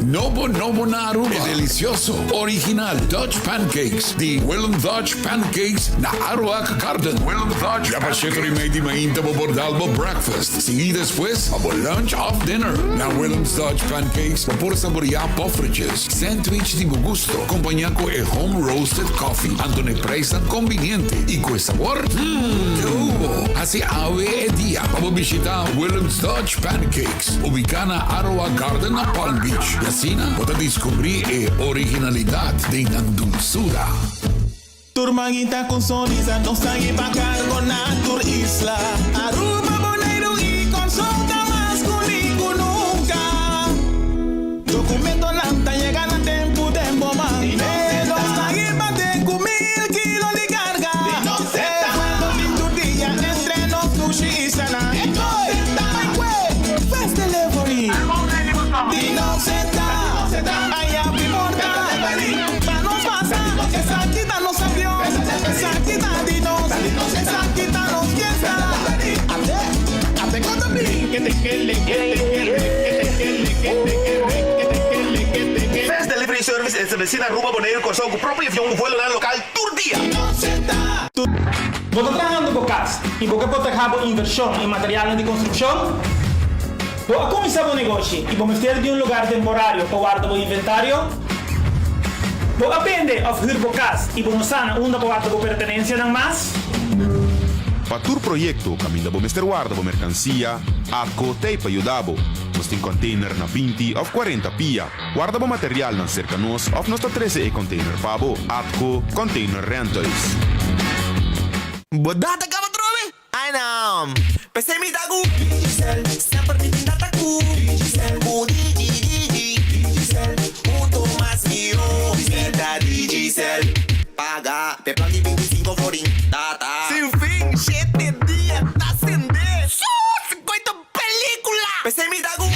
Novo na Aruba. Delicioso, original Dutch pancakes. The Willem Dutch pancakes na Aruac Garden. Willem Dutch. Ja, pasyento rin may di mainta mo bordalbo breakfast. Sige después, abo lunch of dinner. Na Willem's Dutch pancakes, vapor saborear pofriches. Sandwich di gusto. Compañía con el home roasted coffee. Antone presa conveniente. Y con sabor, tubo. Así ave e dia. Vamos visitar Willem's Dutch pancakes. Ubicana Aruac Garden na Palm Beach. Y así puede descubrir originalidad de la dulzura. Turmanguita con sonrisa, no sabe pa' cargo na tur isla. Aruba, Bonaire y con sonda más conmigo nunca. Documento lanta, llega a tiempo de bomba. Pero sabe pa' de 1000 kilos de carga. Fuego de tu día, entre nos sushi y sana. Fast delivery. Dino seta. Allá primordial. Manos pasa. Esa quita nos avión. Esa quita dinos. Esa quita nos fiesta. Ate con the beat. Fast Delivery Service estabelecida en Aruba, Bonaire con su propio avión vuelo local tour dia. Vos estás trabajando con CAS y vos que podés hacer inversión en materiales de construcción. Vos a começar o negócio e vamos ter de lugar temporário para guardar o inventário. Vos a vender ou huur por casa e vamos sana onde guardar a pertenência não mais. Para tu proyecto, camina bo Mr. Guarda bo mercancia, ATCO te pa ayudabo. Nos tem container na 20 of 40 pia. Guarda bo material na cerca nos of nos 13 e container pabo. ATCO Container Rentals. Bodata ka ba trobe? Ay nam. Pese mi tagu. Sempre mi tagu. Digicel. Junto más mío. Visita Digicel. Paga. Te plan de 25 florin. Tata. Sin fin. 7 días. Ascender. 50 película. Pese mi tagu.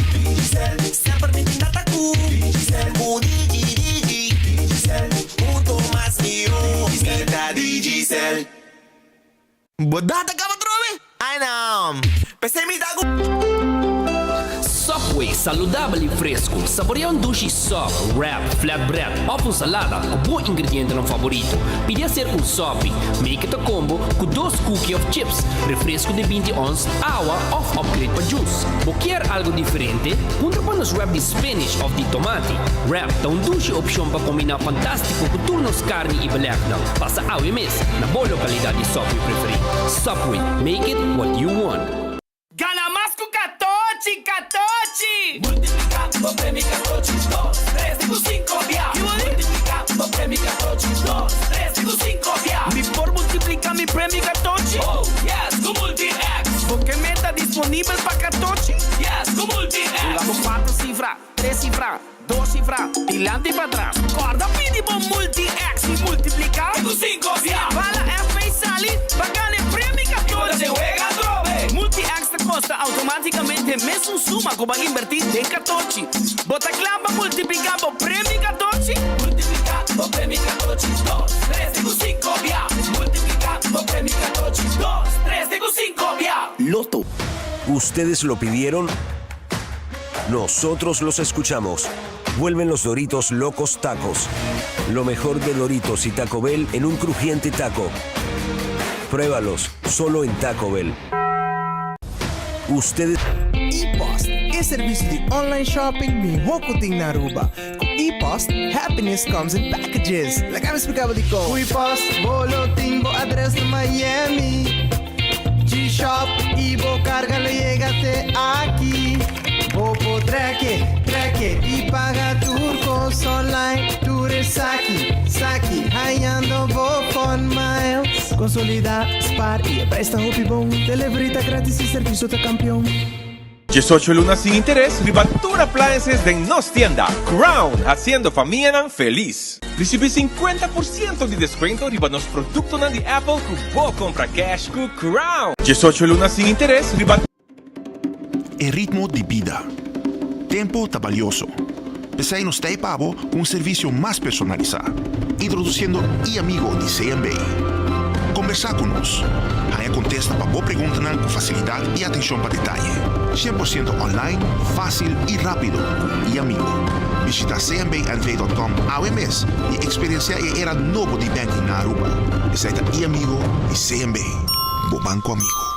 Sempre mi tagu. Digicel. Junto más mío. Visita Digicel. Bodata ka ba trobe? Ay nam. Pese mi tagu. Subway, saudável e fresco. Saboreia um sushi soft, wrap, flatbread, ou salada, com bom ingrediente no favorito. Pide a ser um sop, make it a combo com 2 cookies of chips, refresco de 20 ons, água ou upgrade para juice. Ou quer algo diferente? Punta para nos wrap de spinach ou de tomate. Wrap dá um sushi opção para combinar fantástico com turnos carne e belerna. Passa ao mês, na boa localidade de Subway preferido. Subway, make it what you want. Gana más con Catochi, Catochi. Multiplicando premi Catochi, 2, 3, 5 via. Multiplicando premi Catochi, 2, 3, 5 via. Mi por multiplica mi premi Catochi. Oh, yes, con Multi-X. Porque meta disponível para Catochi. Yes, con Multi-X. Jugamos 4 cifras, 3 cifras, 2 cifras, tilante y para atrás. Guarda mínimo Multi-X y multiplica con 5 via. Para F y salir, para ganar premi Catochi. Se juega drobe. Multi-X te costa automáticamente mesmo suma que vai invertir em Catochi. Bota clava multiplicando premi Catochi. Multiplicando premi Catochi. 2, 3, 5 via. Multiplicando premi Catochi. 2, 3, 5 via. Loto. ¿Ustedes lo pidieron? Nosotros los escuchamos. Vuelven los Doritos Locos Tacos. Lo mejor de Doritos y Taco Bell en un crujiente taco. Pruébalos, solo en Taco Bell. Ustedes... ePOS é serviço de online shopping Mihokuting na Aruba. Com ePOS, happiness comes in packages. Like I'm explicando de como. ePOS, boletim, bo address de Miami. G-Shop, e bo carga le llega até aqui. Bo traque, e paga turcos online. Ture saque, raiando bo phone miles. Consolida, spar e presta hopi bom. Delivery tá grátis e serviço tá campeão. 18 lunas sin interés, Ribatura Appliances de nos tienda Crown, haciendo familia feliz. Recibe 50% de descuento riba nos productos de Apple que vos compra cash con Crown. 18 lunas sin interés, Ribatura. El ritmo de vida. Tempo trabalhoso. Pensei nos Stay Pavo un servicio más personalizado, introduciendo e-amigo de CMB. Conversar con nos. Aí contesta para boa pergunta com facilidade e atenção para detalhe. 100% online, fácil e rápido. E amigo. Visita cmbnv.com AWMS e experiencia era novo de banking na Aruba. Esa é e amigo de CMB. Bo banco amigo.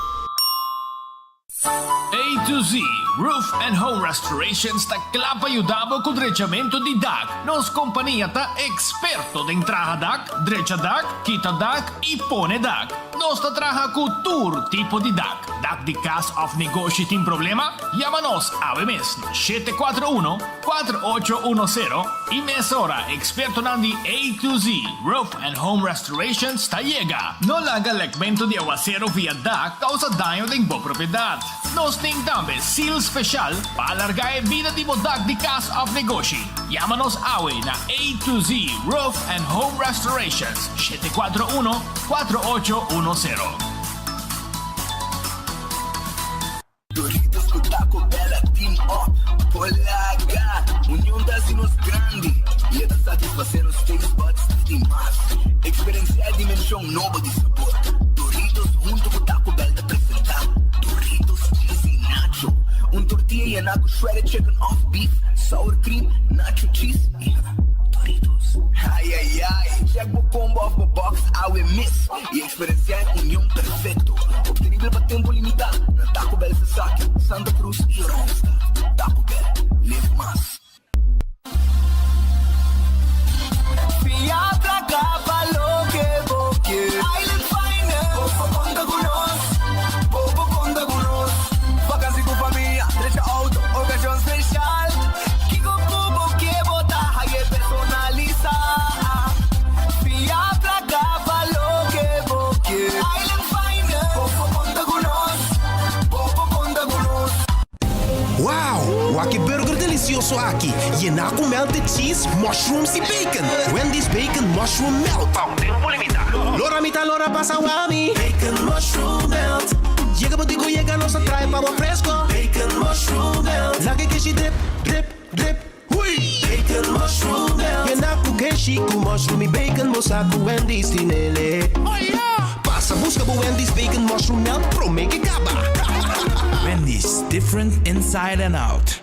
A to Z Roof and Home Restoration sta clapa aiutavo con drecciamento di DAC. Nos companhia ta experto de entrada DAC, drecha DAC, quita DAC e pone DAC. Nos ta traja con tour tipo di DAC. DAC di cas of negócio tem problema? Llámanos a AWMS 741-4810 e mesora experto nandi A to Z Roof and Home Restoration sta llega. No laga legmento di aguacero via DAC causa daño de bo propriedad. Nos tem tambe seal special para alargar a vida de DAC de cas of negócio. Llámanos AWE na A to Z Roof and Home Restorations 741-4810. Doritos com Taco Bella Team Up, Polaga, união das inos grande. E é da satisfazer os taste buds e mais. Experienciar a dimensão nova de sabor. Doritos junto com Taco Bell te apresentar. Doritos cheesy nacho. Tortilla e naco shredded chicken off beef. Sour cream, nacho cheese e Doritos. Ai, ai, ai. Check o combo off the box, AWMS. E experienciar a união perfeito. Obtenível para tempo limitado. Na Taco Bell Sasaki, Santa Cruz e Rosta. Taco Bell, live más. Fiatra cavalo que boque. Island Finer. Popo conta con nos. Popo conta con nos. Vacancy con familia. Derecha auto. Ocasión especial. Kiko Kubo que bota. Hague personaliza. Fiatra cavalo que boque. Island Finer. Popo conta con nos. Popo conta con nos. Wow! Waki burger delicioso aqui. Llena com melted cheese, mushrooms e bacon. Wendy's bacon mushroom melt. Pa un tempo limitado. Lora mitad, lora pasa wami. Bacon mushroom melt. Llega botico, llega nos atrae pavo fresco. Bacon mushroom melt. Lagi que she drip, drip, drip. Hui! Bacon mushroom melt. Llena com keshi, com mushroom e bacon. Mosa com Wendy's tinele. Oh yeah! Passa, busca bo Wendy's bacon mushroom melt. Pro make it gaba. Wendy's, different inside and out.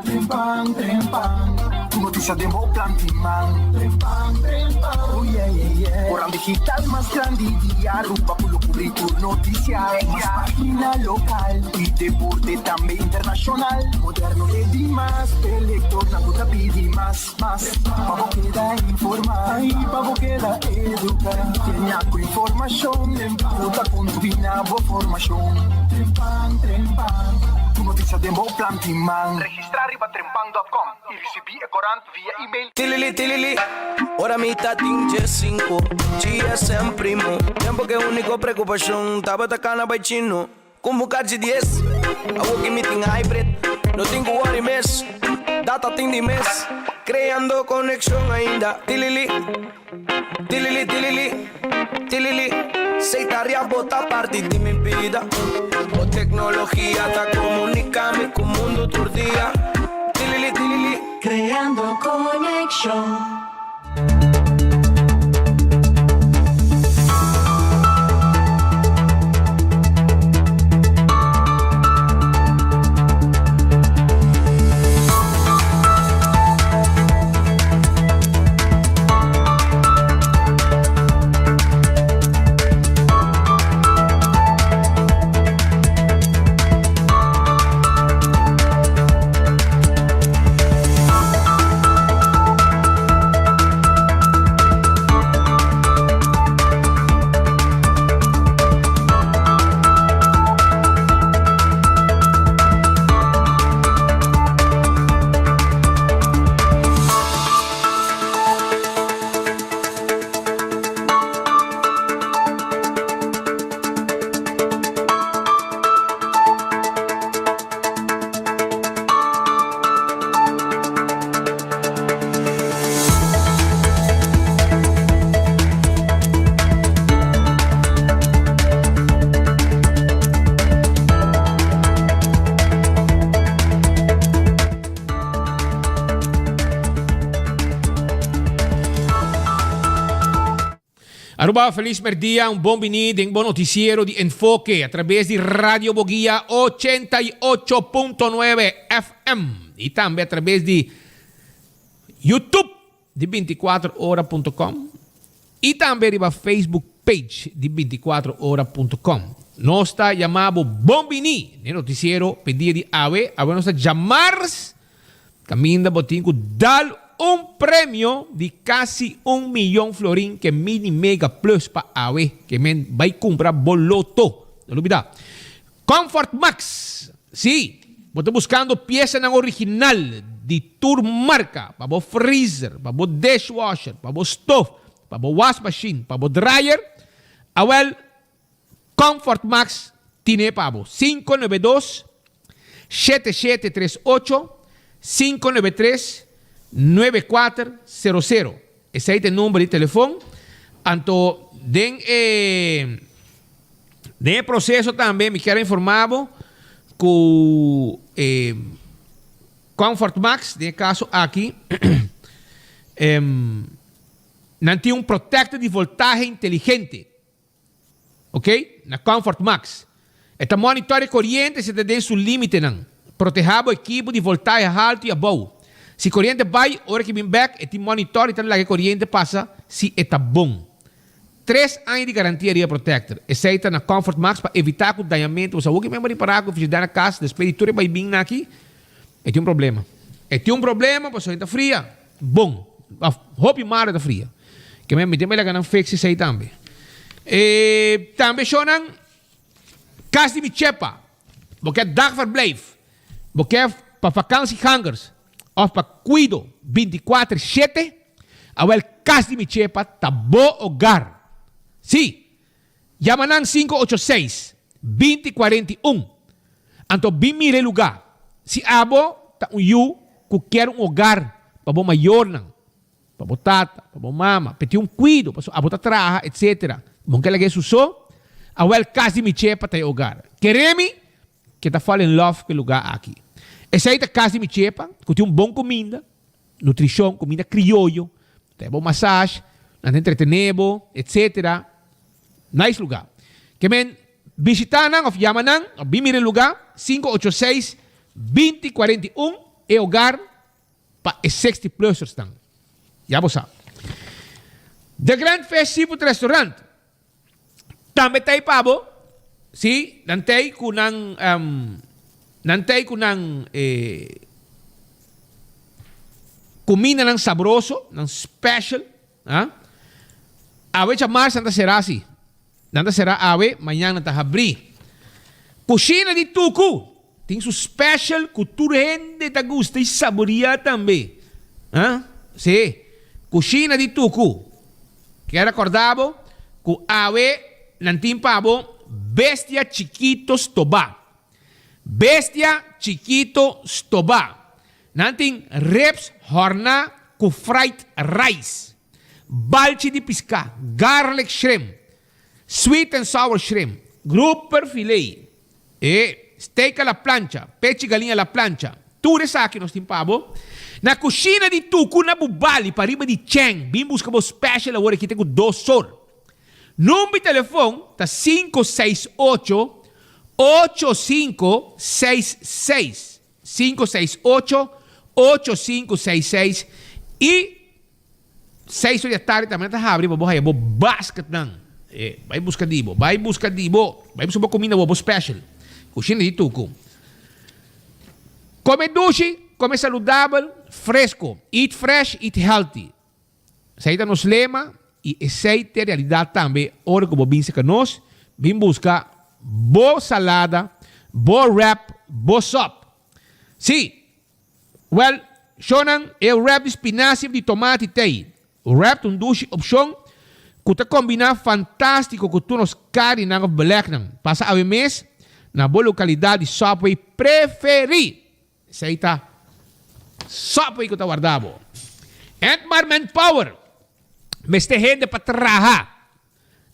Trempang, noticia de mo plantiman. Trempang, oh yeah, yeah, yeah. Orang digital más grande de Aruba, pulo currículo noticias. Más página local y deporte también internacional. Moderno de Dimas, elector, na puta pidi más. Pavo queda informar, y pavo queda educar. Tiene con información, en puta con tu binabo formación. Trempang. Noticia de mo plantiman. Registrar riba trempang.com y recibí corant via email. Tilili, ora mitad tinge 5. GSM primo. Tiempo que único preocupación. Taba tacana by chino. Convocar de 10. A working meeting hybrid. No tengo worry mess. Data ting de mes. Creando conexión ainda. Tilili. Seitaria bota parte de mi vida. O tecnología ta comunicame con mundo tur día. Tilili. Creando conexión. Aruba, feliz merdia, un buon venire, un buon noticiero di Enfoque a través di Radio Boguía 88.9 FM y también a través de YouTube de 24hora.com e também riba Facebook page de 24hora.com. Nós está chamado Bombini, no noticiero pedir de AWE. AWE nos está chamar, caminda botinco, dar prêmio de quase 1 milhão florim que mini mega plus para AWE, que men vai comprar boloto. Não olvidar. Comfort Max, sim, estou buscando peça na original de tour marca, para o freezer, para o dishwasher, para o stove, para o wash machine, para o dryer. Comfort Max tiene pavo 592-773-8-593-9400. Ese es el número de teléfono. Anto den el proceso también me quiero informar que Comfort Max, en el caso aquí, não tem protector de voltaje inteligente. Ok? Na Comfort Max. Esta monitora corrente se tem seu limite. Proteja o equipo de voltaje alto e bom. Se corrente vai, hora que vem back, este monitor está lá que corrente passa, se está bom. 3 anos de garantia de protector. Aceita na Comfort Max para evitar o danhamento. Você que mesmo reparar que fizer na casa, depois de tudo vai vir aqui, tem problema. Tem problema, você está fria. Bom. A roupa mara está fria. Que mesmo tem mais ganhar fix isso aí também. Também choram casa de michepa, porque é dagverblijf, porque é para vakantiehangers of para cuido 24/7, awel casa de michepa tá bom hogar. Sim, llaman 586-2041. Anto bem mire lugar. Se abo tá you que quer hogar para bom maior não, para bom tata, para bom mama, para um cuido, para abo tá traha, etc. Bom que lagi suso, awel kasi mi chepa tayo hogar. Queremi, que ta fall in love com o lugar aqui. Esse aí tá kasi mi chepa, que tem bom comida, nutrição, comida criollo, tem bom massagem, não entretenebo, etc. Nice lugar. Que men, visitar nang, of yaman nang, of bimire lugar, 586-2041, e hogar, pa 60 plusers nang. Ya vos sabe. The Grand Fest Seafood Restaurant, também tem pavo, sim, nantay kunang comida ng sabroso, ng special, awe chamar Santa será assim, nanda será awe manhã nanta abrir. Cozinha de Tucu, tem su special cultura gente ta gusta e saborear também, sim, cozinha de Tucu, quer acordado com awe nantin pavo, bestia chiquitos toba. Bestia chiquito toba. Nantin reps horna ku fried rice. Balchi di pisca, garlic shrimp, sweet and sour shrimp, grouper filet, steak a la plancha, peche galinha a la plancha. Ture sa akin nos pavo. Na kusina di Tucu na bubali pariba di Cheng. Bim busca bo special agora que tem 2 sol. Número de telefone está 568-8566. 568-8566. E 6 horas da tarde também está abrindo para você. Basket não. Vai buscar dibo. Vai buscar comida boa special. Cozinha de Tucu. Come doce, come saudável, fresco. Eat fresh, eat healthy. Saída nos lema. E essa é a realidade também. Ora como bem se conosco, bem buscar boa salada, boa wrap, boa sop. Sim. Well, shonan é o wrap de espinafre de tomate e tei. O wrap é duas opção que está combinado fantástico com tu nos carne na belek não. Passa a mês na boa localidade de Subway preferi. Essa aí tá Subway que está guardado. Entmar Manpower. Meste gente para trabalhar.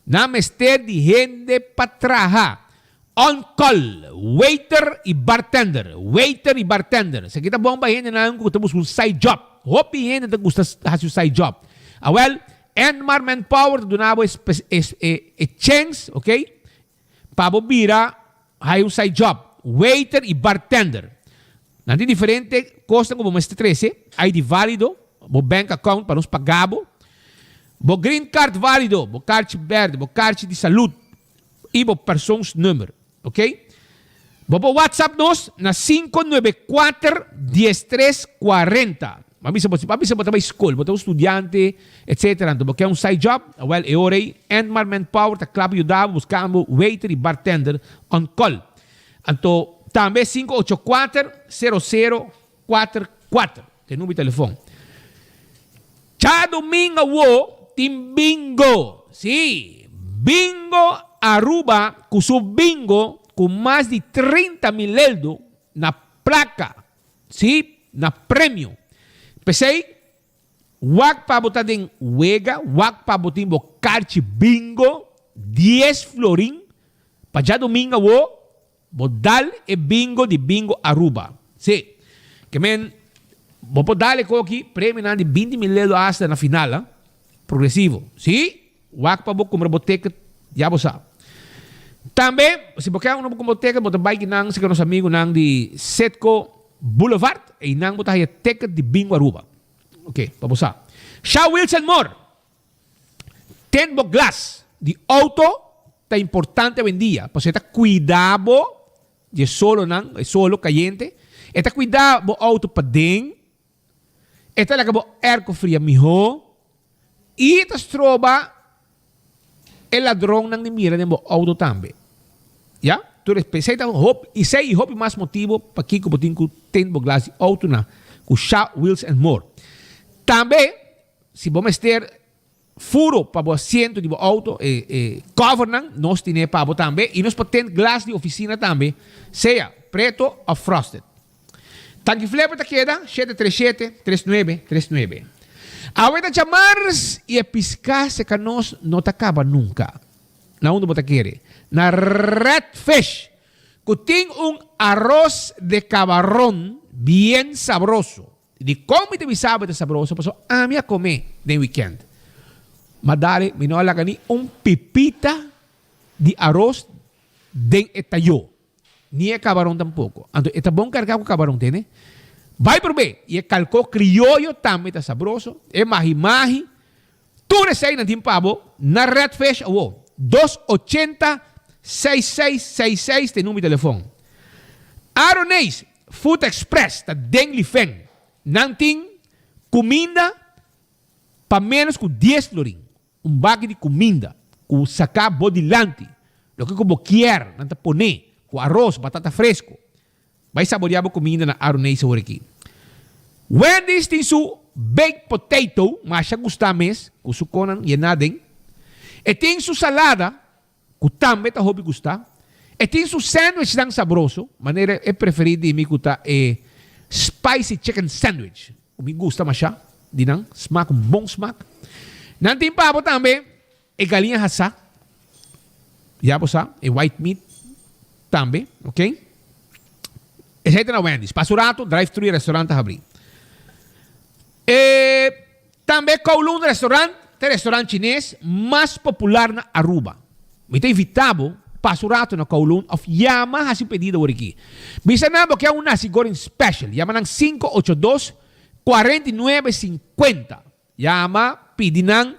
Não meste de gente para trabalhar. On call. Waiter e bartender. Waiter e bartender. Se kita bom ba gente na que temos um side job. Hope gente que gusta fazer um side job. Well, Enmar Manpower do nabo chance, ok? Para bira hay um side job. Waiter e bartender. Nanti diferente costa como meste 13. Hay de válido. bo bank account para nos pagabo. Bo green card válido, bo card verde, bo card de saúde e bo persoonsnummer, ok? Bo WhatsApp nos na 594-1340. Mabisa mo também school, bo estudiante, etc. Então, bo quer um side job, well, e orei, Endmar Manpower, ta club ajudava, buscamos waiter e bartender on call. Então, também 584-0044, tem número de telefone. Já domingo, tem bingo. Sim, bingo Aruba, com seu bingo, com mais de 30 mil euros na placa, sim, na prêmio. Pensei, wak para botar em wega, wak para botar em bocarte bingo, 10 florim, para já domingo, vou dar e bingo de bingo Aruba. Sim, que men, vou dar aqui prêmio de 20 mil euros hasta na final, progressivo. Sim, wak para botar como boteca, já você sabe. Também, se você quer uma boteca, você vai que não, se quer nos amigos não de Setco Boulevard, e não botar aí ticket de bingo Aruba. Ok, para você. Shaw Wilson More. Ten glass de auto, tá importante hoje em dia. Para você estar cuidado de solo não, é solo caliente. Está cuidado do auto para dentro. Está lá que o air fria mijo. E está troba o ladrão não mira no auto também. Ya? Tu respeita hope e sei hope mais motivo para que o tinco tem glass de auto na com Shaw Wheels and More. Também, se vamos ter furo para o assento de auto, cover nós temos para também e nós podemos ter glass de oficina também, seja preto ou frosted. Tanque flepa ta queda 737-3939. Aweta chamars e piscar se que nós não acaba nunca. Na onde você quer? Na Redfish, que tem arroz de camarón bien sabroso. De como te sabe de sabroso, pasó a mí a comer de weekend. Madare, me no la gani pipita de arroz de etayo. Ni el camarón tampoco. Entonces, está bom cargado con camarón, ¿tiene? Vai por ver. Y el calco criollo también está sabroso. Es maji. Tú recibes en tiempo pavo, na Redfish, 280-6666, tem número de telefone. Aronês, Food Express, tá Dengli Feng. Não tem comida para menos que 10 florim. Bag de comida, com sacar bodilante. Lo que como quer, não tá poner, com arroz, batata fresco. Vai saborear a comida na Aronês por aqui. Wendy's tem su baked potato, mas já gusta mais, com su conan e nadem. E tem su salada, que também está hobby gostar. E tem su sandwich tão sabroso, maneira é preferida de mim que spicy chicken sandwich. O me gusta mais já, de não, smack, bom smack. Não tem pavo também, e galinha hassa. Já você sabe, e white meat também, ok? Esse aí tem na Wendy's. Pasurato, drive-thru e restaurante a abrir. E também Kowloon restaurante, o restaurante chinês mais popular na Aruba. Me tem invitado Pasurato na Kowloon of Yama assim pedido por aqui. Me ensinava que é nasi goreng special. Yama ng 582-4950. Yama pedinan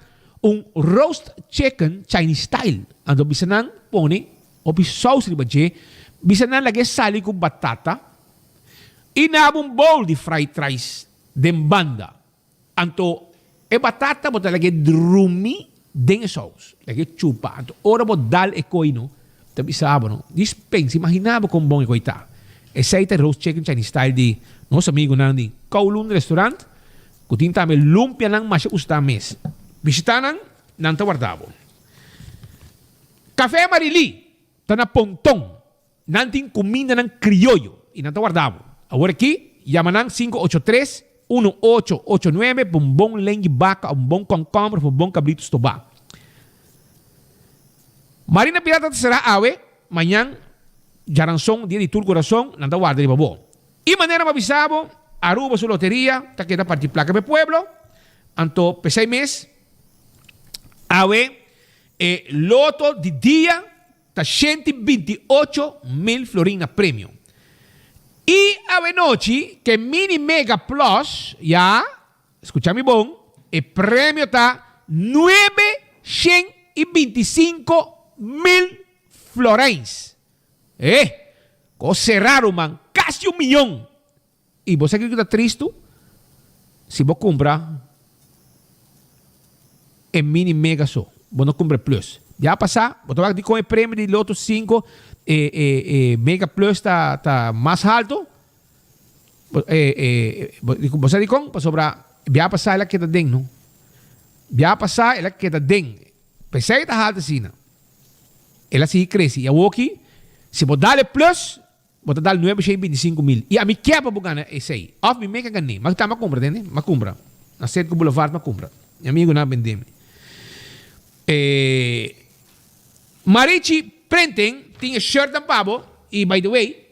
roast chicken Chinese style. Ando bisanan pone o sauce di baje. Bisanan lagi sali com batata. Inabong bowl de fried rice dem banda. Anto batata bota lagi drumi den sauce. Lagi chupa. Anto ora bo dal e coino. Tabi sabo no. Dispensa imaginava kung bom e coita. Essa é roast chicken Chinese style de nosso amigo nandi Kowloon restaurant. Kutin tame lumpia nang masya ustames. Bisitanan nang tawardabo. Café Marili. Tana pontong. Nanting kumina ng criollo. Inang tawardabo. Agora aqui, yamanang 583-1889, bombom lengue vaca, bombom concombre, bombom cabritos toba. Marina Pirata será awe, manhã, jaransong, dia de tur coração, nanda guarda de babo. E maneira mabisabo, Aruba su loteria, ta queda partir placa de pueblo, anto pesai mes, awe, loto de dia, ta 128,000 florina premio. E a noite, que Mini Mega Plus, já, escúchame bom, el premio está 925,000 florins. Cosa raro, man. Casi 1 millón. Y vos sabés que está triste si vos compras en mini mega so. Vos no compras plus. Ya pasa, vos te vas a decir con el premio de Loto 5 Mega Plus está más alto. Vos sabés con, pues sobra, ya pasa la que te den, ¿no? Ya pasa la que te den. Pensé que está alta, Sina. Ela sigue crece. Y aquí, si vos dale plus, vos te das 925,000. Y a mí, ¿qué para ganar ese ahí? Off me mega gané. Mas está, me compra, ¿entendés? Me compra. Na Centro Boulevard, me compra. Mi amigo não vendeme. Marichi Prenten tinha shirt da pavo. E, by the way,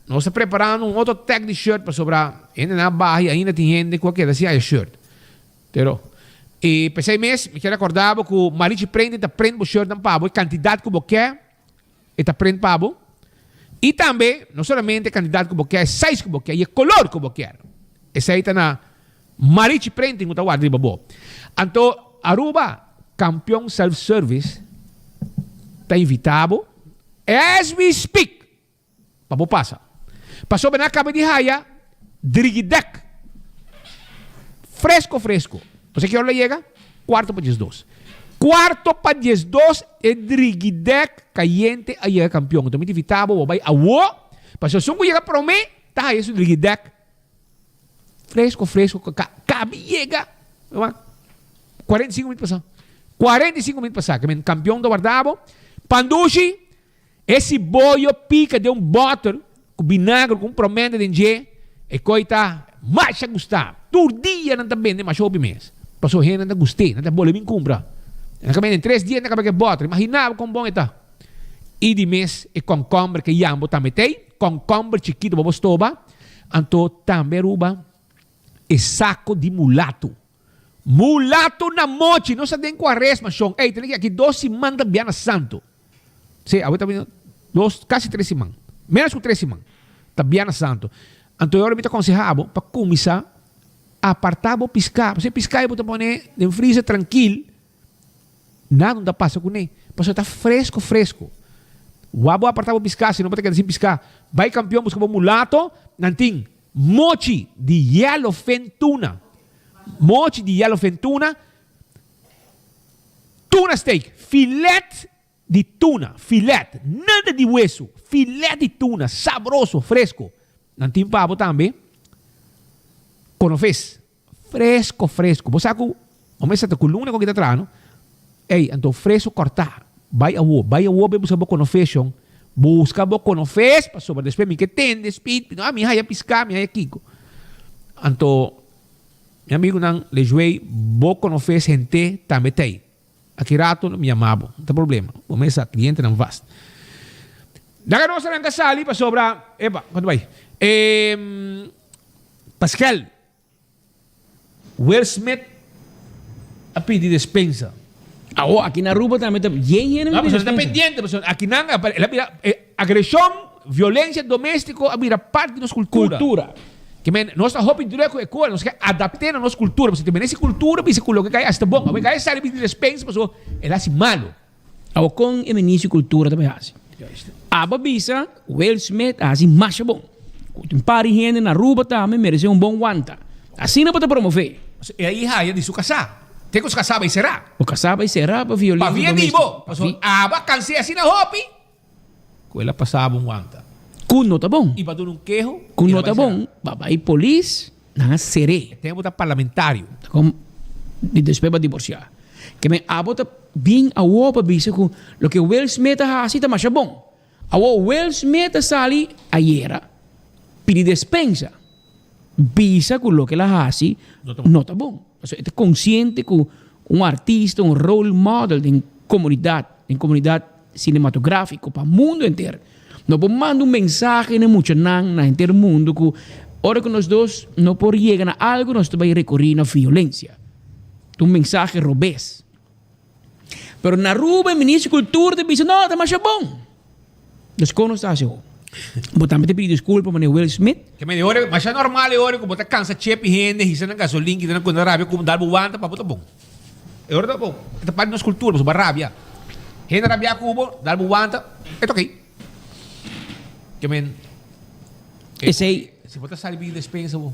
nós estamos preparando outro tag de shirt para sobrar. Ainda na barra, ainda tem gente qualquer assim, é shirt. Entendeu? E pensei mesmo, me quero acordar que o Marichi Prenten está prendendo o shirt da pavo. A quantidade que você quer, está prendendo pavo. E também, não somente a quantidade que você quer, é size que você quer, e o color que você quer. Esse aí está na Marichi Printing, que está guardando babo. Então, Aruba, campeão self-service, está invitado, as we speak, para você passar. Passou bem na cama de raia, Drigidec. Fresco. Você que hora chega? 4:12. 4:12 é Drigidec caliente, aí é campeão. Então, me invitado, vai a wo. Passou, se eu chega para mim, tá aí esse Drigidec. Fresco, cabe, llega, 45 minutos pasar. 45 minutos pasar, que campeão do guardabo. Pandushi, esse boio pica de butter, com vinagre, com promenda de nje, e coita, mais a gostar. Turdia não tá bem, mas ouve mês. Passou gente, não gostei, não tá bom, me compra. Em 3 dias, não acaba que butter, imaginava como bom está. E de mês, e concombre que jambo também tem, concombre chiquito, bobo stoba, então também ruba. É saco de mulato. Mulato na mochi. Não se tem com a resma, Sean. Ei, tem aqui 2 semanas de Viana Santo. Sim, agora está quase 3 semanas. Menos que 3 semanas. Está Viana Santo. Então, eu me aconselhava para começar a apartar o piscar. Você piscar e você põe no freezer tranquilo. Nada não passa com ele. Porque está fresco. O abo apartar o piscar, se não pode querer sem piscar. Vai campeão, busca o mulato. Nanting. Mochi de yellowfin tuna. Mochi de yellowfin tuna. Tuna steak. Filet de tuna. Filet. Nada de hueso. Filet de tuna. Sabroso, fresco. Nantim pavo também. Conofes. Fresco. Você sabe que o mês está com o luna com que está atrás, não? Ei, então fresco cortar. Vai a uo, busca a conofession. Busca bo conofes, pa sobre después mi que tende speed, no mi haya piscar, mi haya kiko. Anto mi amigo nan le jouei bo conofes gente também tem. Aqui rato mi amabo, não tem problema. O mesa cliente não vast. Daga nosa nang kasali pa sobra, quando vai? Pascal Will Smith a pedir despensa. Aqui na Aruba também está está pendiente, aqui não agressão, violência doméstica, a parte da nossa cultura. Que nós estamos pintura com a escola, nós queremos adaptar a nossa cultura, porque tem essa cultura, você coloca que está bom, mas aí sai de despensa, mas é assim malo. Com a início cultura também assim. A babisa, Will Smith, assim mais bom. Tem pari gente na Aruba também merece bom guanta. Assim não pode promover. E aí raia de sua casa. Tem que os casar vai será? O casar vai será para violência doméstica. Para vivo. Aba cansei assim na hopi. Com ela passava guanta. Com nota bom. E para dar queijo. Com nota bom. Vai polícia, não seré. Tem que botar parlamentário. Como de después para divorciar. Que me abota bem a opa bisa com o que Will Smith ha assim tá mais bom. A Will Smith sali ayer. Pedi despensa. Bisa com o que ela ha assim nota bom. Este consciente que um artista, um role model em comunidade cinematográfica para o mundo inteiro. Nós mandamos mensagem a muitos na inteiro mundo que hora que nós dois não podemos chegar a algo, nós vamos recorrer à violência. Mensagem robês. Mas na Aruba, o ministro da Cultura diz, não, está mais bom. Desconhece assim. Botar me te pedir desculpa para Will Smith. Que me ore, mas é normal ore como tá cansa chep e rende, hisa na gasolina, que na quando rabia como dar buanta para botar bom. É hora da bom. Esta parte das culturas, mas rabia. Rende rabia cubo, dar buanta, é ok. Que men Esse aí. Se botar salve despensa, bom.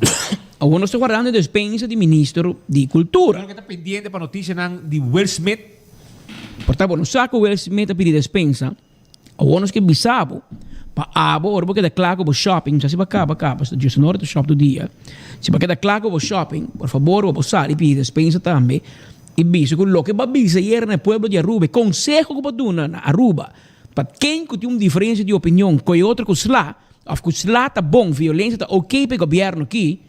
Agora nós estamos guardando a despensa de ministro de cultura. Agora que está pendente para notícia de Will Smith. Portanto, não saca Will Smith a pedir despensa. Agora nós que bisabo. Pa abo, ora porque da claro o shopping, se vai acaba, just na hora do shop do dia. Se vai da claro o shopping, por favor, vou passar e pedir despensa também. E bicho, com o que vai bisa hier no pueblo de Aruba, consejo que vai dar na Aruba, para quem que tem uma diferença de opinião com outro que slá, ou que slá tá bom, violência tá ok para o governo aqui,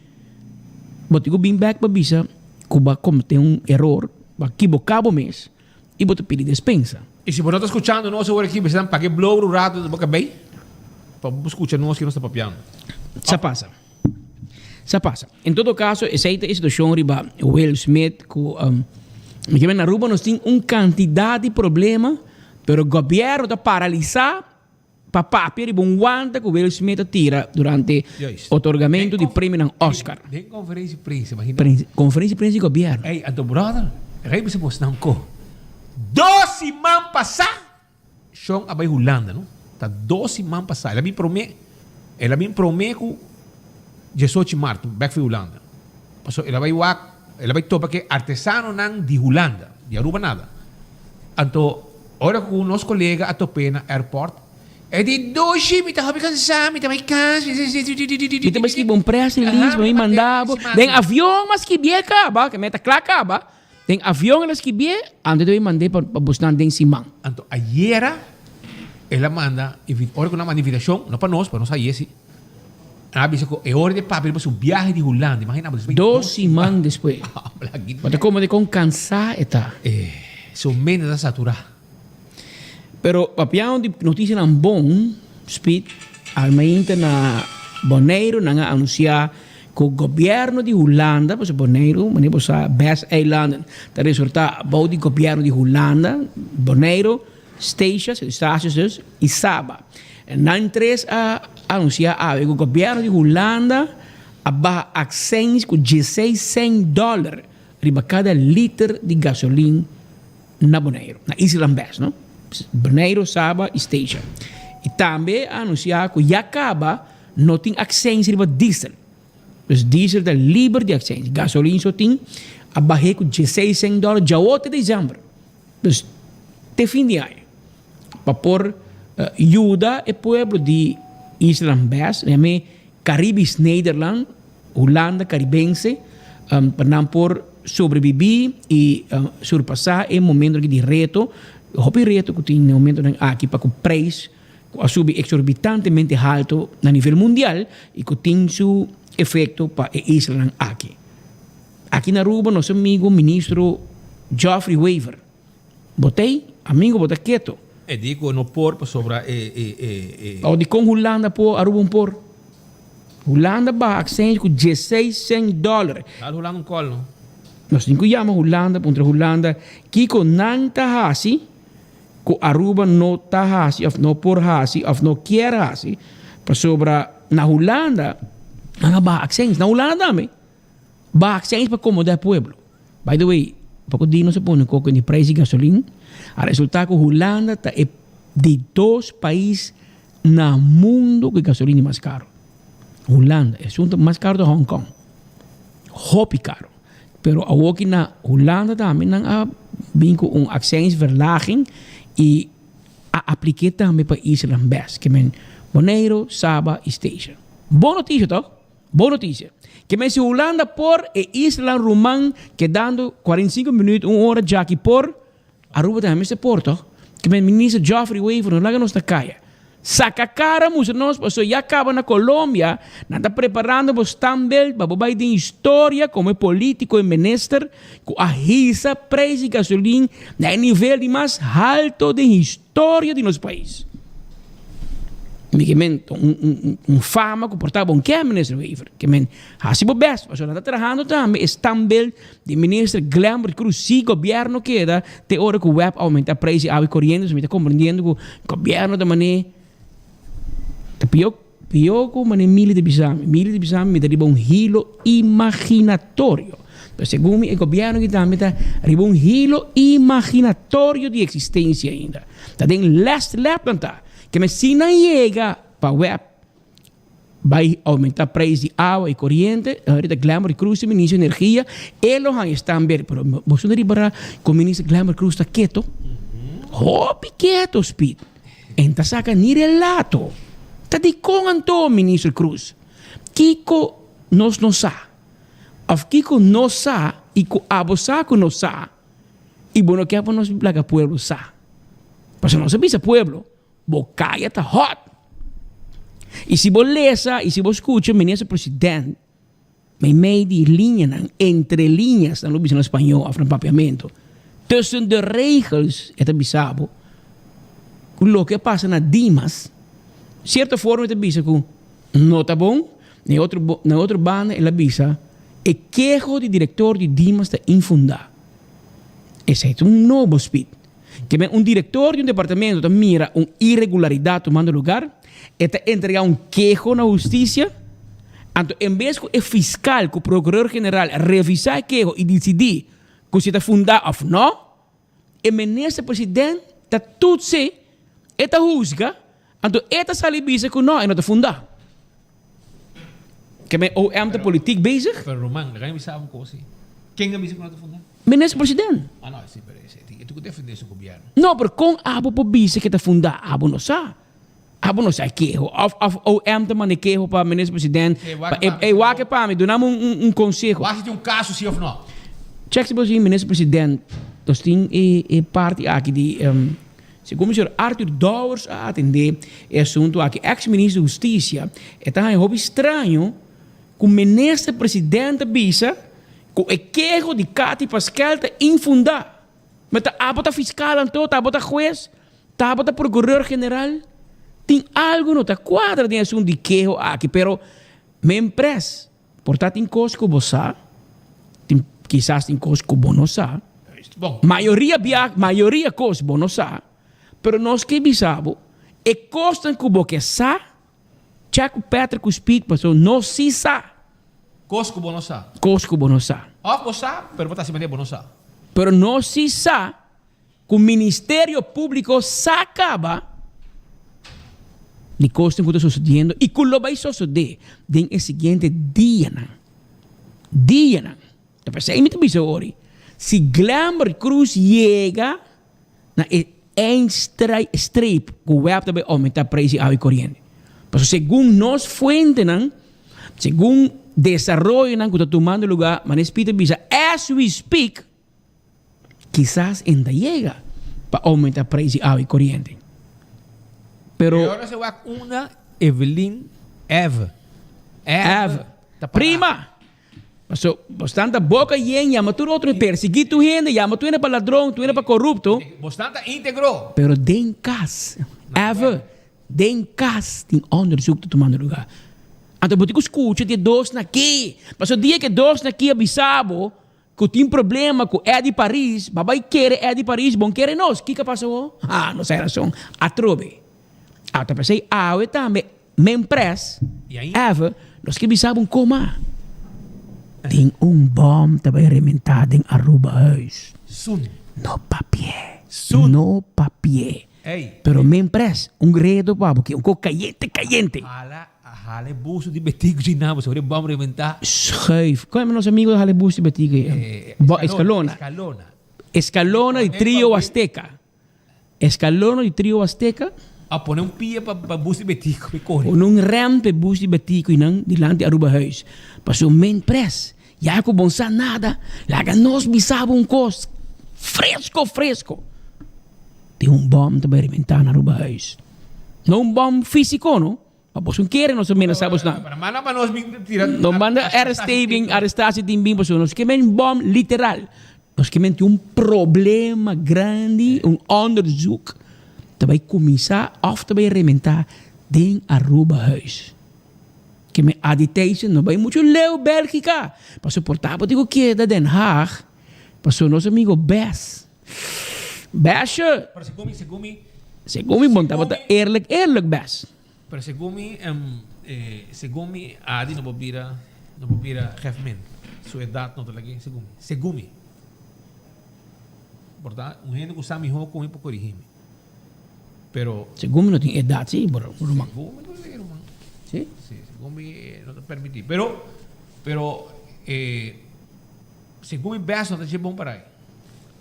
vou ter que vir back para bisa, que vai cometer um erro, vai equivocar o mês, e vou te pedir despensa. E se você está escutando nós agora aqui, você está pagando blow, rato, de boca bem? Para escutar nós que não está papiando. Isso passa. Isso passa. Em todo caso, essa é a situação riba Will Smith, que na Aruba nós temos uma quantidade de problemas, mas o governo está paralisado para papel e um guanta que o Will Smith tira durante o otorgamento de prêmio no Oscar. Tem conferência de prensa, imagina. Conferência de prensa de governo. Ei, a tu brother, rei você pode não co. 12 man passar, Sean abai Holanda, não? Tá 12 man passar. Ela me promete que 18 de março, back for Holanda. Passou, ela vai topa que artesano nan de Holanda, de Aruba nada. Então, ora com o nosso colega a topena airport, é de 12, me tá cansado, me tá mais cansado. Me tá mais que bom preço, Liz, me mandava. Tem avião, mas que bem acaba, que meta claro acaba. Tem avião, elas que bem, antes eu mandei para buscar dentro de Simão. Então, ayer, ela manda, ora que não manda invitação, não para nós aí esse. Ela disse que é hora de papel para o viagem de Holanda, imagina. 12 semanas depois. Mas como de com cansar, está. São menos da saturar. Pero papião de notícia não bom, speed, almente na Bonaire, não anunciar que o governo de Holanda, pois Bonaire, mas a Best Island, está resultado bom do governo de Holanda, Bonaire, estácios e Saba. Não três a anunciar que o governo de Holanda abaixa accents com $16 riba cada liter de gasolina na Bonaire, na Island Best, não? Bonaire, Saba e Station. E também anunciar que já acaba não tem accents riba diesel. Dus diesel da livre de accents. Gasolina só tem abaixa com $16 já 8 de dezembro. Dus te fim de ano. Para pôr ajuda o povo de Island Best, Caribes Nederland, Holanda caribense, para não por sobreviver e surpassar o momento de reto, o reto que tem no momento aqui para que o preço subir exorbitantemente alto a nível mundial e que tem seu efeito para a Island aqui. Aqui na Aruba, nosso amigo ministro Geoffrey Weaver, botei, amigo, botei quieto. E digo, no por sobre O de com Holanda por Aruba um por. Holanda ba accent com $16. Dá Holanda colo, não? Nós temos que chamar Holanda, contra Holanda, que com não tá assim, com Aruba não tá assim, ou não por assim, ou não quer assim, para sobre na Holanda, não ba accent, na Holanda também, ba accent para acomodar o povo. By the way, para que não se põe com o preço de gasolina, a resultado que Holanda está de 2 países no mundo que gasolina é mais caro. Holanda é o mais caro de Hong Kong. Hopi caro. Pero aqui na Holanda também não vem com accentverlaging e apliquei também para Island Best, que é Bonaire, Saba e Station. Boa notícia, toch? Boa notícia. Que se Holanda por e Island Román quedando 45 minutos, 1 hora já aqui por Aruba também se por, toch? Que o ministro Geoffrey Weaver não larga nos da caia. Saca cara, nós, porque já acaba na Colômbia, não está preparando para também, para vai de história, como é político e ministro, com a risa, preço e gasolina, no nível de mais alto de história de nosso país. Fama que portava um que é ministro Weaver, que assim o best, mas está trabalhando também, também de ministro Glenn Cruz, se o governo queda, te hora que o web aumenta preço e correndo, você está compreendendo que o governo da maneira Pioco, mas nem milho de bisame. Milho de bisame me dá um hilo imaginatório. Então, segundo o governo que também está um hilo imaginatório de existência ainda. Tá tem last laptop que me se não chega para web vai aumentar o preço de água e corrente. Ahorita Glamour Cruz, o ministro de Energia, eles estão bem, mas você não ribará que o ministro Glamour Cruz está quieto. Quieto, Speed. Então, saca ni relato. Tá de com o ministro Cruz. Kiko nos não sabe. Of Kiko não sabe e que abo saco não sabe. E bueno que abo nos plaga pueblo sabe. Mas não se pisa pueblo. Bocaia tá hot. E se você lesa, e se você escuta o ministro presidente, meio de linha, entre linhas, não lo em espanhol, no papiamento, tussen de regels, é bisabo, o que passa na Dimas, certa forma é bisabo, não tá bom, na outra banda, ela bisa, e quejo de diretor de Dimas está infundado. Esse é novo speed. Que diretor de departamento mira uma irregularidade tomando lugar, está entregar quejo na justiça, então, em vez que o fiscal, que o procurador-geral, revisar o quejo e decidir que se está fundado ou não, o ministro presidente está tudo se, está juzga, então, está salibisa que não está fundado. Que o âmbito político bezig. Pero Roman, ga je sabe como assim? Quem é que não está fundado? Ministro presidente. Ah, não, sim, pero tu que defender seu governo. Não, pero com abo po bisa que está fundado, abo não sabe. Abo não sabe quejo. O âmbito manda quejo para o ministro presidente. É que para mim, donamos conselho. Mas tem caso, sim ou não? Check se você ministro presidente, nós temos parte aqui de segundo o senhor Arthur Dowers a atender o assunto aqui, ex-ministro de Justiça, está um hobby estranho que o ministro presidente bisa que o quejo de Cati Pascal está infundado. Mas está a fiscal, está a juez, está a procurador-geral. Tem algo, não está quadra de assunto de quejo aqui, pero me empresa. Portanto, tem coisas que você sabe, quizás tem coisas que você não sabe. Maioria coisas que você não sabe. Pero nós que bisabo, e costa que você sabe, Chaco Petra com Speed, passou, não se sabe. Coisas que você não sabe. Coisas que você não sabe. Você sabe, pero você também não sabe. Pero não se sabe que o Ministério Público sacaba de coisas que está sucedendo e que lo vai suceder no seguinte dia. Então, pensei, me te hoje, se Glamour Cruz chega na streep, que o web vai aumentar o preço de água e corrente. Mas, segundo nós fuentes, segundo desenvolvimento que está tomando lugar, mas Peter bisa, as we speak, quizás ainda chega para aumentar o preço de água e corrente. Pero agora se vai uma Evelyn Eve. Prima! So, bastante boca llena, llama tu outro perseguir tu gente, llama tu para ladrão, tu para corrupto. Bastante íntegro. Pero den casa, den casa tem onderzoek tomando lugar. Então, você escuta de dois aqui. Mas o dia que dois aqui avisado que tem problema com Eddie Paris, babai quer Eddie Paris, bom quer nós. O que passou? Não sei a razão. Atrobe. Então, pensei, eu também, me empresa, nós que avisavam como. Tem bom também rementado em Aruba House. No papier. No papier. Pero me empresa, gredo, babo, que caliente. Hale buso de betigo de nabo, sobre vamos reventar. Schuif. Qual é o nosso amigo de Hale buso de betigo? Escalona de Trio Azteca. Escalona de Trio Azteca. A poner pia para buso de betigo. Rampe buso de betigo e não dilante de Aruba House. Passou me empresa. Já que bom sa nada, laga nós bisaba cos fresco. Tem bom também alimentar na Aruba House. Não bom físico, não? Mas não querem nós menos sabemos nada. Não manda arrestação de bem pessoas. Nós queremos bom literal. Nós queremos problema grande, onderzoek. Também começar of também alimentar dentro Aruba House. Que me aditation não vai muito leu Bélgica. Passou portável digo que é da Den Haag. Passou nosso amigo Bess. Bess. Segumi. Segumi bom tá bota eerlijk Bess. Pero segumi adi no bobira jefmen. Su edad no talaga segumi. Portanto, um gente que sabe ho com ipo corrigime. Pero segumi não tem idade, sim, bro. Segumi não é romano. Sim? Sim, segumi não te permite. Pero segumi best não tá bom para aí.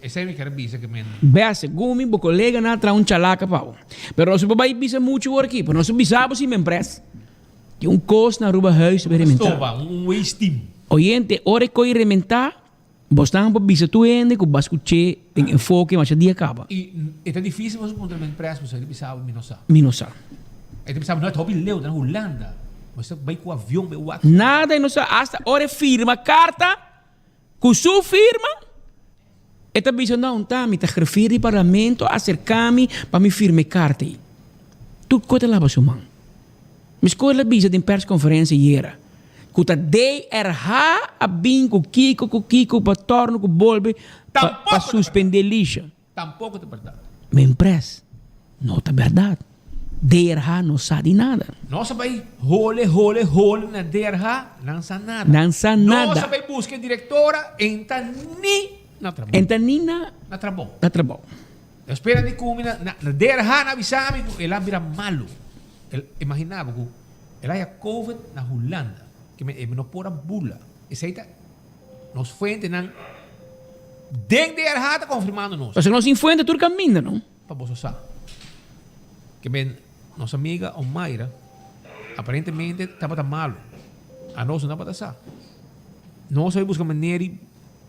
Essa é a minha bisa que men. Best, segumi, bo colega na tra um chalaca pau. Pero nós vai bisa muito aqui, pero nós bisamos sim empresa. Que custo na ruba huis experimentar. Stoba, waste team. Oyente, ora que rementar, bostan pa bisa tu ende ku bascuche tem enfoque mas dia acaba. E é difícil você encontrar uma empresa, você sabe minosa. Minosa. É sabe não é hobby leu na Holanda. Você vai com avião, vai o nada não sa hasta ora firma carta com sua firma. Eta bisa não tá me tá refere parlamento acercar-me para me firme carta. Tu coisa lá para man. Me escolha bisa de persconferência era. Kuta DRH abin ku Kiko pa torno ku bolbe pa suspender lixa. Tampouco é verdade. Me empresa. Não é verdade. DRH não sabe nada. Nossa vai role na DRH, não sabe nada. Não sabe nada. Nossa vai buscar diretora, enta ni na trabalho. Enta ni na trabalho. Na trabalho. Espera de como na DRH na avisame que ela vira malo. Imaginava que ela ia COVID na Holanda. Que me não pôr a bula. Isso aí tá. Nós fuentes não. Dentro de errado está confirmando nós. Mas nós fuentes tudo caminho, não? Para você saber. Que bem, nossa amiga Omaira, aparentemente estava malo. A nós não pode ser. Nós vamos buscar maneira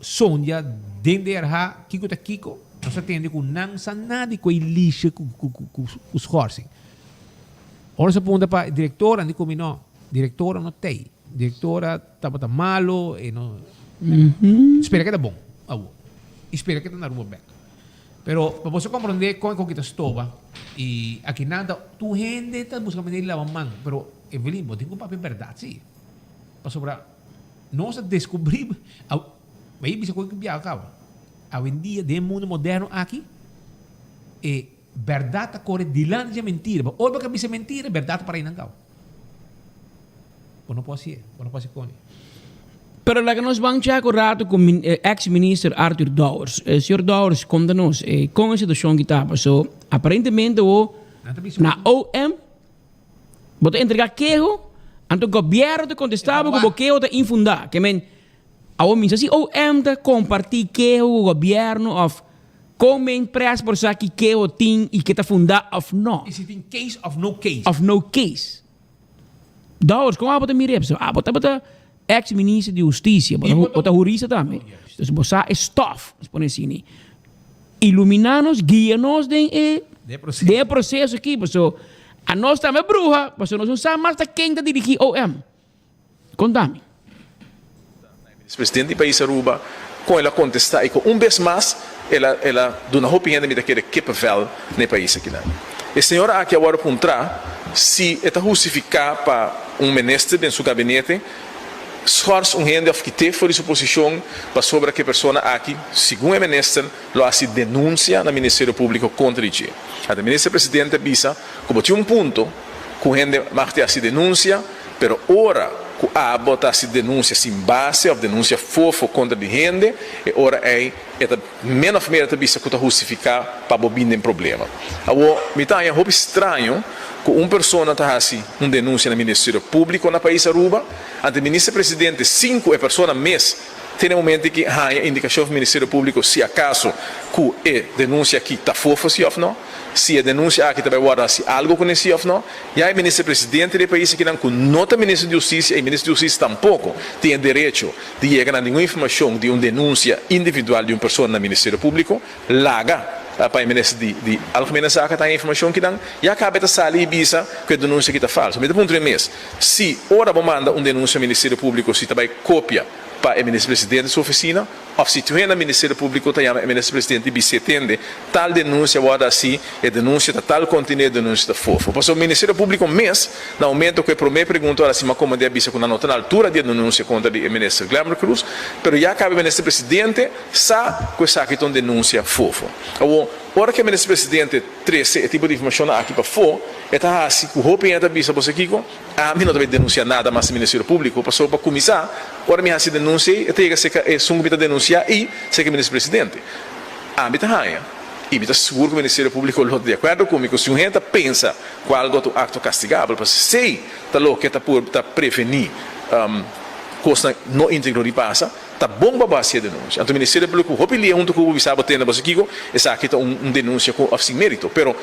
sonha dentro de errado, Kiko, nós atende com não sanado com lixo com os horses. Ora se aponta para a diretora, não combinou. Diretora não tem. Diretora estava malo e não. Espera que está bom. Espera que está na rua back. Pero para você compreender como que está estova e aqui nada, tu gente está buscando maneira de lavar mão, pero Evelyn, tem um papel verdade, sim. Para sobrar, nós descobrimos, aí bisa coisa que viaja acaba. Hoje em dia, dentro do mundo moderno aqui, e verdade corre dilante de mentira. Ou que bisa mentira, verdade para aí não acaba. Não pode ser com ele. Pero lá que nós vamos já com o rato com o ex-ministro Arthur Dowers. O senhor Dowers, conta-nos com a situação que está passando. Aparentemente, na OM, você entregar queijo, então o governo te contestava que o queijo te infundar. Que men, a OM diz assim, OM te compartir queijo com o governo, of como empresa por saber que queijo tem e que te fundar, of não. Is it in case of no case? Of no case. Dowers, como você me repete? Você ex-ministro de Justiça, você jurista também. Então, você é staff, assim. Iluminar-nos, guia-nos de processo aqui. A nós também é bruxa, porque nós não sabemos mais quem está dirigindo OM. Conta-me. O presidente do país Aruba, com ela contestar, e com vez mais, ela dá uma opinião de que é papel no país aqui. A senhora aqui agora apontar, se está justificar para ministro em seu gabinete, esforço gente que teve sua posição para sobre que a pessoa aqui, segundo o ministro, lo hace denúncia no Ministério Público contra ele. A ministra presidente bisa, como tinha ponto, que a gente marca essa denúncia, pero ora que a bota essa denúncia sem base, a denúncia fofo contra a gente, e ora é menos merda bisa que está justificar para bobina em problema. Agora, me tá um pouco estranho que uma pessoa está assim, uma denúncia no Ministério Público no país Aruba, ante o ministro-presidente, 5 pessoas mês, tem um momento que há indicação do Ministério Público se acaso que a denúncia aqui está fofa se ou não, se a denúncia aqui também guarda se algo com esse ou não, e aí o ministro-presidente do país que não tem ministro de Justiça e o ministro de Justiça tampouco tem direito de chegar a nenhuma informação de uma denúncia individual de uma pessoa no Ministério Público, larga para o ministro de alguma saca tem informação que não e acaba de sair e bisa que a denúncia que está falsa. Mas ponto mês, se ora vou mandar uma denúncia ao Ministério Público, se também cópia para o ministro-presidente da sua oficina, ou se tu no Ministério Público, tem o ministro-presidente de atende tal denúncia, agora assim, a denúncia está tal contínua, a denúncia está fofa. Porque o Ministério Público mês, no momento que o me perguntou assim, mas como é bisa que não está na altura de denúncia contra o ministro Glamour Cruz, mas já cabe o ministro-presidente, sabe que essa aqui é uma denúncia fofa. Ora que o ministro-presidente trouxe esse tipo de informação aqui para fora, está assim, o roupa entra bisa você Kiko, a mim não deve denunciar nada mais no Ministério Público, passou para começar, ora me assim denuncia, eu tenho que ser denunciar e ser ministro-presidente. A mim está e me está seguro que o Ministério Público está de acordo comigo, se um gente pensa com algo acto castigável, para sei está louco que está para prevenir coisa não íntegro de passa, tá bom para baixar a denúncia. Então o Ministério Público, hopilia junto com o Bisabo tendo você Kiko, essa aqui tá denúncia com sem mérito, pero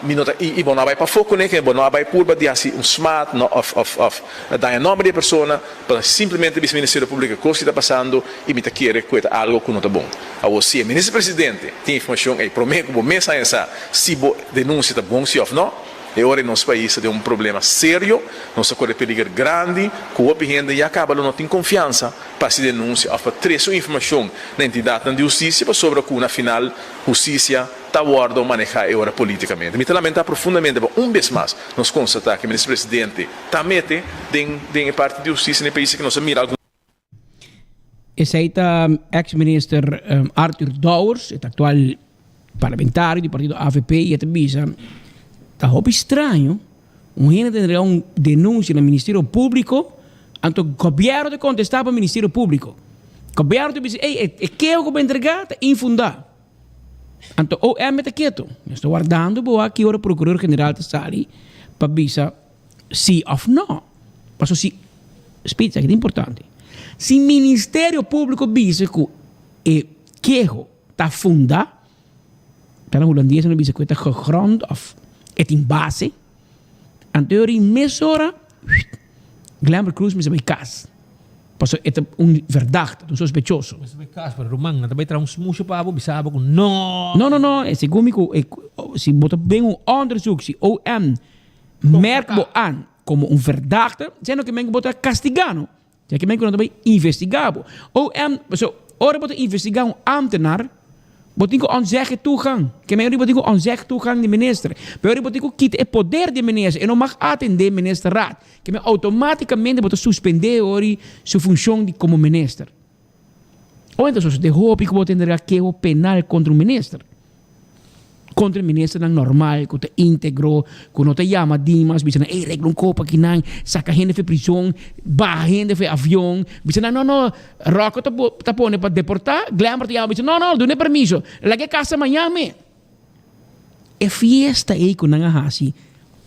minota e bom vai para foco né, que bom vai por de assim smart no of da nome de pessoa para simplesmente o Ministério Público coisa está passando e me tá querer coisa algo que não tá bom. A você, Ministro Presidente, tem informação aí prometo que mesa essa se denúncia tá bom se ou não. E ora nosso país tem problema sério, nossa corre perigo grande, que o gente e acaba não tem confiança para se denunciar, para trazer informação na entidade de justiça sobre que na final justiça está guardando manejar a hora politicamente. Me lamenta profundamente, vez mais, nós constatamos que o ministro-presidente está mete em parte de justiça no país que nós mira algo. Esse aí está ex-ministro Arthur Douwers, atual parlamentar do partido AVP e a Bisa. Está muito estranho, gente tendrá denúncia no Ministério Público, então o governo de contestar para o Ministério Público. O governo de dizer, é que eu vou entregar, está infundado. Então, o M está quieto. Eu estou guardando, vou aqui o Procurador-Geral de Sali para dizer sim ou não. Mas se, espírito, que é importante. Se o Ministério Público diz que está fundado, para o holandês não diz que está gegrond of het in base. En teorie mesora, Glamour Cruz me sabe cas. Paso é verdachte, sospechoso. Mas may caso para Romang, natabay trans musyo pa abo bisaba ko no. No, esse comigo se bota bem onderzoek, se OM merkt bo aan como verdachte, sendo que mengo bota castigano. Já que mengo não também investigado. OM, so ora bota investigar ambtenaar. Botico onzeggen toegang. Que men botico onzeggen toegang de minister. Pero botico quita o poder de minister e não mag atender minister raad. Que men automaticamente bota suspender ori su função de como minister. Ou então de hoop que bota tendrá que o penal contra o minister. Contra o minister não normal, que te íntegro, que não te chama dimas, bisa na regla copa que não saca gente de prisão, ba gente de avião, bisa na não, Rocco tá pone para deportar, Glamour te chama, bisa não, não é permiso, lá que casa Miami. É fiesta aí que não é assim,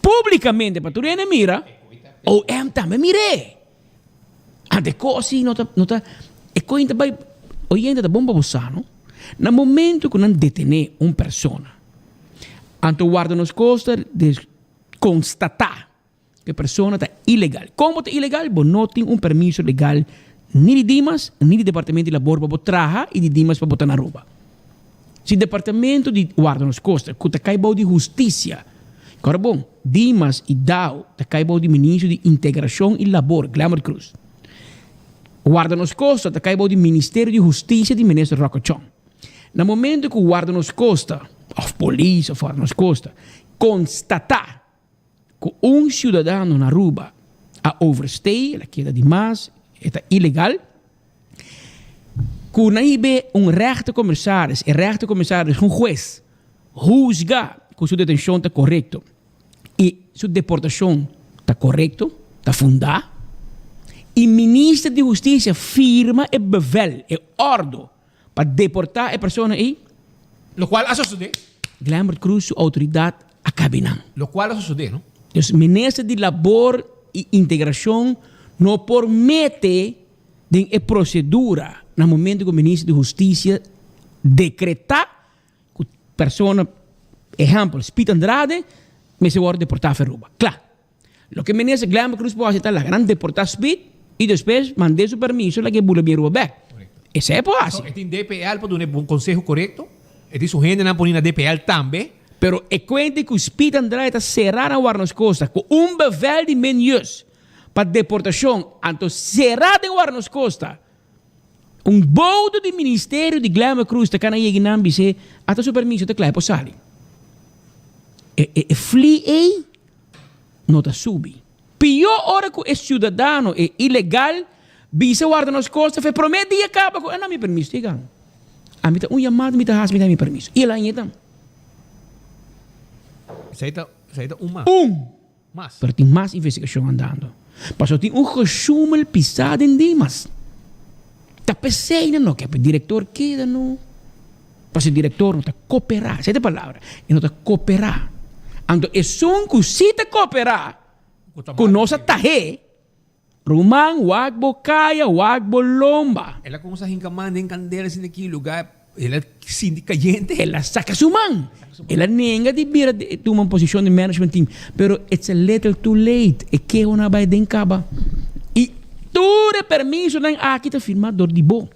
publicamente para tu nem mira, ou também mire. Ante cosi não tá, é coisa vai, oyente da bomba bossano, no momento que não detene uma pessoa. Anto guarda nos costa de constatar que a pessoa está ilegal. Como está ilegal? Bo não tem permiso legal nem de Dimas, nem de Departamento de Labor para trabalhar e de Dimas para botar na roupa. Se o Departamento de guarda nos costa, que está caibou de Justiça, agora bom, Dimas e DAO está caibou de Ministro de Integração e Labor, Glamour Cruz. Guarda nos costa está caibou de Ministério de Justiça de Ministro Rocco Chong. No momento que o guarda nos costa, of polícia, fora nos costa, constatar que cidadão na Aruba a overstay, a queda demais, é ilegal, que não há rechtercommissaris, juez, juzga que sua detenção está correta e sua deportação está correta, está fundada, e o ministro de Justiça firma e bevel, e ordem para deportar a pessoa aí. Lo cual ha sucedido. Glamour Cruz, su autoridad a cabinan. Lo cual ha sucedido, ¿no? Entonces, Ministro de Labor e Integração não permite de a procedura no momento que o Ministro de Justiça decretar que a pessoa, exemplo, Spit Andrade, me se vai deportar a Aruba. Claro. Lo que o Ministro Glamour Cruz pode fazer é a grande deportar Spit e depois mandar seu permiso para que bula a Aruba back. Isso é possível. Então, tem DPL para dar um conselho correto. E su gente não põe na DPL também. Pero é quente que o Spit Andrade está cerrado a Guarnos Costa com bevel de menus para deportação. Então, cerrado em Guarnos Costa. Bodo do Ministério de Glamour Cruz está cá na Yeginam dizer até seu permiso está claro para sair. Flee aí não está subi. Pior hora que o cidadão é ilegal, bisa Guarnos Costa, foi promete e acaba com não me permiso, digam. A mim tá chamado, me dá meu permiso. E lá então. Saída uma. Mas. Pero tem mais investigação andando. Mas tem resumo pisado em Dimas. Tá pensando não que o diretor queda não. Mas o diretor não está cooperar. Essa é a palavra. Ele não está cooperar. Então, é só que se está cooperar, com nossa tahe, Rumang, wagbo kaya, wagbo lomba. Ela começa a hincamar em candelas naquele lugar. Ela sindica gente. Ela saca sua mão. Ela nega de vir a uma posição de management team. Pero it's a little too late. E que uma vai dencaba. E tudo permisso não aqui tá firmador de bo.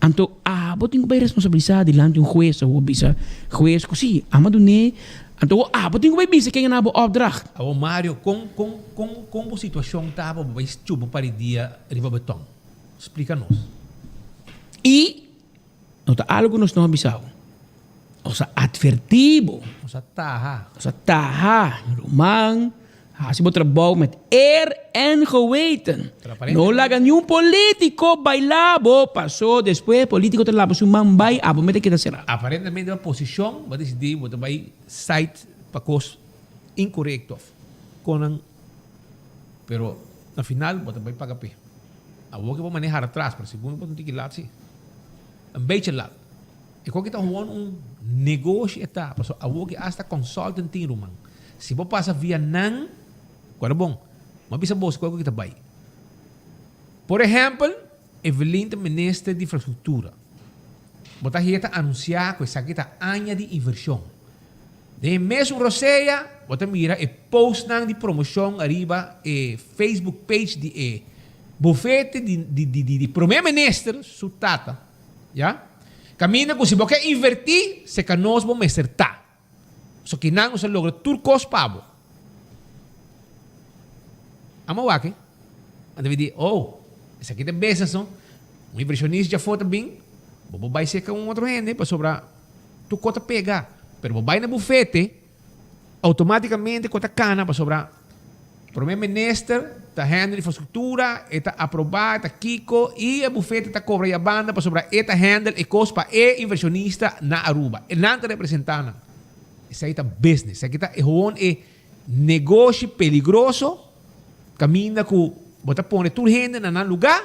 Então, botem bem responsabilidade diante de um juiz ou bisa juiz assim, amadune. Então, botem bem bisa quem não opdracht. O Mário, como a situação estava, vai chupa para o dia riba betão. Explica-nos. E nota algo nos não avisado. O sea, advertivo. O sea, taha. Rumang, se botar trabalho met en geweten. No laga nenhum político bailabo passou depois político te labo sumang bay abo mete kita será. Aparentemente a posição vai decidir botar vai site para cos incorreto. Conan pero na final botar vai pagar pe. A que vou manejar atrás, para segundo botar tem que lá sim. Um beetje laat. Ik ook het gewoon negócio está. Paso a que hasta consultant tem rumang. Se você passa via nan, qual bom. Mas bisa bos qual que tá bai. Por exemplo, Evelyn, ministra de infraestrutura. Bota hier te anunciar que essa kita anya de inversão. De mesmo roceia, bota mira e post nang de promoção arriba e Facebook page de bufete de primeiro-ministro su tata. Ja? Camina com se você quer invertir, se que nós vamos acertar. Só que não se logra turcos pabo. Amo aqui. Anda dizer, esse aqui tem business, não? Um inversionista já foi também. Vou vai ser com outro rende para sobrar tu cota pegar. Pero vou vai na bufete, automaticamente cota cana para sobrar. Primeiro-ministro está handle infraestrutura, está aprovado, está kiko, e a bufete está cobra a banda para sobrar, está handle e cospa e inversionista na Aruba. E não está representando. Isso aí está business. Isso aqui está gewoon negócio perigoso, caminha com, bota pôr tudo gente na lugar,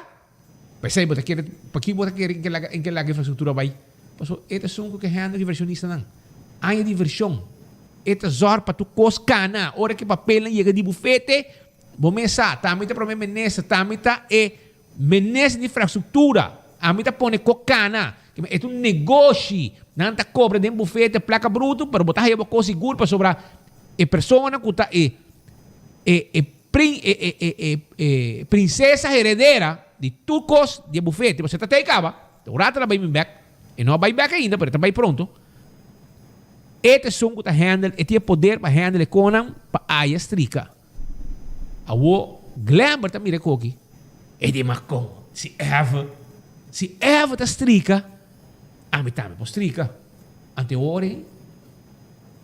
mas aí bota querer, para que bota querer em que a infraestrutura vai. Passo, este são que handle inversionista não. Há diversão. Esta zor para tu coscana. Ora que papel chega de bufete, bomesa, tamita primeiro-ministro, tamita ministro de infraestrutura, amita pone cocana. É um negócio. Não está cobra de bufete, placa bruto, para botar aí com seguro para sobrar a pessoa que está princesa herdeira de tucos de bufete. Você está aí, acaba. O rato vai back. E não vai back ainda, mas está bem pronto. Este som que está handle, este poder para handle conan para a estrica. Awo glamber ta mire koki. E di makong si Eva ta strica. Ami tame po strica. Ante ore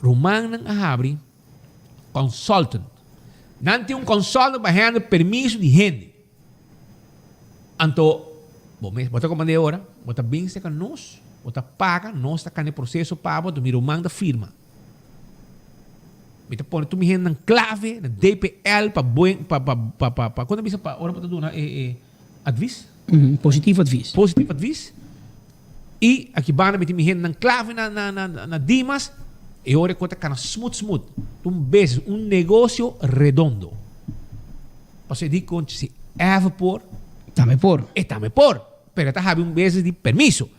Rumang nang ahabri consultant. Nanti un consultant para handle permiso de gente. Anto bota comande ora, bota bem se nos. Bota paga, nós está no processo para do Rumang da firma. Bita põe tu me na clave, na DPL para quando bisa para ora para tu na advies? Positivo advies. Positivo advies. E aqui bana me na clave na Dimas e ora conta cana smooth. Beijo, negócio redondo. Você diz com se por também por. E também por. Pero tá have beijo de permiso.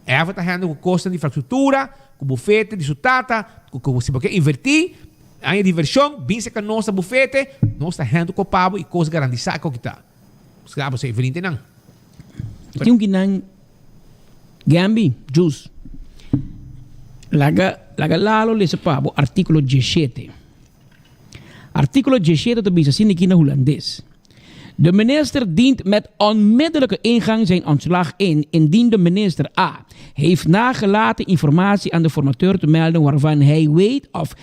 Eva está ganhando com custo de infraestrutura, com bufete de sutata, com se você invertir, aí diversão, bem se que nossa bufete, nós está ganhando com pabo e coisa garantizada que está. Os caras você frente não. Tem um que não Gambi, juice. Laga lalo lese pabo artículo 17. Artículo 17 te bisa sini kina holandês. De minister dient met onmiddellijke ingang zijn ontslag in indien de minister A heeft nagelaten informatie aan de formateur te melden waarvan hij weet of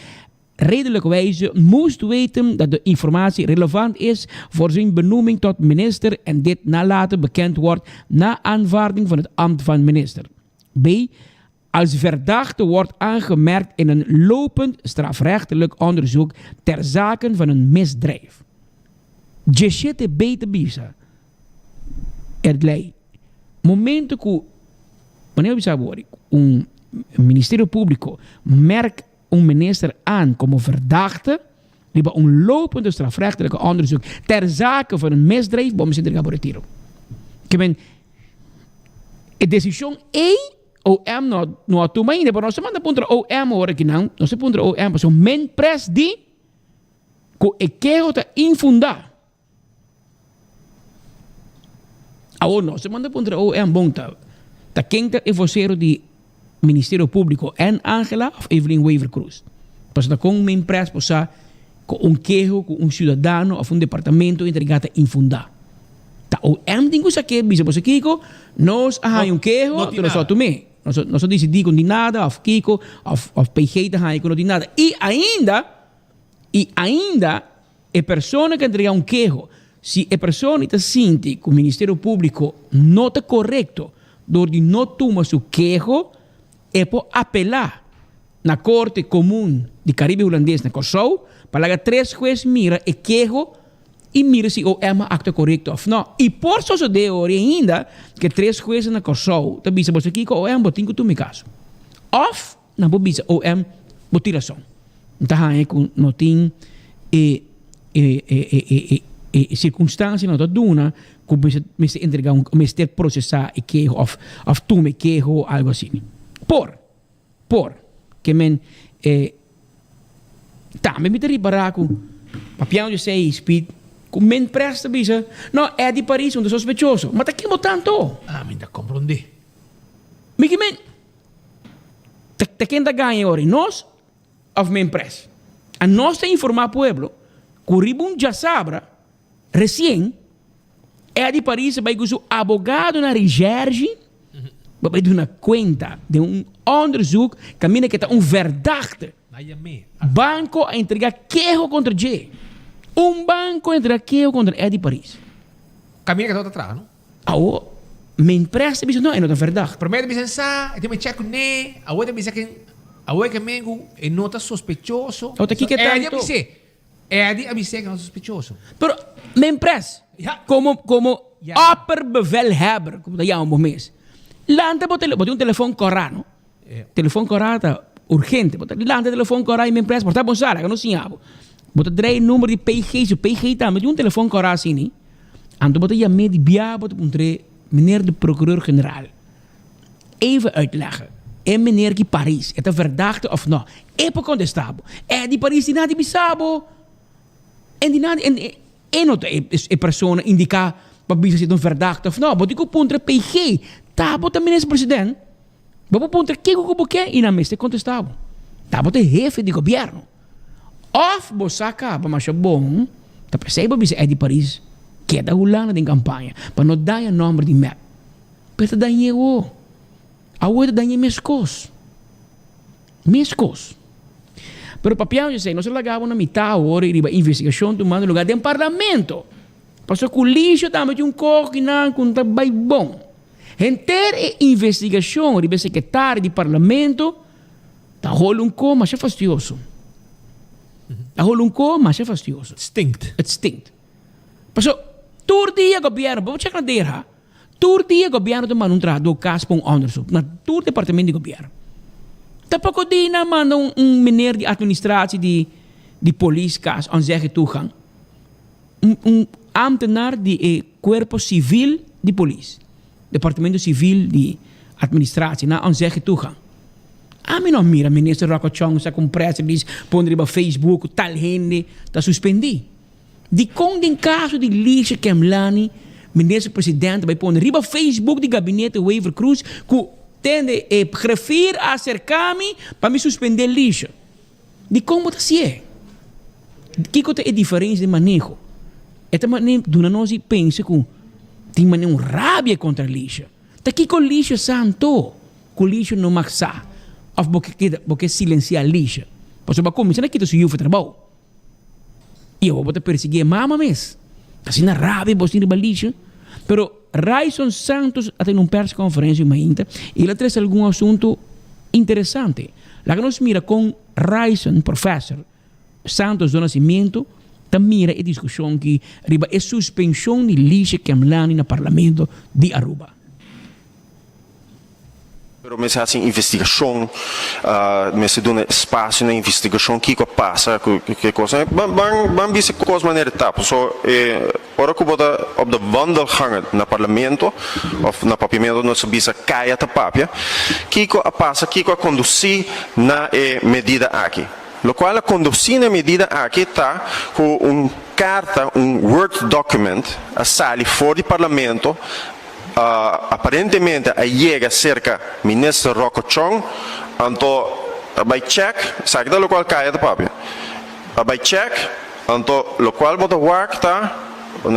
redelijkerwijze moest weten dat de informatie relevant is voor zijn benoeming tot minister en dit nalaten bekend wordt na aanvaarding van het ambt van minister. B. als verdachte wordt aangemerkt in een lopend strafrechtelijk onderzoek ter zake van een misdrijf. Jeshete beter bisa. Erlei. Momento que wanneer een ministerie público merkt een minister aan como verdachte, die bij een lopende strafrechtelijke onderzoek ter zake van een misdrijf, vamos entregar por retiro. Que men, a decisão OM não atuma ainda, mas nós manda contra OM agora que não, nós contra OM, mas o men press di que é que está infundado. Agora nós manda contra OM bom tá quem tá vocero de Ministério Público en Angela of Evelyn Weaver Cruz. Mas tá com men press posa com queijo com cidadão of departamento entregado infundado. Tá OM tem coisa que bisa posa Kiko, nós um queijo, que nós só tomei. Nós só decidimos de nada, of Kiko, of PG, não de nada. E ainda, a pessoa que entrega queijo, se a pessoa está sente que o Ministério Público não está correto, de não tomar seu queijo, é para apelar na Corte Comum de Caribe Holandês, na Kosovo, para que 3 juízes mira o queijo e mira se o acto correto ou não. E por isso de hoje ainda, que 3 juízes na Kosovo, está bisa você aqui que o botinho que tu me caso. Of, não vou bisa o botiração. Então, não tem circunstância não duna como me entregar me ter processar e que of tu me queijo algo assim. Por que men também me teria baraco papião de 6 speed com men presta bisa não é de Paris onde sospechoso mas tá que tanto me dá compreender me que men tá quem tá ganha ora nós of men press a nós tem informar pueblo curribum já sabra recém é de Paris vai com o advogado na recherche vai dar uma conta de onderzoek camina que está verdachte banco a entregar queijo contra J. Banco a entregar queijo contra Eddie Paris. Camina que está atrás, não? Me empresta, não é não verdachte. Primeiro me sensa, eu me checo ne, agora me que mengo e não está sospechoso. Eddie avisa que não é sospechoso. Pero me empresta como opperbevelhebber, como da um mês. Lante bote um telefone corrano. Telefone corrata urgente. Bote lante telefone corrano e me empresta. Porta bom sala, que não sinhabo. Bote 3 número de PG, se PG tá, mas um telefone corrano assim, ando bote ja me de bia bote um 3 meneer de procureur-generaal. Even uitleggen. En meneer die Paris, het is verdachte of nou. Epo contestabo. Die Paris die nadi bisabo. En die nadi en not e persona indica pa bisa se verdachte of nou. Bote ko puntre PG. Tabo ta ministro-presidente. Bobo puntre que ko boke ina meste contestabo. Tabo te jefe de governo. Of bosaka pa masha bom. Ta percebo bisa di Paris. Queda hulana din campagna. Pa no dai a number di map. Pero dai eu. Awe dai mescos. Mescos. Pero papião eu sei, nós lagava na mitad hora e investigação tomando lugar dentro do parlamento. Passou com lixo também de corpo que não com trabalho bom. Ter investigação de secretário de parlamento tá rolando com mas é fastidioso. Tá rolando com mas é fastidioso. Het stinkt. Passou todo dia governo, vamos checar na terra. Todo dia governo de mandar do caso para onderzoek na todo departamento de governo. Tapos di na manda meneer de administratie de police caso aan zeggen toegang. Ambtenaar de corpo civil de police. Departamento Civil de Administratie, na aan zeggen toegang. Ami não mira, ministro Rakochong, sa com press release, pondre ba Facebook, tal gente, ta suspendi. Di com den caso de Lisha Kemlani, ministro-presidente, vai pôr riba Facebook de gabinete Weaver Cruz, que tende a preferir acercar-me para me suspender Lisha. De como tá se é? Que é a diferença de manejo? Esta maneira, dona nós pensa que tem maneira rabia contra Lisha. Tá aqui com Lisha santo, com Lisha não maxa, ou porque silenciar Lisha. Pois eu vou começar aqui do seu trabalho. E eu vou perseguir a mama mesmo. Assim na rabia, você não vai Lisha. Pero Raison Santos até numa press conferência uma inta, ele traz algum assunto interessante. Lá que nós mira com Ryson, professor Santos do Nascimento, também mira a discussão que riba a suspensão de lixa que amlani no parlamento de Aruba. Pero me se hace investigação, me se dá espaço na investigação que passa, que coisa, van ver coisas maneira etapa. So, ora que bota op de wandelgangen na parlamento of na papimento no se bisa caia ta papia, que passa, que conduzir na medida aqui. Lo qual conduzir na medida aqui está com carta, Word document, a sali fora do parlamento. Aparentemente llega cerca ministro Rocco Chong, anto by check, sabe da lo qual cae da papia. By check, anto lo qual bota work ta,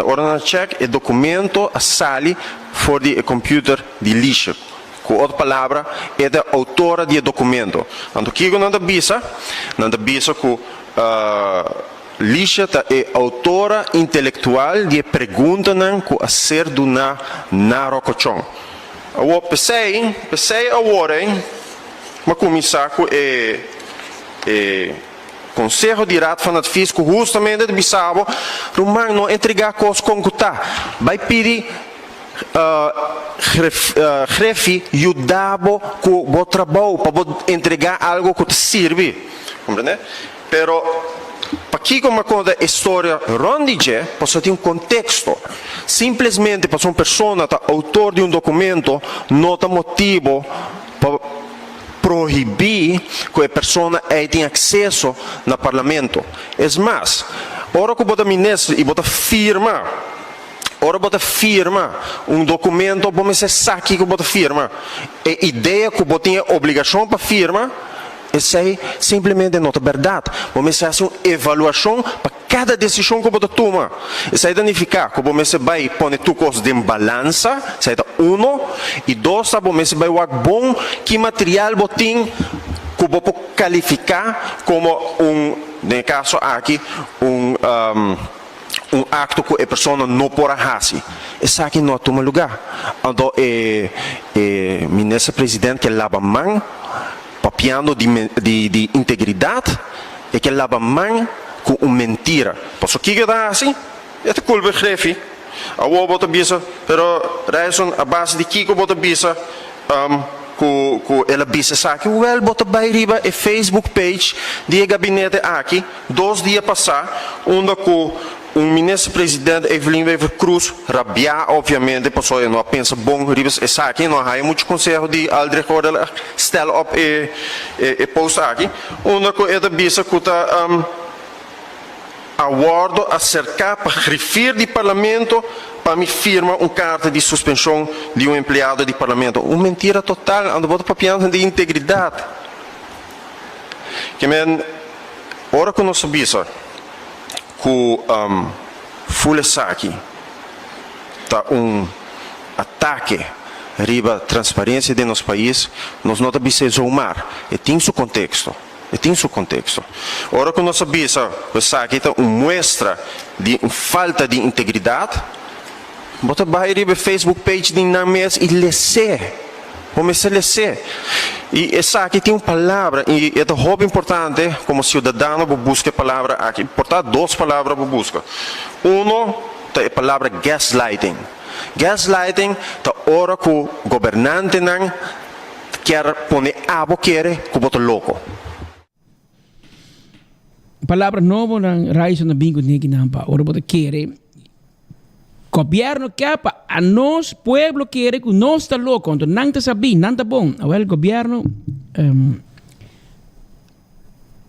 ora check e documento a sali for the computer di lixo. Com outra palavra, é da autora do documento. Anto que não da bisa com Lixa é autora intelectual de pergunta que a ser do na Rocochon. Eu pensei agora, mas começar com Conselho de Rato Fanat Fisco justamente de Bissau, Romano não entregar coisas com que tá, vai pedir chefe ajudava com o trabalho para entregar algo que te serve, compreende? Pero para que como conta a história rondige, posso ter contexto. Simplesmente para uma pessoa tá autor de documento, não tem motivo para proibir que a pessoa tenha acesso no parlamento. É mais, ora que bota ministro e bota firma documento, vamos ser saque que bota firma. A ideia que bota tinha obrigação para firma. Isso aí simplesmente não é verdade. Vamos fazer uma avaliação para cada decisão que você toma. Isso aí danificar, que você vai pôr tudo coisas de balança, isso aí é um, e dois, você vai ver bom que material você tem que você pode qualificar como no caso aqui, um acto que a pessoa não pode fazer. Isso aqui não toma lugar. Então, o ministro-presidente que lava a mão, papiando de integridade e que lava a mão com mentira. Posso que dá assim? É de culpa chefe. A o bota bisa, pero raison a base de Kiko bota bisa, com ela bisa aqui, well bota by riba e Facebook page de gabinete aqui, 2 dias passar, onde com ministro-presidente Evelyn Wever Cruz rabia, obviamente, passou e não pensa bom, ribas e aqui, não há muito conselho de Aldrich Ordel stel op e post aqui, onde com ela bisa que aguardo a cercar para referir do parlamento para me firma carta de suspensão de empregado do parlamento. Uma mentira total, ando bota papiando de integridade. Que men, ora que nós sabemos que Fulesaki está ataque riba transparência de nosso país, nós não devemos zoomar, e tem seu contexto. Ora que nós sabemos que está mostra de falta de integridade, bota vai riba Facebook page de names e lecer. Vamos lecer. E essa aqui tem uma palavra, e é muito importante, como cidadão, você busca a palavra aqui. Portanto, 2 palavras você busca. É a palavra gaslighting. Gaslighting é a hora que o governante não quer pôr a boqueira que você louco. Palavra nova na raiz na bingo negi nampa. Ora você quer governo quer a nós pueblo quer que nós está louco, então não está sabendo, não está bom. O governo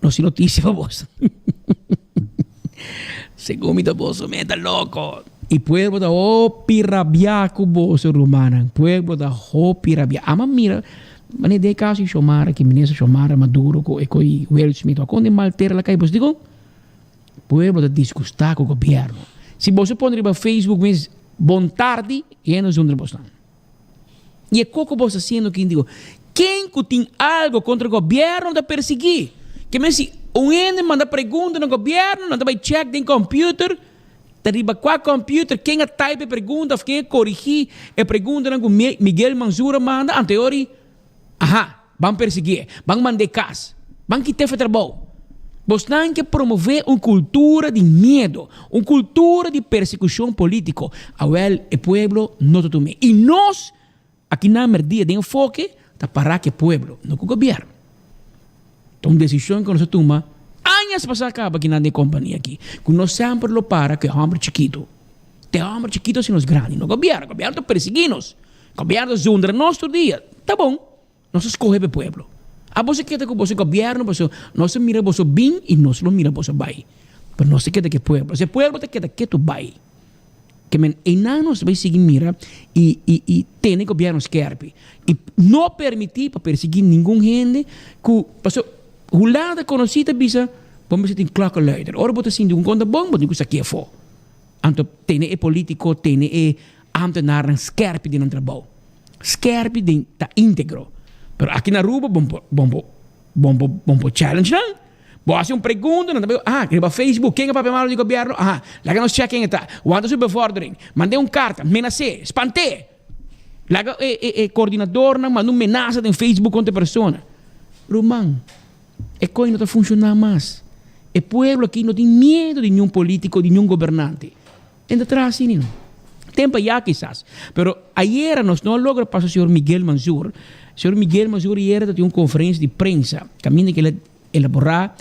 não se notícia para vós. Segundo me vos me está louco. E pueblo da pirabia com vos romana. Pueblo da pirabia. Ama mira, mas de caso chamar que ministro chamar Maduro com Will Smith, quando maltera la cai vos digo, pueblo da disgustar com o governo. Se você pôr no Facebook, mas bom tarde, e não onde você está. E é como você está sendo que digo, quem que tem algo contra o governo da perseguir? Que me se ende manda pergunta no governo, não vai check no computer, arriba com o computer, quem a type pergunta, quem a corrigir a pergunta no Miguel Manzura manda, anteriori, van perseguir, van mandar cas, van quitar trabalho. Vos têm que promover uma cultura de medo, uma cultura de persecução política. Awel, o pueblo não te tome. E nós, aqui na merdia de enfoque, está para que o pueblo, não que o governo. Então, decisão que nós tomamos, anos para acaba aqui na companhia aqui, que nós sempre lo para que é homem chiquito. Tem homem chiquito se nós grandes, não governo está perseguindo nós. O governo zundra nós todo dia. Tá bom, nós escolhemos o pueblo. A você quer que você governo, nós mira você bem e nós não mira você bem. Mas nós quer que o pueblo, se o pueblo quer que tu bem. Que men não nós vai seguir mira e tem governo esquerpe e não permitir para perseguir nenhum gente que passou o lado conhecido bisa vamos ter claque leider. Ora bota assim de conta bom, mas isso aqui é fo. Anto tem político, tem ambtenaar scherp di een trabalho. Scherp di ta íntegro. Pero aqui na Aruba, bombo challenge não? Vou fazer uma pergunta, queria Facebook, quem é o papel malo do governo? Laga nos check quem está. Wanda sua bevordering. Mandei uma carta, menacei, espantei. Laga coordenador, mandou uma menaça no Facebook contra a pessoa. Romão, é coisa não está funcionando mais. O povo aqui não tem medo de nenhum político, de nenhum governante. Ainda atrás, assim, não. Tempo já, quizás. Pero ayer nós não logramos para o senhor Miguel Manzur. O senhor Miguel Manzur ayer teve uma conferência de prensa. Caminho que ele elaborar,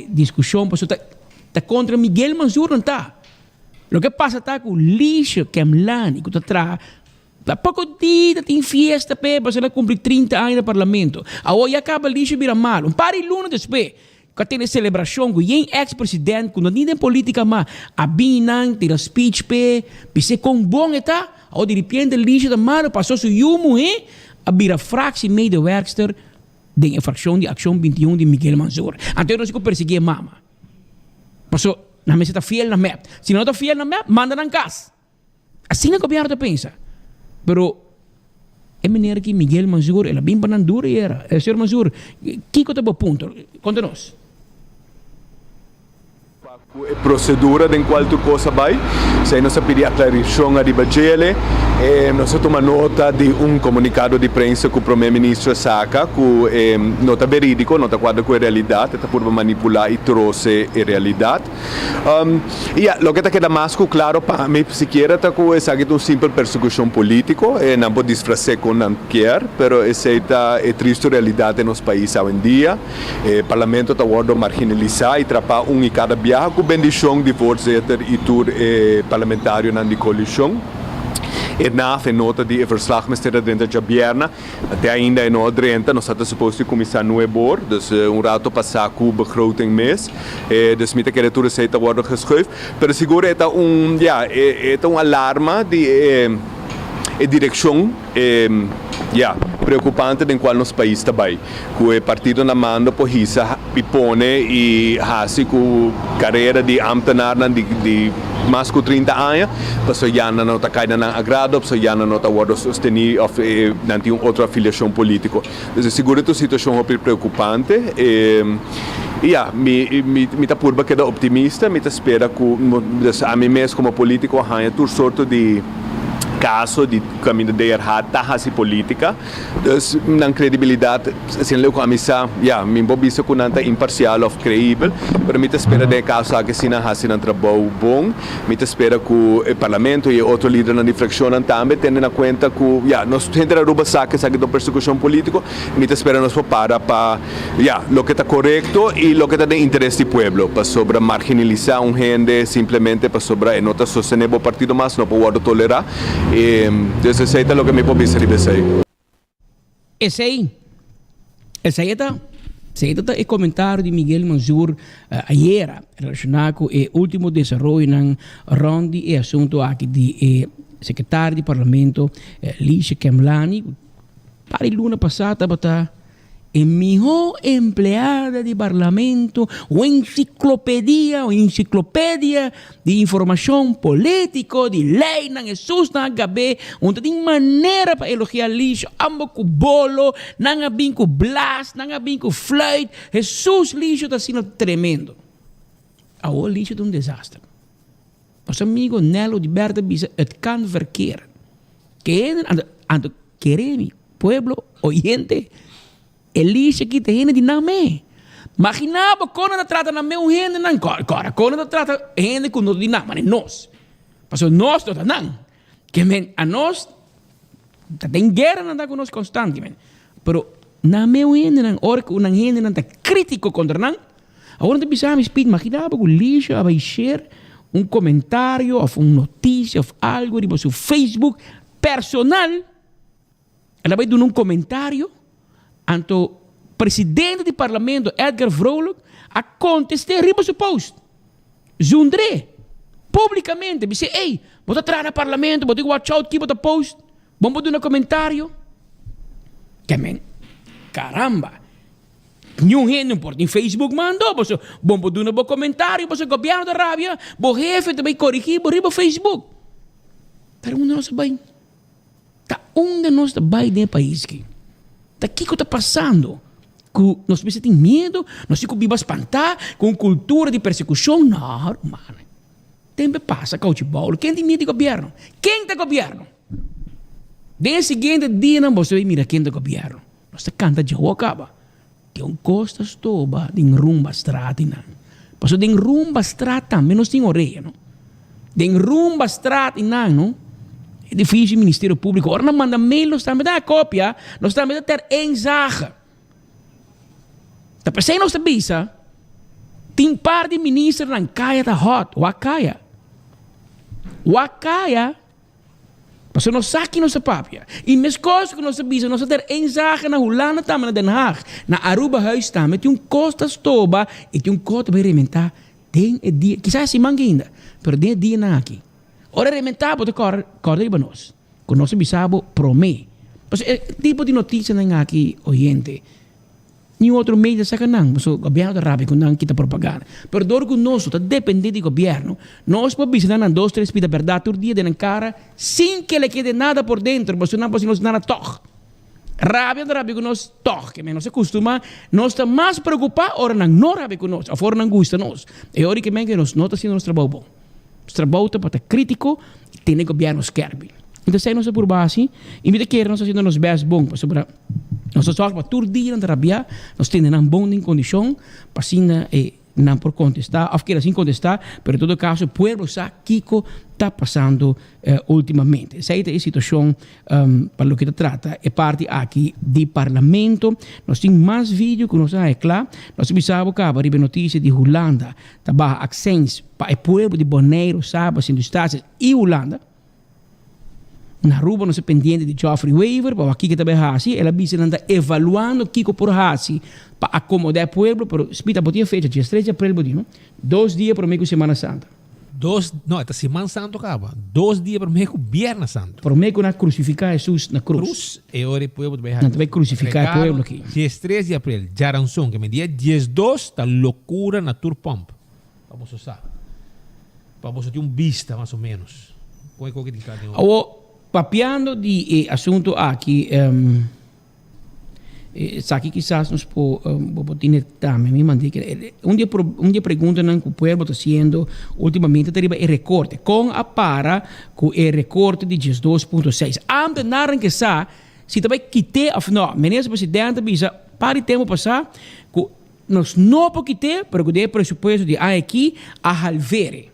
discussão, está contra Miguel Manzur, não está. O que passa está com o lixo que é Mlani, que está atrás. Há pouco dia tem festa, para você cumprir 30 anos no parlamento. Agora acaba o lixo vira mal. Um par de lunes depois. Que tem celebração com o ex-presidente, quando não tem política mais, a binan, tira speech, pise com bom eta, ou de repente o lixo da mano passou seu yumo, a vira fractie medewerkster de infracção de ação 21 de Miguel Manzur. Então nós perseguir mama. Passou, na mesa está fiel na map. Se não está fiel na map, manda na casa. Assim é que o governo pensa. Pero é maneira que Miguel Manzur, ela bem banandura era. Senhor Manzur, que coisa bom ponto? Conta-nos. Procedura de qualquer coisa vai, se nós pedimos a clarificação a Ribagele, nós tomamos nota de comunicado de prensa que o primeiro-ministro saca, que nota verídico, nota quadra com a realidade, está por manipular e trouxe a realidade. O que está queda mais claro para mim, sequer está com essa simples persecução política, não pode disfarçar com não quer, mas essa é a triste realidade nos países hoje em dia. O parlamento está sendo marginalizado e trapa e cada viagem com bendição de voorzitter e tour parlamentário na coalição. Na nota de verslag met de Drenthe Jabierna, até ainda é no Drenthe, nós estamos suposto começar no Ebor, dus rato passar com begroting mes, dus met aquela tour seita worden geschuift, pero seguro é um alarma de direção preocupante em qual nosso país está bem. Que o partido na manda por isso pipone e hasi com carreira de ambtenaar de mais de 30 anos, para já não está caindo na agrado, para já não está sendo sustenido ou não tem outra afiliação política. Então, seguro que a situação é preocupante. Me está por que optimista, me espera que a mim mesmo como político há toda sorte de caso de caminho de errata hasi política, dus na credibilidade, assim eu com a missa, me bobiso com nanta imparcial ou creível, pero me espera de caso que se não hasi um trabalho bom, me espera que o parlamento e outro líder na infração também tenham na conta que nós gente da Aruba sabe do persecução política, me espera nós para lo que está correto e lo que está de interesse do povo, para sobre marginalizar gente simplesmente para sobre não está sostener o partido mais, não pode tolerar. Entonces, eso es lo que me puedo decir. Esse aí está o comentário de Miguel Manzur ayer relacionado com o último desenvolvimento na ronda e assunto aqui de secretário de parlamento Licia Kemlani para a luna passada estava a melhor empleada de parlamento, uma enciclopédia de informação política, de lei, na Jesus na HB, onde tem maneira para elogiar lixo, ambos com bolo, não bem com blast, não bem com flight, Jesus lixo está sendo tremendo. O lixo é um desastre. Nosso amigo Nelo de Berta Bisa, het kan verkeer. Que ando queremos, pueblo, oyente, Elisha aqui tem gente de name. Imaginava quando trata na meu gente não agora quando trata gente com nós de name, nós. Porque nós não. Que men a nós tem guerra não dá com nós constantemente. Pero na meu gente não hora que uma gente não tá crítico contra nós. Agora não pensava speed, imaginava que o lixo vai share comentário ou uma notícia ou algo de seu Facebook personal. Ela vai dar um comentário anto presidente do parlamento Edgar Vrolijk a contestar riba seu post. Zundre publicamente dice, ei, bota entrar no parlamento, bota watch out aqui, bota post, vamos dar um comentário. Que men, caramba. Nenhum gente não importa. Em Facebook mandou, você vamos dar um comentário, você governo da Arábia, o jefe também corrigir, por riba Facebook. Pero onde nós vai? Tá onde nós vai nesse país aqui? Tá que está passando? Que nós precisamos ter medo, nós ficamos espantar com cultura de persecução? Não, mano. Tempo passa, coach Paulo. Quem tem medo do governo? Quem está governo? Desse seguinte dia, não você vai mirar quem está governo. Nós canta de acaba. Que um costa toba de rumba strada, não. Porque de rumba strada também nós temos orelha, não? De rumba strada, não? É difícil o Ministério Público. Agora não manda mail, nós também dá cópia, nós também dá ter enzage. Tá pensando nós bisa? Tem par de ministros na caia da hot, Wakaya. Porque nós saque nossa papia. E mesmo coisas que nós bisa, nós ter enzage na Holanda também, na Den Haag, na Aruba Huis também, tem costas toba e tem costa para alimentar. Tem dia, quizás assim manga ainda, mas tem dia na aqui. Ora alimentar pode correr para nós. Com nós bisabo promete. Porque tipo de notícia na aqui, oyente, nenhum outro meio de sacanagem, mas o governo da Arábia não quita propaganda. Pero dor que nós está dependente do governo, nós podemos visitar na 2-3 pida verdade por dia de cara, sem que le quede nada por dentro, mas não podemos nada toque. Rábia da Arábia que nós toque, mas não se costuma, nós está mais preocupado, ora não rábia com nós, fora não gusta nós. É hora que nós não está fazendo nosso trabalho bom. Nosso trabalho está para estar crítico, e tem o governo esquerdo. Então, se nós por base, e me que nós fazendo nos best bom, para nós só para todo dia na Arábia, nós temos uma boa condição, para assim não por contestar, ou que assim contestar, mas em todo caso, o povo sabe o que está passando ultimamente. Essa é a situação para o que se trata, é parte aqui do parlamento, nós temos mais vídeos que nós é claro, nós precisamos que a notícia de Holanda, trabalha accents para o povo de Bonaire, sabe, assim, dos Estados e Holanda. Na Aruba não se pendiente de Geoffrey Weaver, para aqui que também assim, ela bisa anda evaluando o que por assim para acomodar o povo, pero espita botinha fecha, dia 3 de abril, 2 dias para o meio Semana Santa. Esta Semana Santa acaba. 2 dias para o meio Viernes Santo. Para o meio na crucificar Jesus na cruz. É hora o povo vai não vai crucificar o povo aqui. Dia 3 de abril, Jaranson, que me dia 12 está loucura na Tour Pump. Vamos usar. Vamos ter vista mais ou menos. Como é que papiando de assunto aqui, aqui quizás nos podemos também me mandei que um dia pergunta não que o povo está sendo ultimamente teriba o recorte com a para com o recorte de 2.6 antes nada que sa se também quite of não ministro presidente bisa para tempo passar que nós não pode quitar para que o presupuesto de aqui a halvere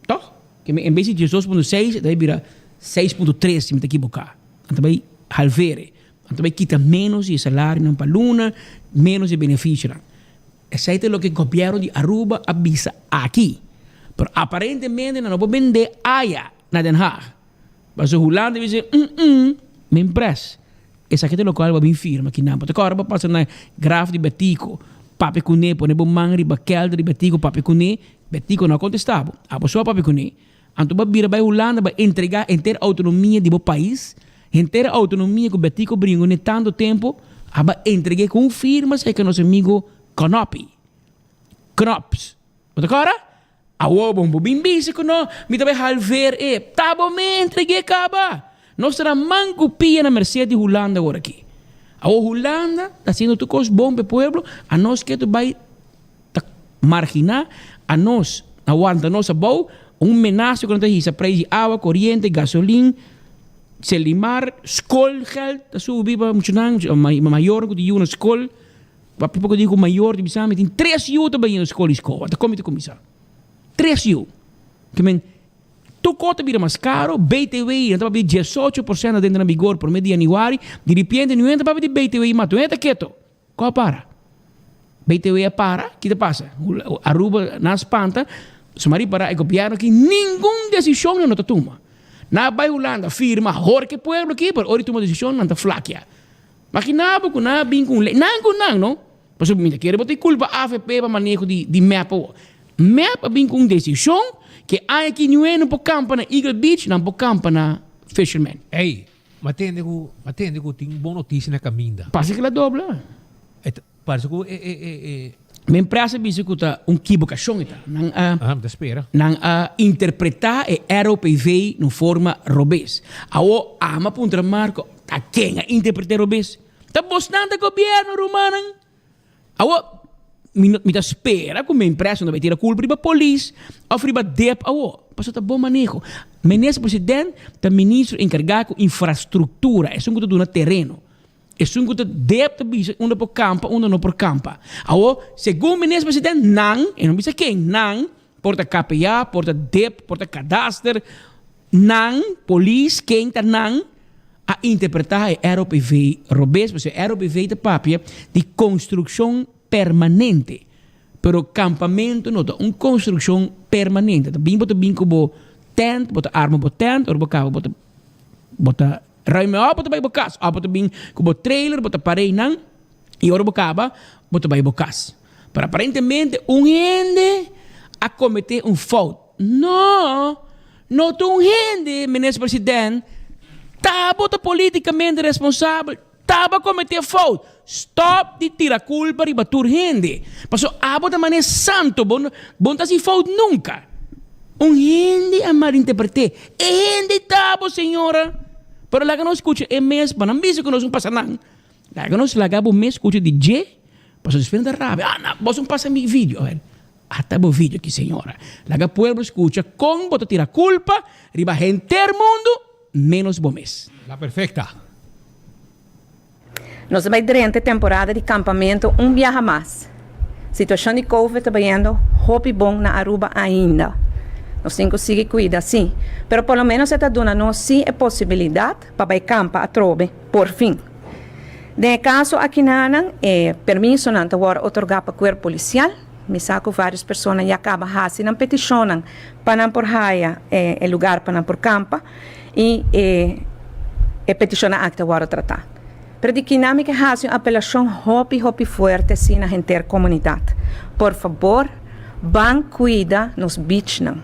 tá que em vez de 2.6 daí vira 6.3 se me equivocar. Então vai halvere. Então vai quitar menos de salário na paluna, menos de benefício. Esse é o que o governo de Aruba avisa aqui. Mas aparentemente não pode vender allá na Den Haag. Mas o Holanda diz, me empresta. Esse aqui é o qual vai vir firma aqui não. Porque agora vai passar na grafo de Betico, papi cuné, pone bom mangri, bakelda de Betico, papi cuné, Betico não contestava. A pessoa papi cuné. Então, vai Holanda vai entregar inteira autonomia do país, inteira autonomia que o Betico brinco em tanto tempo, vai entregar com firmas que nosso amigo Knops. Mas agora, a bom bem bicho que não, me também halver tá bom me entreguei acaba. Nós será mancupia na Mercedes de Holanda agora aqui. A Holanda está sendo tu coisa bom para o povo, a nós que tu vai marginar, a nós aguanta nossa boa. Menaço que não tem isso, preço de água, corrente, gasolina, se limar schoolgeld, dat zo biba muchnang, maior die jonge school, wat pipo digo maior die bisame tin 3 jaar te bij een school is ko, wat kom je te commissar. 3 jaar. Que men tu cota vira mais caro, BTW, então vai 18% dentro da vigor por mês de januário, de repente não entra para de BTW, mas tu entra quieto. Qual para? BTW é para, que te passa? Aruba na espanta, se mari para e copiaram que nenhuma decisão não toma. Na Holanda firma, hor que pueblo aqui, por ori toma decisão não tá flaquia. Mas que nada com nada bem com não, não. Por isso me quer botar culpa AFP para manejo de map. Map bem com decisão que há aqui não é no campo na Eagle Beach, não no campo na Fisherman. Ei, matende ko tem boa notícia na caminho. Passa que la dobla. Parece que minha empresa disse que tá equivocação ita. Te espera. Não interpretar a ROPV no forma robês. Awo ama puntra marco, tá quem interpretar robês. Tá bastante governo romano. Awo me espera que minha empresa não vai ter a culpa para a polícia, ou para a DEP, passou tá bom manejo. Ministro presidente, tá ministro encarregado com infraestrutura, é um que do terreno. É um que DEP tá bisa, um por campo, um não por campo. Segundo o ministro presidente, não, e não bisa quem, não, porta KPA, porta DEP, porta cadastro, não, polícia, quem tá não, a interpretar a ROPV robês, porque a ROPV é papel de construção permanente. Pero campamento não, uma construção permanente. Também bota como tent, bota arma bota tent, ou bota raime bota vai bocas, bota bem como trailer, bota parei não, e ora bocaba, bota vai bocas. Para aparentemente gente a cometer fault. Não tu gente, ministro presidente, tá bota politicamente responsável. Tava cometer fault. Stop de tirar culpa e bater gente. Passou a botar maneira santo, bom tá se fault nunca. Gente a mal interpretar. Gente tava, senhora. Pero lá que não escuta é mesmo, para não ver que nós não passa nada. Lá que nós lagamos mesmo escuta de J, passou se da rabia. Não, você não passa meu vídeo. Tá bom vídeo aqui, senhora. Lá que o povo escuta com botar tirar culpa, riba gente mundo, menos bom mês. La perfecta. Nós vamos durante a temporada de campamento viaja mais. Situação de Covid está vendo roupa bom na Aruba ainda. Nós temos que seguir cuidar, sim. Mas pelo menos está dando nós sim a possibilidade para ir campa a trobe, por fim. No caso aqui na permisso não está otorgado para o corpo policial. Me saco várias pessoas e acaba fazendo uma petição para não por raia o lugar para não por campa e a petição acta agora tratar. Pero de dinâmica hace uma apelação hopi forte assim na intercomunidade. Por favor, ban cuida nos beach não.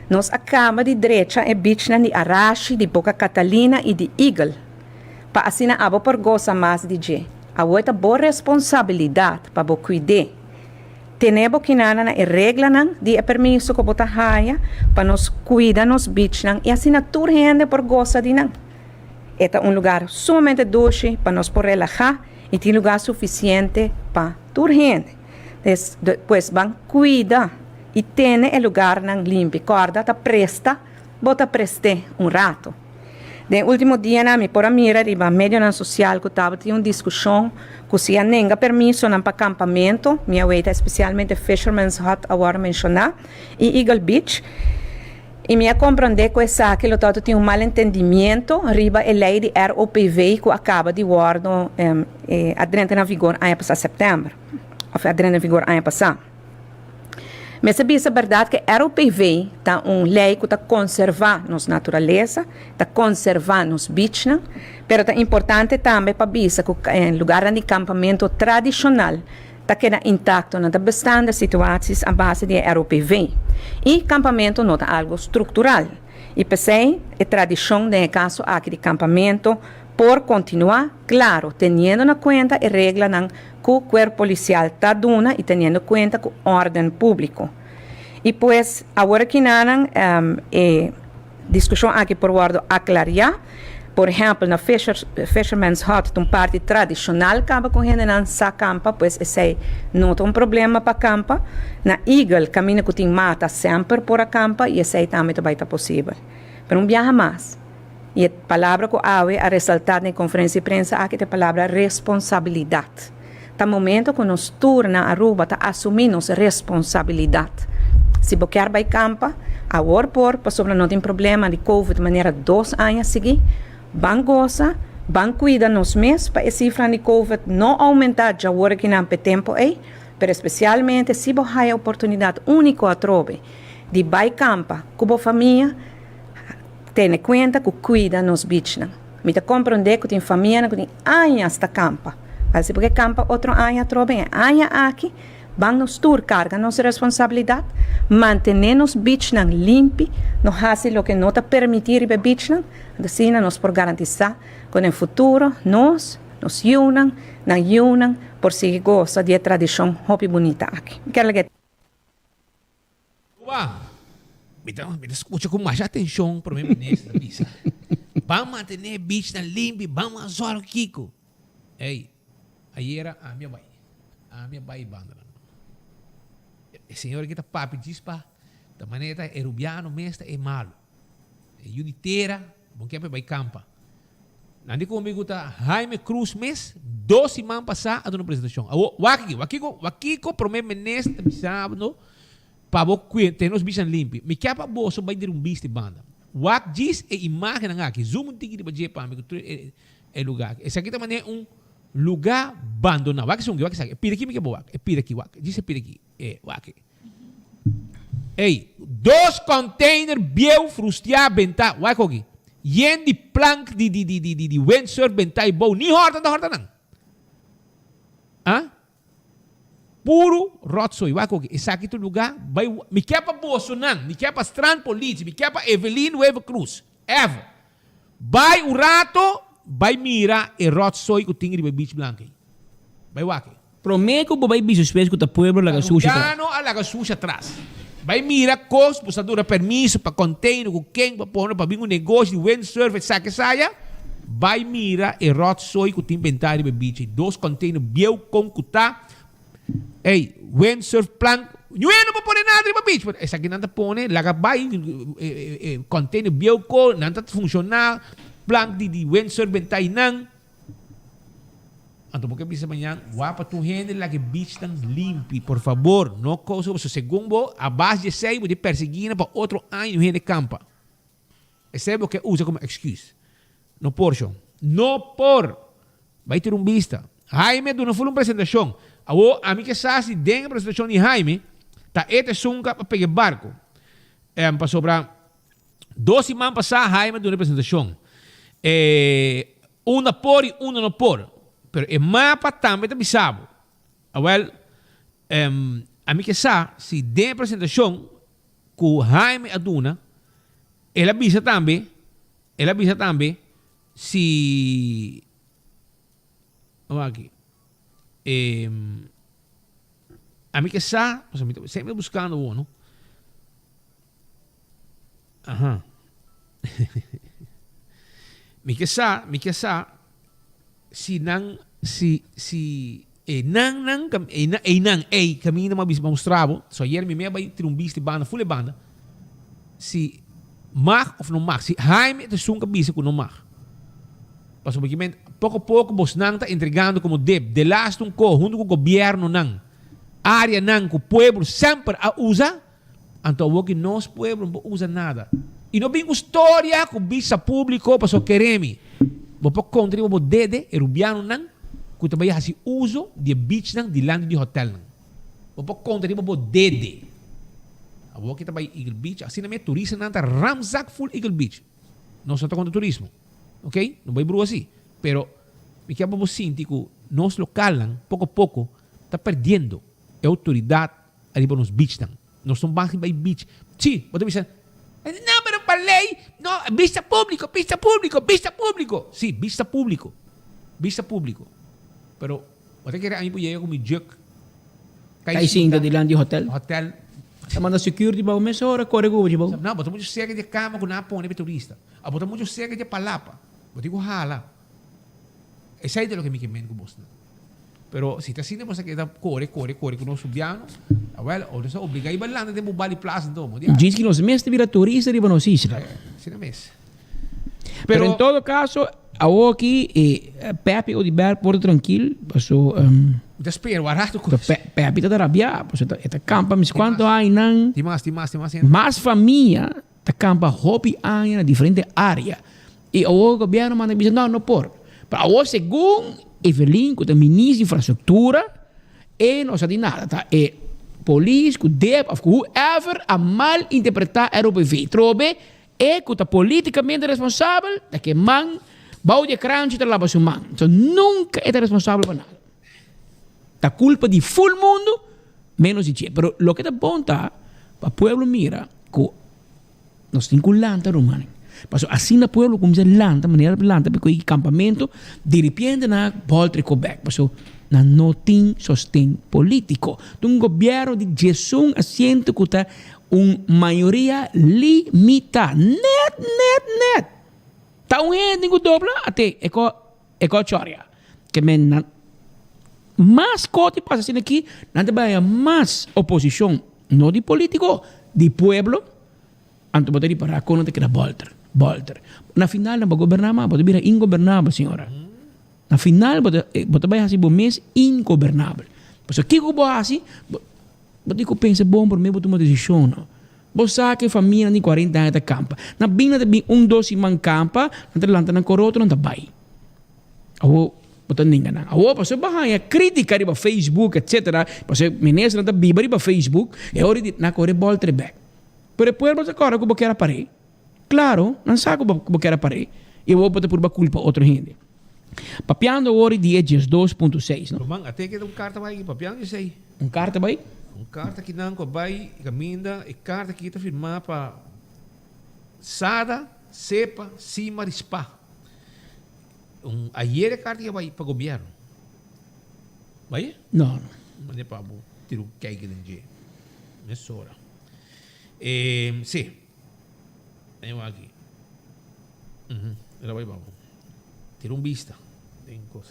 Nos acaba de direita é beach de Arashi, de Boca Catalina e de Eagle. Para assim abo por goza mais de je. A outra boa responsabilidade para bo cuidar. Tenebo que nana na regra não de permisso que bota raia para nos cuida nos beach não e assim tur gente por goza de não. Este é lugar sumamente doce para nós poder relajar e tem lugar suficiente para toda gente. Depois vão cuidar e tem o lugar limpo. Corda tá presta, bota preste rato. No último dia, me por a mira riba medio social que estava tinha uma discussão que se nenga permisso para acampamento, minha weita especialmente Fisherman's Hut agora mencionar e Eagle Beach. E me compreender que essa que o todo tinha mal entendimento riba a lei de ROPV que acaba de guardo adrente na vigor ano passado setembro, ou adrente na vigor ano passado. Mas sabia a verdade que ROPV tá lei que está conservar nos natureza, está conservar nos beach, mas é importante também para bisa que em lugar de acampamento tradicional está queda intacto na bastante situações a base de ROPV. E acampamento não é algo estrutural. E pensei, a tradição de caso aqui de acampamento por continuar, claro, tendo na conta a regra que o corpo policial está dando e tendo conta com ordem público. E pois, agora que não discussão aqui por guardo aclarar, por exemplo, na Fisherman's Hut, uma parte tradicional acaba com gente não sa campa, pois esse não é problema para campa. Na Eagle, caminho que tem mata sempre por a campa e esse também vai estar possível. Mas viaja mais. E a palavra que ave a ressaltar na conferência de prensa aqui é a palavra responsabilidade. Tá momento que nos turna a Aruba tá assumindo responsabilidade. Se boquear vai campa, a por sobre não tem problema de Covid de maneira 2 anos seguir, van goza, van cuida nos mês para a cifra de Covid não aumentar já agora que não tem tempo aí, mas especialmente se você a oportunidade única a trobe de vai campa, com a família, tenha conta que cuida nos bichos. Me te compreender que tem família que tem anos da campa. Mas se porque campa outro ano trobe, ano aqui, vão nos tur carga nossa responsabilidade, manter os bichos limpos, não fazer o que não te permitir os bichos, assim nós por garantizar que no futuro nós nos unam, por seguir gosta de tradição hopi bonita aqui. Quero que me escuta com mais atenção para o meu ministro da visa. Vamos manter os bichos limpos, vamos azar o Kiko. Ei, aí era a minha bai banda. O senhor que está papi diz pa, da maneira é rubiano mesmo é malo. É uniteira, bom que é para campa. Nandi comigo tá Jaime Cruz mês 12 semanas passar a dona apresentação. Wakiko promete menes sábado para você ter nos bichos limpos. Me quer para você vai ter bicho de banda. Wak diz é imagem aqui. Zoom um tigre para jepa me é lugar. Esse aqui também é lugar abandonado. Wak sungi, wak sabe. Pira aqui me que boa. É pira aqui wak. Diz pira aqui. Wak. Ei, 2 container biel frustrar benta. Wak aqui. Yen de plank de windsurf benta e bow. Ni horta não. Puro rotsoy. Wak aqui. Esse aqui é lugar. Me quer para Bolsonaro. Me quer para Strand Police. Me quer para Evelyn Eva Cruz. Eva. Vai o rato. Vai mira e rotsoy que tem de beach blanca. Vai wake. Prometo que vai bicho espécie que tá pueblo la suja. Já não a la suja atrás. Vai mira cos, pusadura permisso para container com quem para pôr para vir um negócio de windsurf saque saia. Vai mira e rotsoy que tem inventário de beach. 2 container biel com kuta. Ei, windsurf plank. Não para pôr nada de beach. Essa aqui não tá pôr, laga vai container biel com, não tá funcionar. Plank de windsurf bentai nang. Então, porque bisa manhã, guapa tu gente lá que beach tão limpo, por favor, não coisa você segundo a base de 6 de perseguir para outro ano gente campa. Esse é o que usa como excuse. No portion, no por. Vai ter vista. Jaime do não foi uma apresentação. A mim que sabe dentro da apresentação de Jaime, tá este sunga para pegar barco. Para sobrar 12 semanas passar Jaime do uma apresentação. Una por e una no por. Pero o mapa também está bisabo. A mim que sabe, se tem apresentação com Jaime Aduna, ela avisa também, se... Vamos aqui. A mim que sabe, sempre buscando uno. Aham. Mi que sa si caminho mais mostrava, só ayer me vai ter bicho de banda, full banda. Se mag of não mag, se Jaime te sunca bicho com não mag. Passo porque pouco a pouco vos não tá entregando como de last um co junto com o governo não. Área não que o povo sempre a usa, então o que nós povo não usa nada. E não vem história com vista público para só quererme. Vou para contra o dede e rubiano não, que também faz uso de beach não, de land de hotel não. Vou para contra o dede. A boa que também Eagle Beach, assim na minha turista não tá ramsack full Eagle Beach. Não só tá contra turismo, ok? Não vai bru assim. Pero me quer para você sentir que nós local não, pouco a pouco, tá perdendo a autoridade ali para nos beach não. Nós somos mais by beach. Sim, você me diz. Não, pero para lei, no, vista público. Sí, vista público. Pero, você quer aí para com o juk. Kai singa de land hotel. Hotel. Sama na security ba, mas ora corre go de ba. Não, botar muito cerca de cama com na pone para turista. A botar muito cerca de palapa. Botar com hala. Essa é o que me quemen com você. Pero si está assim, você quer corre com o subiano. Well, ou você obriga a ir balando de bali plaza então. Diz que nós mesmo vira turista de Buenos Aires. Sim mesmo. Pero en todo caso, aquí, Pepe Odiber, por tranquilo, pasó. Despedir, barato. Pepe está rabia, pues esta campa, mis cuánto hay, nan. Timas. Más familia, esta campa, hobby hay en diferentes áreas. Y el gobierno manda dice, no por. Pero ahora, según Evelyn, que es el ministro de Infraestructura, no sabe nada. Polícia, que deve, of whoever, a mal interpretar a ROPV. Trobe, que está politicamente responsável, da que man, bouw de crantje te lava su man. Então, nunca é responsável por nada. A culpa de full mundo, menos de ti. Pero lo que te bom tá, para o pueblo mira, que nós temos que lanta, romano. Paso assim na pueblo começa lanta, maneira de lanta, porque o campamento, de repente, na volta Quebec. Paso, na não tem sostém político. Um governo de Jesus assento que está maioria limitada. Net. Tá ending dobla até eco choria. Que men mais cote passa assim aqui, nada vai mais oposição, não de político, de pueblo. Anto botar para a conta que era Bolter. Na final não vai governar mais, pode virar ingovernável, senhora. Na final botar vai assim bom mês ingovernável. Por que eu vou assim? Botar que pensa bom por mim botar uma decisão, não. Você que família de 40 anos da campa. Na bina de 2 man campa, na lanta na coroto não tá bai. Awo botan ninguém não. Awo você bahaya crítica riba Facebook etc. Você ministra da biba riba Facebook e hora de na corre bol treback. Pero depois você corre como quer aparecer. Claro, não sabe como quer aparecer. E eu vou botar por culpa outra gente. Papiando hora de 2.6, não? Romang, até que carta vai papiando isso aí. Carta vai? Carta que não vai caminda e carta que está firmada para Sada, Cepa, Cima, Spa. Ayer a carta que vai para o governo. Vai? Não. Mas é para ter um caiga de dia. Nessa hora. Sim. Eu aqui. Ela vai para ter um vista. Tem coisa.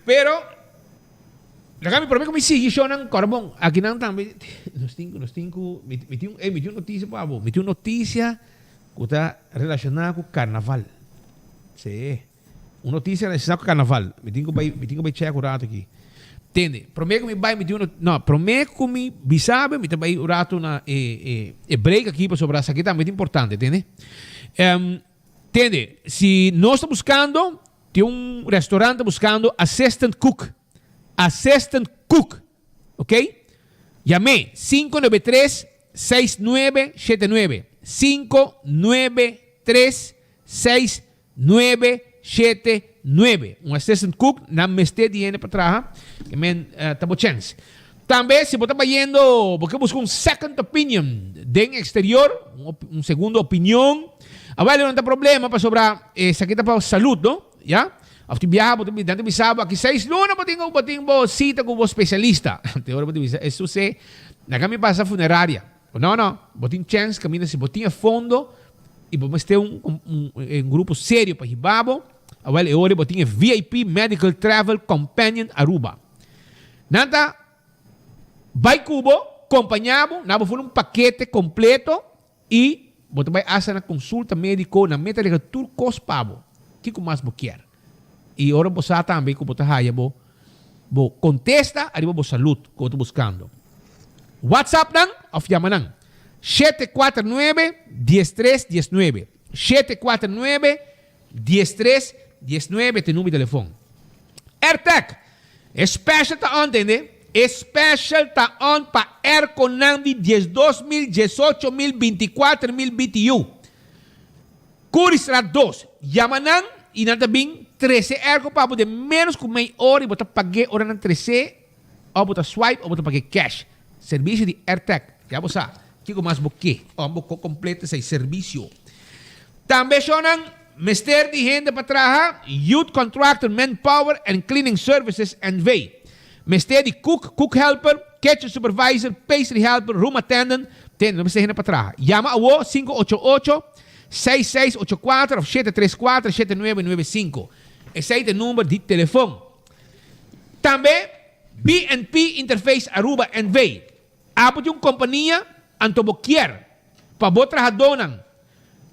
Pero kami por mí sigue yo ng carbón. Aquí nang también nos tengo metió noticia pavo, metió noticia que está relacionada con carnaval. Sí. Una noticia relacionada con carnaval. Me tengo que checar rato aqui. Entende? Prometo que me vai metió prometo que me bisabe, me vai rato na break aqui para sobre essa aqui também é importante, entende? Entende? Se nós estamos buscando, tem restaurante buscando assistant cook, ¿ok? Llamé 593-6979. 593-6979. Un assistant cook, na mesté tiene para trabajar, que men tabo chance. También, si vos estás yendo, porque busco un second opinion den exterior, un segundo opinión, vale, no tem problema para sobrar essa aqui tá para saúde, não? Já? After viajar, dentro de sábado, aqui 6 lunas, boting cita com o especialista. Teora, isso se, na kami passa funerária. Não, boting chance, caminha se boting fundo, e vamos ter um grupo sério para Hibabo. Agora, eu boting VIP Medical Travel Companion Aruba. Nanta, vai Cubo, acompanhamos, nabo foi paquete completo, e botar vai asa na consulta médico, na meta de turcos pabo. Que mais você quer? E ora você também, como você haya, bo contesta, arriba bo saúde, que eu estou buscando. WhatsApp nang, of llama nang, 749-1319. 749-1319, tem número de telefone. AirTag, special tá on, entende? Special tá on para aircon nang de 12,000, 18,000, 24,000 BTU. Curisra 2, llama nang, e nada bem 13 aircon para poder menos que meia hora e botar pagar hora na 13 ou botar swipe ou botar pagar cash. Serviço de AirTag. Já você que mais boque ou boco completo esse serviço. Também sonam Mister de gente para trabalhar, Youth Contractor, Manpower and Cleaning Services and Way. Mister de Cook Helper, Kitchen Supervisor, Pastry Helper, Room Attendant, tem Mister gente para trabalhar. Llama ao 588-6684 ou 734-7995. Esse é o número de telefone. Também, BNP Interface Aruba and Way. Apo de uma companhia, anto boquier, para botar trabalhador,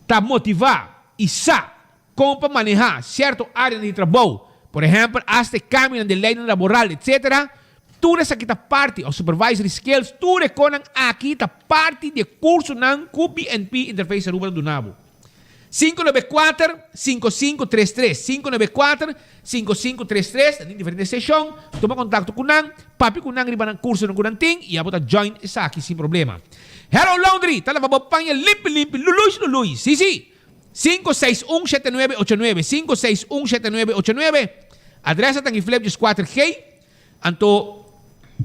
tá motivar e sa como para manejar certo área de trabalho, por exemplo, hasta caminho de lei laboral, etc. Tudo essa aqui tá parte, o supervisory skills, tudo é conan aqui tá parte de curso nan BNP Interface Aruba do Nabo. 594-5533 594-5533 tem diferente sessão, toma contato com nan, papi com nan riba ng curso ng kunanting, e abota join isa aqui sem problema. Hello Laundry, tá lavabo panha limpi, luluis, sim. 561-7989 561-7989 adresa tangi Fleps 4G anto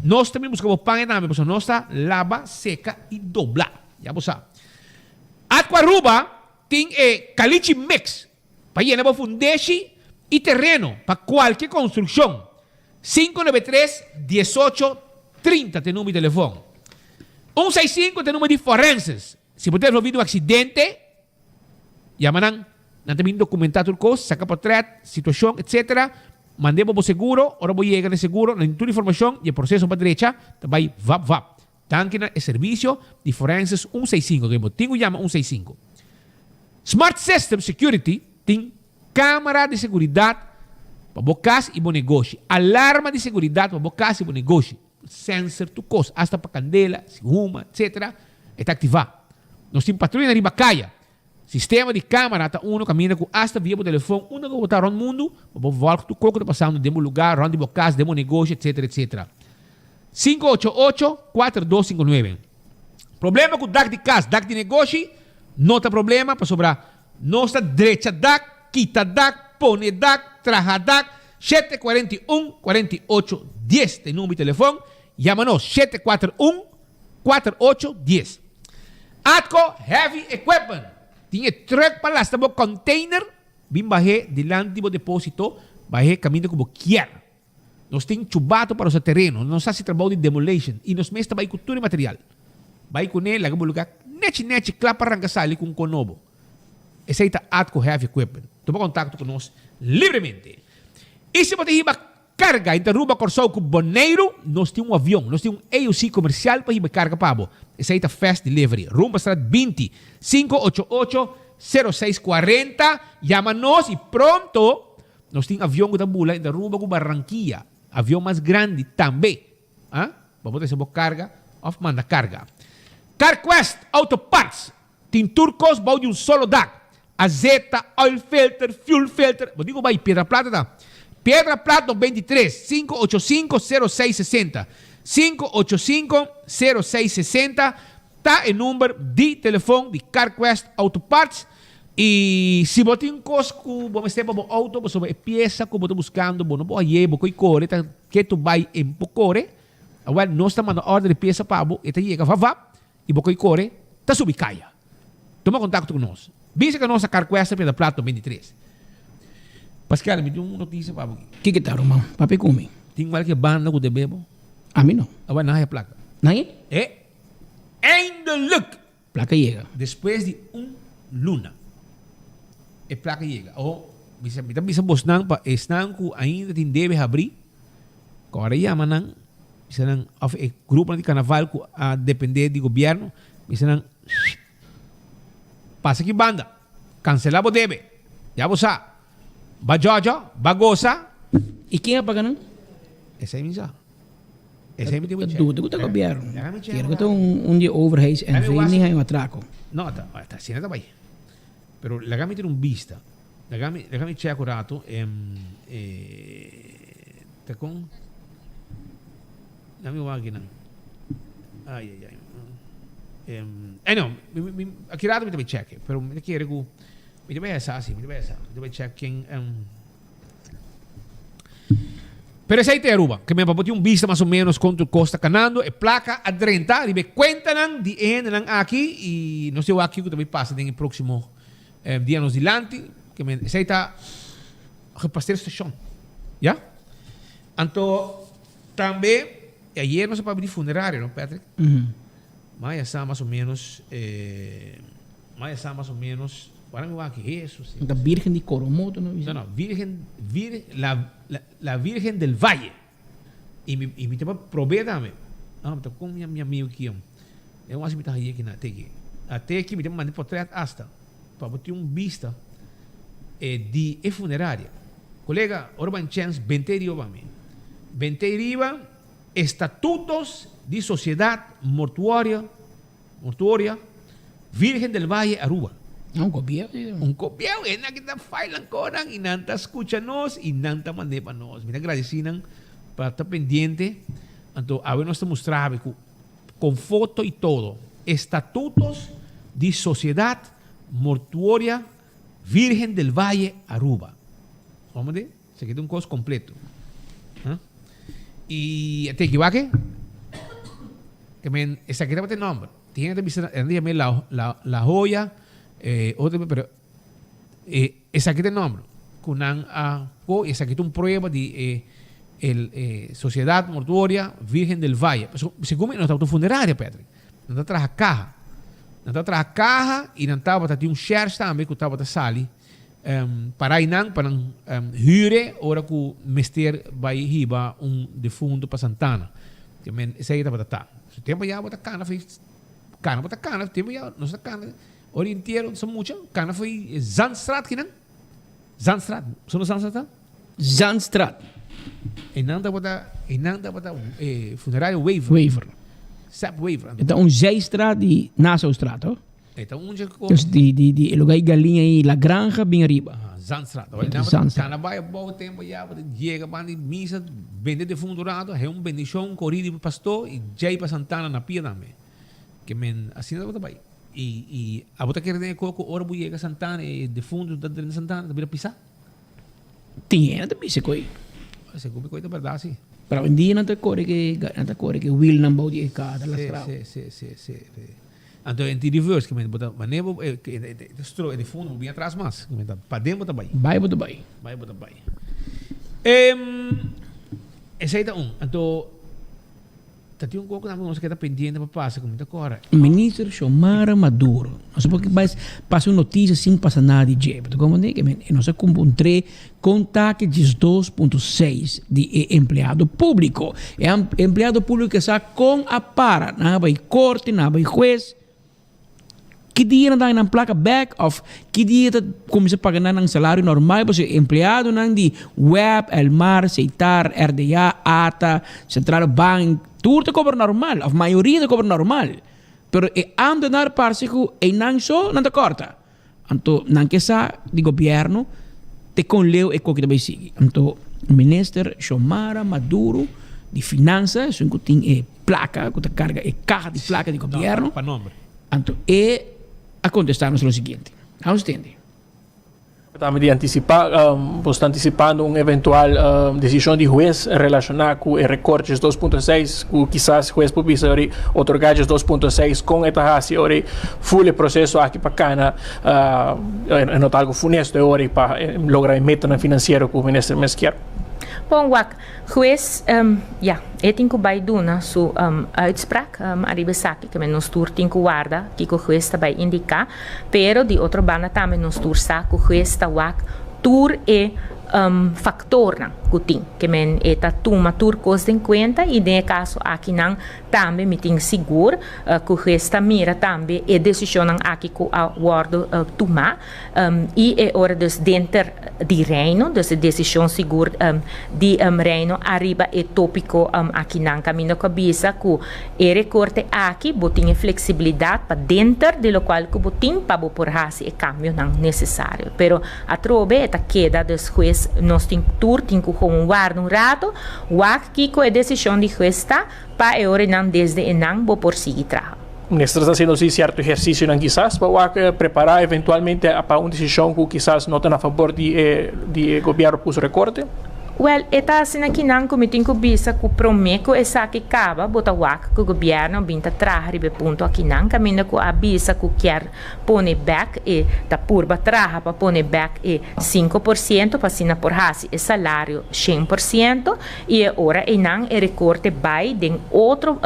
nós também buscamos panha namin porque nós está lava, seca e dobla. Já você at Aruba tem caliche mix para llenar fundeshi e terreno para qualquer construção. 593-1830 tem número de telefone. 165 tem número de forenses. Se puder ouvir um acidente, llaman não tem documentado coisa, saca portrait, situação, etc. Mandemos o seguro, ora vou chegar no seguro, na toda informação e o processo para direita, também vap. Tanquina é serviço de forenses 165, que motivo chama 165. Smart System Security tem câmera de segurança para bocas e bom negócio, alarma de segurança para bocas e bom negócio, sensor tu coisa, hasta para candela, uma, etc. Está ativado. Nós temos patrulha na ribacaia. Sistema de câmera tá caminha com hasta via por telefone, que botar no mundo, para voltar tu coco passando demo lugar, onde bocas, demo negócio, etc. 588-4259. Problema com DAC de casa, DAC de negócio, não tem problema para sobrar nossa direita DAC, quita DAC, pone DAC, traja DAC, 741-4810 tem número de telefone, chama-nos 741-4810. Atco Heavy Equipment, tinha truck para lá, estava container, bem barré delante do depósito, barré caminho como quer. Nós temos chubato para o seu terreno, nós fazemos trabalho de demolition, e nós mesmo vai com tudo material. Vai com ele, lagamos lugar, net, clapa arranca-sali com conobo. Esse aí está Atco Heavy Equipment. Toma contato conosco livremente. E se você ir carga, interruba Corsol com Boneiro, nós temos um avião, nós temos um AUC comercial para ir carga para esse aí está Fast Delivery. Rumba Strat 20 588-0640. Chama-nos e pronto, nós temos avião que está bula, interruba com Barranquilla. Avião mais grande também. Vamos ter essa carga, ou manda carga. CarQuest Auto Parts. Tem turcos, bau de um solo DAC. Azeta, oil filter, fuel filter. Vou digo, vai, Pedra Plata, tá? Pedra Plata 23 585-0660 585-0660 tá o número de telefone de CarQuest Auto Parts. E se você tem um cosco, vamos ter para o auto, você vai peça que você está buscando, você vai ir, você vai correr, que tu vai em correr. Agora, nós estamos mandando ordem de peça para você, e chega, e você correr, está subicaia. Toma contato conosco. Visita a nossa CarQuest Pedra Plata 23. Pascal, me deu uma notícia para você. Que tá, irmão? Papi come. Tem qualquer banda que você bebo? A mim não. Agora, não é a placa. Não é? Ainda look. Placa chega. Depois de luna. A placa chega. Bisa bos nang pa esnang ku ainda tem deve abrir. Agora chama nang bisa nang of grupo de carnaval ku a depender do governo, bisa nang passa que banda. Cancelar o deve. Já você. Bajojo, bagosa. E quem é pagando? Essa é minha. Essa é minha. Tudo que o governo. Quero que um dia overhead en vez ni hay un atraco. No, está cena também. Pero lagami tiene un vista. Lagami c'è accurato te con la mia macchina. Ai. No, accurato mi deve check, però mi chiede che mi deve essere, mi deve check per esempio a Aruba, que me papo tinha vista mais ou menos quanto costa canando, e placa a 30, ribe cuenta nang di nang aqui, e não sei o aqui que também passa no próximo dia nos dilante, que me aceita repastear estação, já? Então, também, ayer não se pode abrir funerário, não, Patrick? Mas está mais ou menos, para mí va que eso. Sí. La Virgen de Coromoto, ¿no? No, la Virgen del Valle. Y mi tema provédame. Ah, me con mi amigo aquí. Eu acho que me tá aí que na teki. Até aqui me tem mandei portrait hasta. para ter vista de funerária. Colega, Orban Chance, bente riba mim. Bente riba, estatutos de sociedade mortuária Virgen del Valle, Aruba. Um copião. E na kita file korang, inanta escucha-nos, inanta manepa-nos. Mina agradecinan para estar pendiente. Então, a ver, nós te mostrava com foto e todo. Estatutos de Sociedade Mortuária Virgen del Valle, Aruba. Vamos ver? Isso aqui é um curso completo. E te equivoque? Que essa aqui tem nome. Tiene que visitar la Joya, pero esa aquí tem nome. Kunan esa aquí tem prueba de Sociedade Mortuária Virgen del Valle. Segundo nós estamos funerária, Patrick. Nós estamos caja. Nós estamos caja e nós estamos shares também que estava sali. Para huren ora que o mestre vai riba defunto para Santana. Que essa aí estava tá. O tempo já bota cana fez bota cana, tempo já nossa cana orienteiro são muito cana foi Zandstraat que não? Zandstraat, são Zandstraat? Zandstraat. E nanda bota funerário Waver. Sap Waver. Então Zijstraat e Nassaustraat, ó. Então onde dus die lugar galinha aí, La Granja bem arriba. Zandstraat. Cana vai bom tempo já chega para missa vender defundurado, é bendição corrido para pastor e jai para Santana na pia também. Que assim não vai. E a bota quer ter coco ora buiega Santana e defundo da Santana da pisar. Tinha de pisa coi. Se come coisa verdade sim. Para um dia não te corre que will não pode cada la strada. Sim. Então, em reverse, que bota maneiro que de fundo bem atrás mais, que para dentro também. Vai botar bem. Esse aí tá Então, tem um pouco que está pendente para passar, como está agora. O ministro Xiomara Maduro, não sei porque passa uma notícia sem passar nada de jeito. Como é que nós encontrei contato de 2.6 de empregado público. É empregado público que está com a para, não vai corte, não vai juiz. Que dia não dá na placa back of, que dia começa a pagar um salário normal, porque empregado não de web, el mar, Ceitar, RDA, ATA, Central Bank, tudo cobra normal, a maioria cobra normal. Pero ando na parte que não só não te corta. Então, não que sa de governo te conleu e co que também sigue. Então, o ministro Xiomara Maduro de finanças, um tem placa, que carga carga de placa de governo. Para nome. Então, a contestar-nos o seguinte. Não entende? Estamos de antecipar, está antecipando uma eventual decisão de juiz relacionada com o recorte de 2.6, que quizás o juiz pudesse otorgar 2.6 com esta raça, full processo aqui para cá, é algo funesto para lograr meta financeira que o ministro mesquer. Bom, juiz, tem que vai duna su uitspraak arriba saki que nos tur tem que guarda que o juiz vai indicar, pero de outro banda também nos tur sa que o juiz tur factor na kuting que men eta tuma tur costa em conta e de caso aqui não também me tem seguro que o juiz mira também e decisão aqui com a guarda tuma e é hora dos dentro de reino dos decisão seguro de reino arriba é tópico aqui não caminho cabeça que e recorte aqui botinha flexibilidade para dentro de lo qual que botin para por hasi e cambio não necessário pero a trobe eta queda dos juiz nós tem tur tem que guardar um rato o aqui com a decisão de juiz para a hora não desde não vou por seguir trabalho. O ministro está fazendo certo exercício quizás para preparar eventualmente para uma decisão que quizás não está a favor de governo para o recorte. Well, eta assim aqui não como tem que bisa que prometo essa que acaba bota que o governo vinta trazer ribe ponto aqui não caminha com a bisa que quer pone back e da purba traha para pone back e 5% para sina por hasi e salário 100% e ora e não e recorte by den outro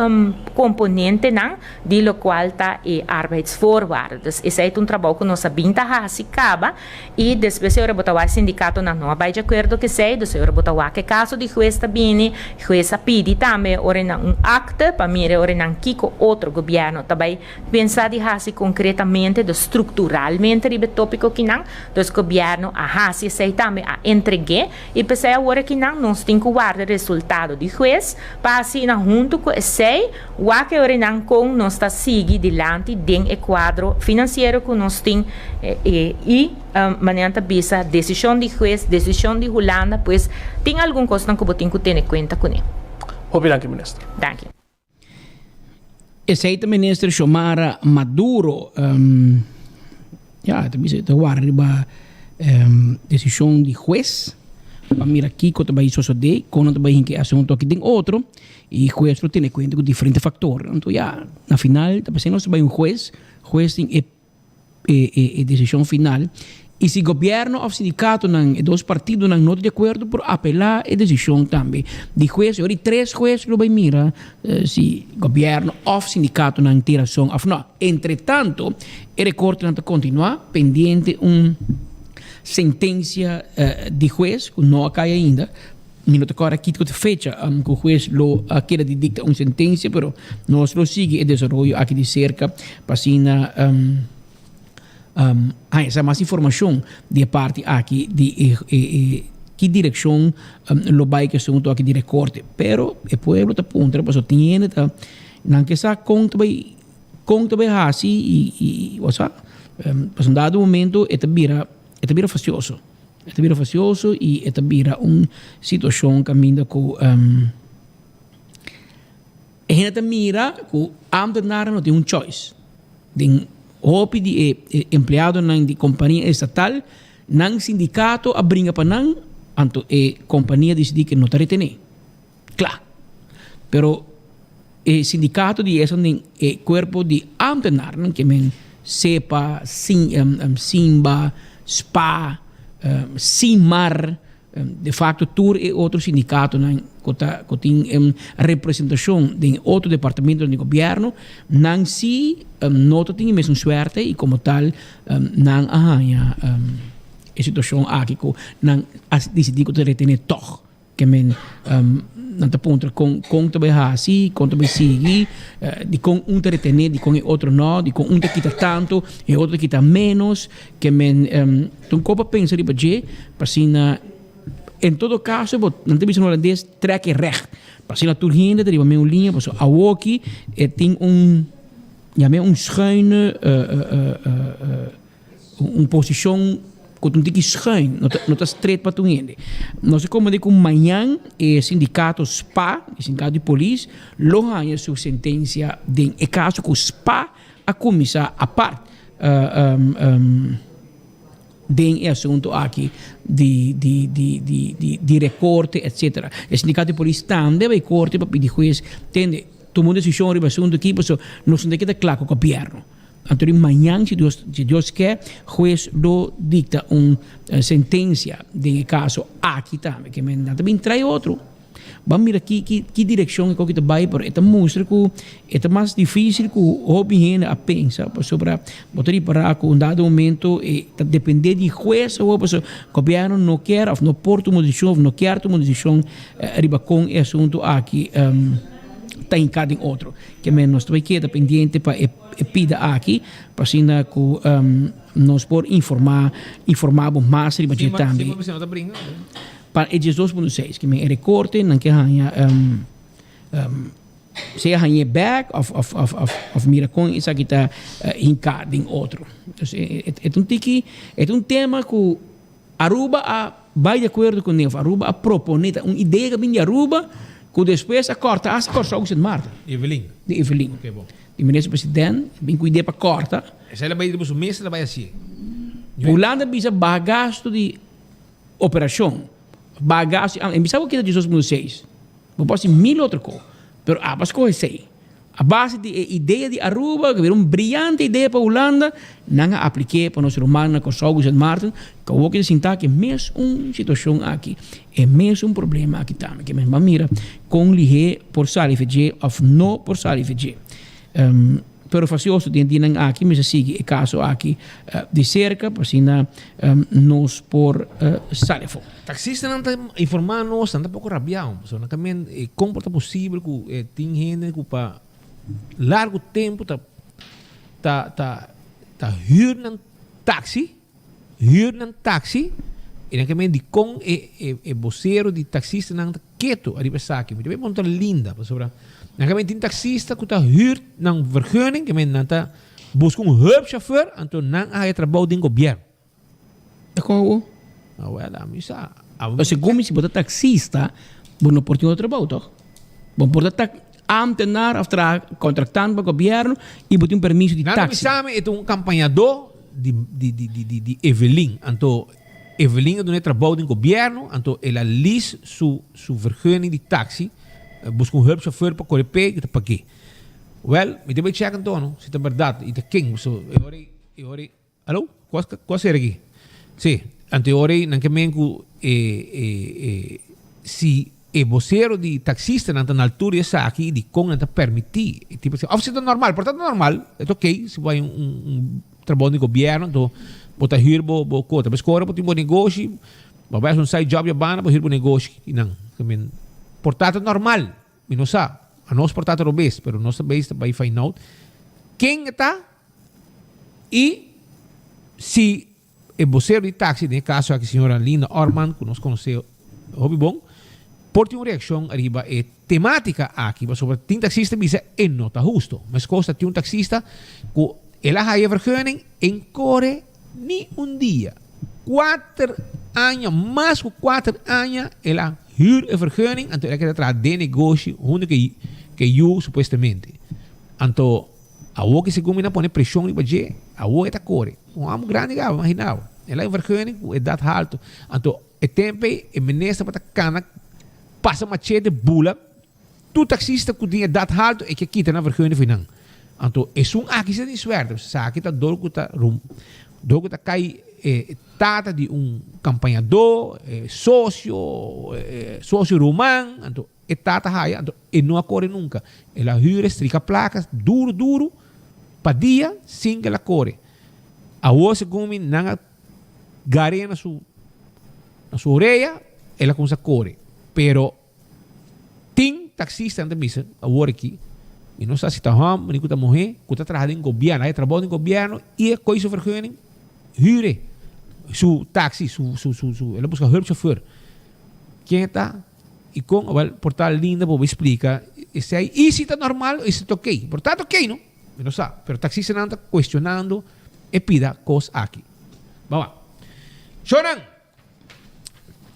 componente não de lo qual tá e arbeidsvoorwaarden. Esse é trabalho que nós vinta hasi acaba e depois ora bota o sindicato não vai de acordo que sei do senhor botawa que caso de juez tabini juez pidi também orena acta para mire orena kiko outro governo também pensar de hasi concretamente de estruturalmente ribe tópico que não dos governo a hasi sei também a entregue e pensar agora que não nós tem que guardar resultado de juez para assim na junto com sei o que orena com nós está seguir dilante den quadro financeiro que nós tem e manianta bisa decisão de juez, decisão de Holanda, pois tem algum coisa que você tem que ter em conta com ele. Obrigado, ministro. Danke. Esse ministro Xiomara Maduro, também se guarda decisão de juez, para mirar aqui quando vai suceder, quando vai que assunto aqui tem outro, e o juez tem em conta com diferentes fatores. Então, na final, também nós vai juez tem decisão final. E se o governo ou sindicato, dois partidos não estão de acordo por apelar a decisão também. De juez, eu 3 juízes que vai mirar se o governo ou sindicato não tem razão ou não. Entretanto, o recorte não continua pendente sentença de juez, que não cai ainda. Minuto agora aqui que fecha que o juez lo quer dictar uma sentença, mas nós lo sigue e desenvolve aqui de cerca para assim essa mais informação de parte aqui de que direção lo vai que assunto aqui de recorte, pero o povo está ponto para tiene tá não que sa conta vai assim e você para um dado momento é vira facioso e é vira situação caminho com a gente mira que ambtenaar não tem choice hopi de empleado de companhia estatal, não sindicato a brinca para não, anto companhia decide que não está retener. Claro. Pero sindicato de esse corpo de ambtenar, que men SEPA, SIMBA, SPA, SIMAR, de facto, tur e outro sindicato que tem representação de outro departamento do governo, não se não tem a mesma suerte e como tal não arranha a situação aqui que não decidi que retener toch que men não está ponto com também assim com também seguir de com te retener de com outro não de com te quita tanto e outro quita menos que men tu copa pensa de budget para assim em todo caso, não tem visão holandês, trekke recht. Para se tu hinder, er is een linha, para a walkie, tem schuine, posição que tu tem que schuin, não está straight para tu hinder. Nós como de com manhã, sindicato SPA, sindicato de polícia, lohanha sua sentença de caso que o SPA a começar a parte. Den assunto aqui de recorte, etc. O sindicato de polícia também vai corte para pedir juiz, entende? Tomou decisão sobre o assunto aqui, mas não se tem que dar claro com o governo. Então, amanhã, se Deus quer, o juiz lo dicta uma sentença de caso aqui também, que também traz outro. Vamos mirar que direção que está vai, mas é mostra que é mais difícil que o homem a pensar sobre botar para que um dado momento depender de juez ou o governo não quer, ou não pode tomar decisão, ou não quer tomar decisão riba com o assunto aqui está em cada outro. Que nós também queda pendente para pedir aqui, para assim que nós por informar mais riba de também. Para o 2.6, que é recorte, não que ganha se ganha back of mira com isso aqui está hincado em outro. É um tema que Aruba vai de acordo com ele, Aruba propõe uma ideia que vem de Aruba que depois corta algo sem Marta. Evelyn. De Evelyn. Ok, bom. O ministro-presidente vem com ideia para corta. Essa vai depois o mês vai assim. Holanda bisa bagasto de operação. Bagagem, sabe o que é de 2006? Não posso dizer 1000 outras coisas, mas a base é sei. A base de ideia de Aruba, que era uma brilhante ideia para a Holanda, não a apliquei para nosso romano com Saúl e Martin, que eu vou sentar que é mesmo uma situação aqui, é mesmo um problema aqui também, que mesmo mira com lihe por salifeje ou não por salifeje. pero facioso tienen aqui, mas sigue o caso aqui de cerca, assim nos por telefone. Taxista não está informando, não está um pouco rabiado. Não também como é possível que tem gente que para largo tempo tá huur taxi e não também de com vocero de taxista não tá quieto ali para aqui. Muito bem, muito linda, pessoal. Não também tem taxista que tá huur não vergunning, que men não tá busca hulpchauffeur, então não há trabalho do governo. É como? Ah, well, a mim sa. Você como se botar taxista, bom não pode ter trabalho, toch? Bom pode estar ambtenaar of contractando para o governo e botar permisso de taxi. Nada me é um campanhador de Evelyn, então Evelyn do trabalho do governo, então ela lis su vergunning de taxi, busca hulpchauffeur para correr pé e para quê? Well, me deve checar então, se é verdade, e tá quem, so eu ore, alô, qual será aqui? Sim, anteori não que mengo se o vocero de taxista não está na altura essa aqui de com não está permitir, tipo assim, se é normal, portanto normal, é ok, se vai trabalho de governo, então botar hier bo cota, mas agora botar negócio, vai um side job bana, bo hier bo negócio, não, também portanto normal, me não sabe, a nós portanto não bem, pero nós bem vai find out quem está e se o vocero de taxi, nesse caso aqui a senhora Linda Orman, que nós conhecemos, hobby bom, por ter uma reação arriba é temática aqui, sobre tem taxista diz é não está justo, mas costa tem taxista que ela ha vergunning em core nem dia, 4 anos, mais que 4 anos, ela huur a vergunning, então ela quer trazer de negócio, onde que eu supostamente, então a o que se combina põe pressão em budget, a o é core. Um amo grande gava, imaginava. Ela é vergonha, é dado alto. Então, é tempo, é ministra para cana, passa machete, bula. Tu taxista que tem dado alto, é que quita na vergonha final. Então, é aqui se tem suerte. Aqui está dor que está cai tata de campanhador, sócio romano. Então, é tata raia, então, e não acorre nunca. Ela hyra, estrica placas, duro, para dia, sem que ela corre. A voz come na gareia na sua orelha, ela começa a correr. Pero tem taxista na missa, a hora aqui, e não sabe se está ruim, nem que está morrendo, que está trabalhando em governo, aí trabalha em governo, e a coisa vergonha, hyre, su taxi, ela busca hulpchauffeur. Quem está? E com o portal linda, vou explicar, e se está normal, isso está ok. Portanto, ok, não? Não sabe, pero taxista não está questionando, e pida coisa aqui. Vamos lá. Shonan,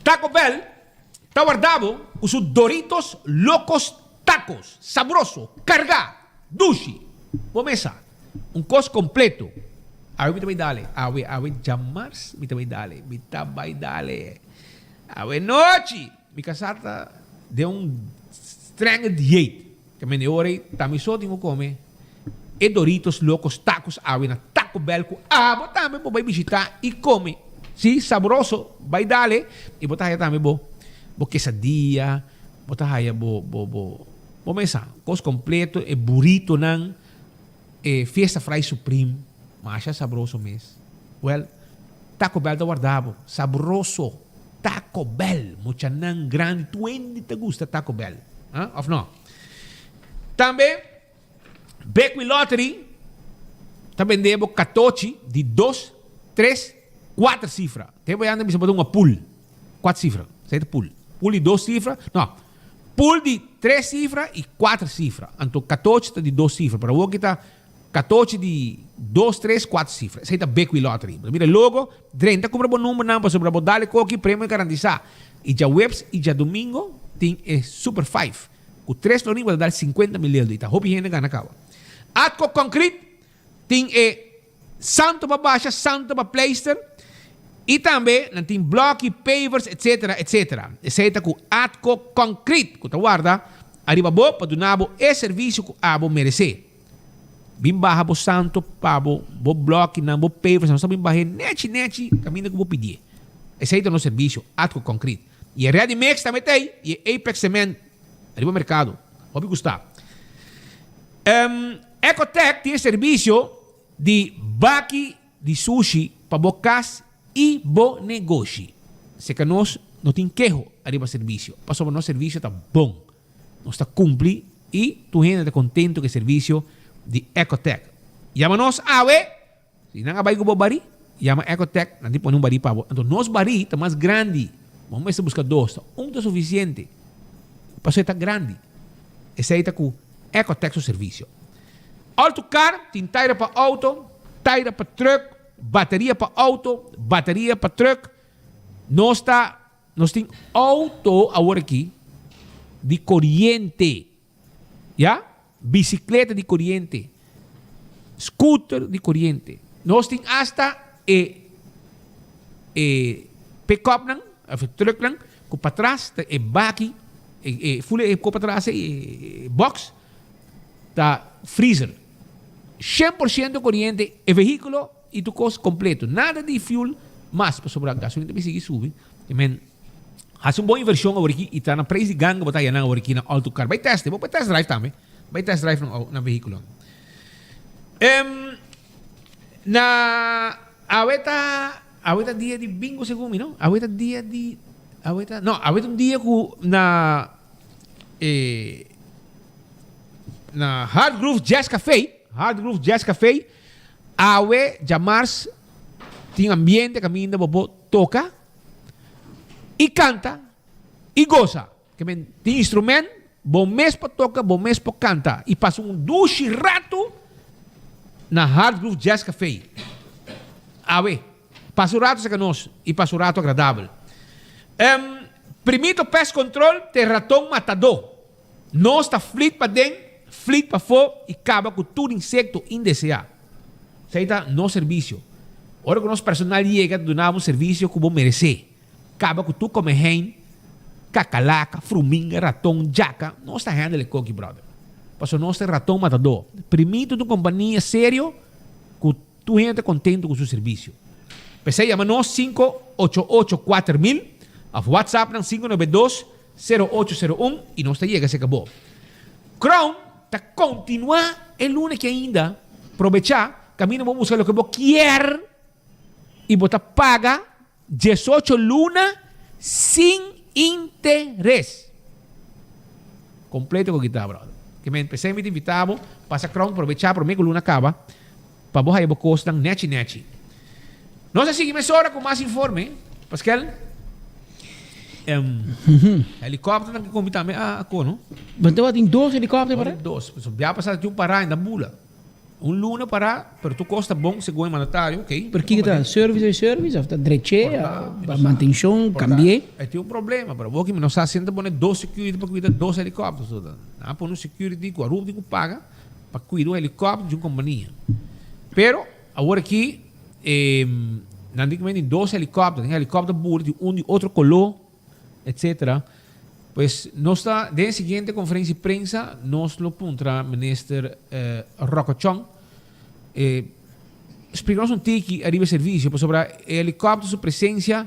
Taco Bell está guardado os Doritos Locos Tacos, sabroso, carga, dushi, bomesa, coisa completo. A ver, me dale, a ver, jamás, me dale, a ver, noite, mi casata de strong diet, que me neore, também só tenho come, e Doritos Locos Tacos, a ver, na Taco Bell, também vou visitar e come. Sim, saboroso, vai dale, e botar aí também bo quesadilla, botar aí bo mesa, coisa completo, e burrito nan, e fiesta fry supreme, mas é saboroso mesmo. Well, Taco Bell da guardado, saboroso, Taco Bell, mucha nan grande, 20 te gusta Taco Bell, of não? Também, Beckwith Lottery, também devo 14 de 2, 3, 4 cifras. Tem ainda me botar uma pool. 4 cifras. Certo? Pool de 2 cifras. Não. Pool de 3 cifras e 4 cifras. Então 14 está de 2 cifras. Para o que está 14 de 2, 3, 4 cifras. Certo? Beckwith Lottery. Mira logo. 30 compra bom número não para sobre dar coque prêmio garantizado. E já webs e já domingo tem Super 5. Com 3 florins vai dar 50 mil. Então hope gente ganha acaba. Atco Concrete tem santo para baixa, santo para pleister. E também não tem bloco, pavers, etc. Aceita com Atco Concrete, que guarda, arriba bo para donar o serviço que abo merece. Bim barra bo santo, bo bloco, não bo pavers, não sabe bim barra net, caminho que vou pedir. Aceita no serviço Atco Concrete. E a Ready Mix também tem, e Apex Cement, arriba mercado. Vou gostar. Ecotech tem serviço de baki de sushi para bocas e bo negócio. Se que nós não tem queijo arriba serviço. Passou para nosso serviço está bom. Nós está cumpri e tu gente está contento com o serviço de Ecotech. Chama-nos awe. Se não vai com o bari, chama Ecotech. Não tem um bari para bo. Então, nosso bari está mais grande. Vamos buscar dois. Um está suficiente. Passou está grande. Esse aí está com Ecotech o serviço. Autocar tem tire para auto, tire para truck, bateria para auto, bateria para truck. Nós temos auto agora aqui de corrente. Já? Bicicleta de corrente. Scooter de corrente. Nós temos hasta pick-up, truck, com para trás, baki, com para trás, box, tá freezer. 100% corriente, é veículo e tu custo completo. Nada de fuel, mas para sobrar gasolina também seguir subir. Faz uma boa inversão agora aqui e está na preço de ganga, botar aí agora aqui na autocar. Vai teste, vou test drive também. Vai test drive no veículo. Na aweta dia de bingo segundo, não? Aweta dia de aweta um dia com na Hard Groove Jazz Café, awe jamars tem ambiente caminho bobo toca e canta e goza. Que tem instrumento, bom mês para toca, bom mês para canta e passa duche rato na Hard Groove Jazz Café. Awe, passa o rato nós e passa o rato agradável. Primeiro pest control tem ratão matador. Nós está flit para dentro, flit para fora e acaba com todo insecto indesejado. Isso aí está no serviço. Ora que o nosso personal chega, donamos um serviço que vamos merecer. Acaba com tudo como hen, cacalaca, fruminga, ratão, jaca. Nós está handle coque, brother. Passou nós tem ratão matador. Primeiro tu companhia sério, que tu gente contente com o seu serviço. Pensei, chama-nos 5884000, a WhatsApp não 592-0801 e nós está chega, se acabou. Crown está continuar el lunes que ainda aprovechar, caminho vamos buscar o que você quer e você paga 18 lunas sem interesse. Completo com o que está, brother. Que me empecé a me invitar, passa Crown, aprovechar para mim que o luna acaba, para você aí você custa neti. Nós seguimos agora com mais informe, Pascal. Helicóptero que convidar a cono. Mas tem 2 helicópteros para? 2. Já passar de parar na bula. Luna parar, pero tu costa bom segundo mandatário, ok? Porque está service, está dreche, manutenção, cambié. Tem problema, pero você não está sendo poner 2 security para cuidar 2 helicópteros. Não põe um security com a rua que paga para cuidar helicóptero de uma companhia. Pero agora aqui não tem 2 helicópteros, tem helicóptero de outro color, etc. Pues nós está na seguinte conferência de prensa nós lo puntra minister Rocochon explicamos tiki arriba serviço sobre helicóptero sua presença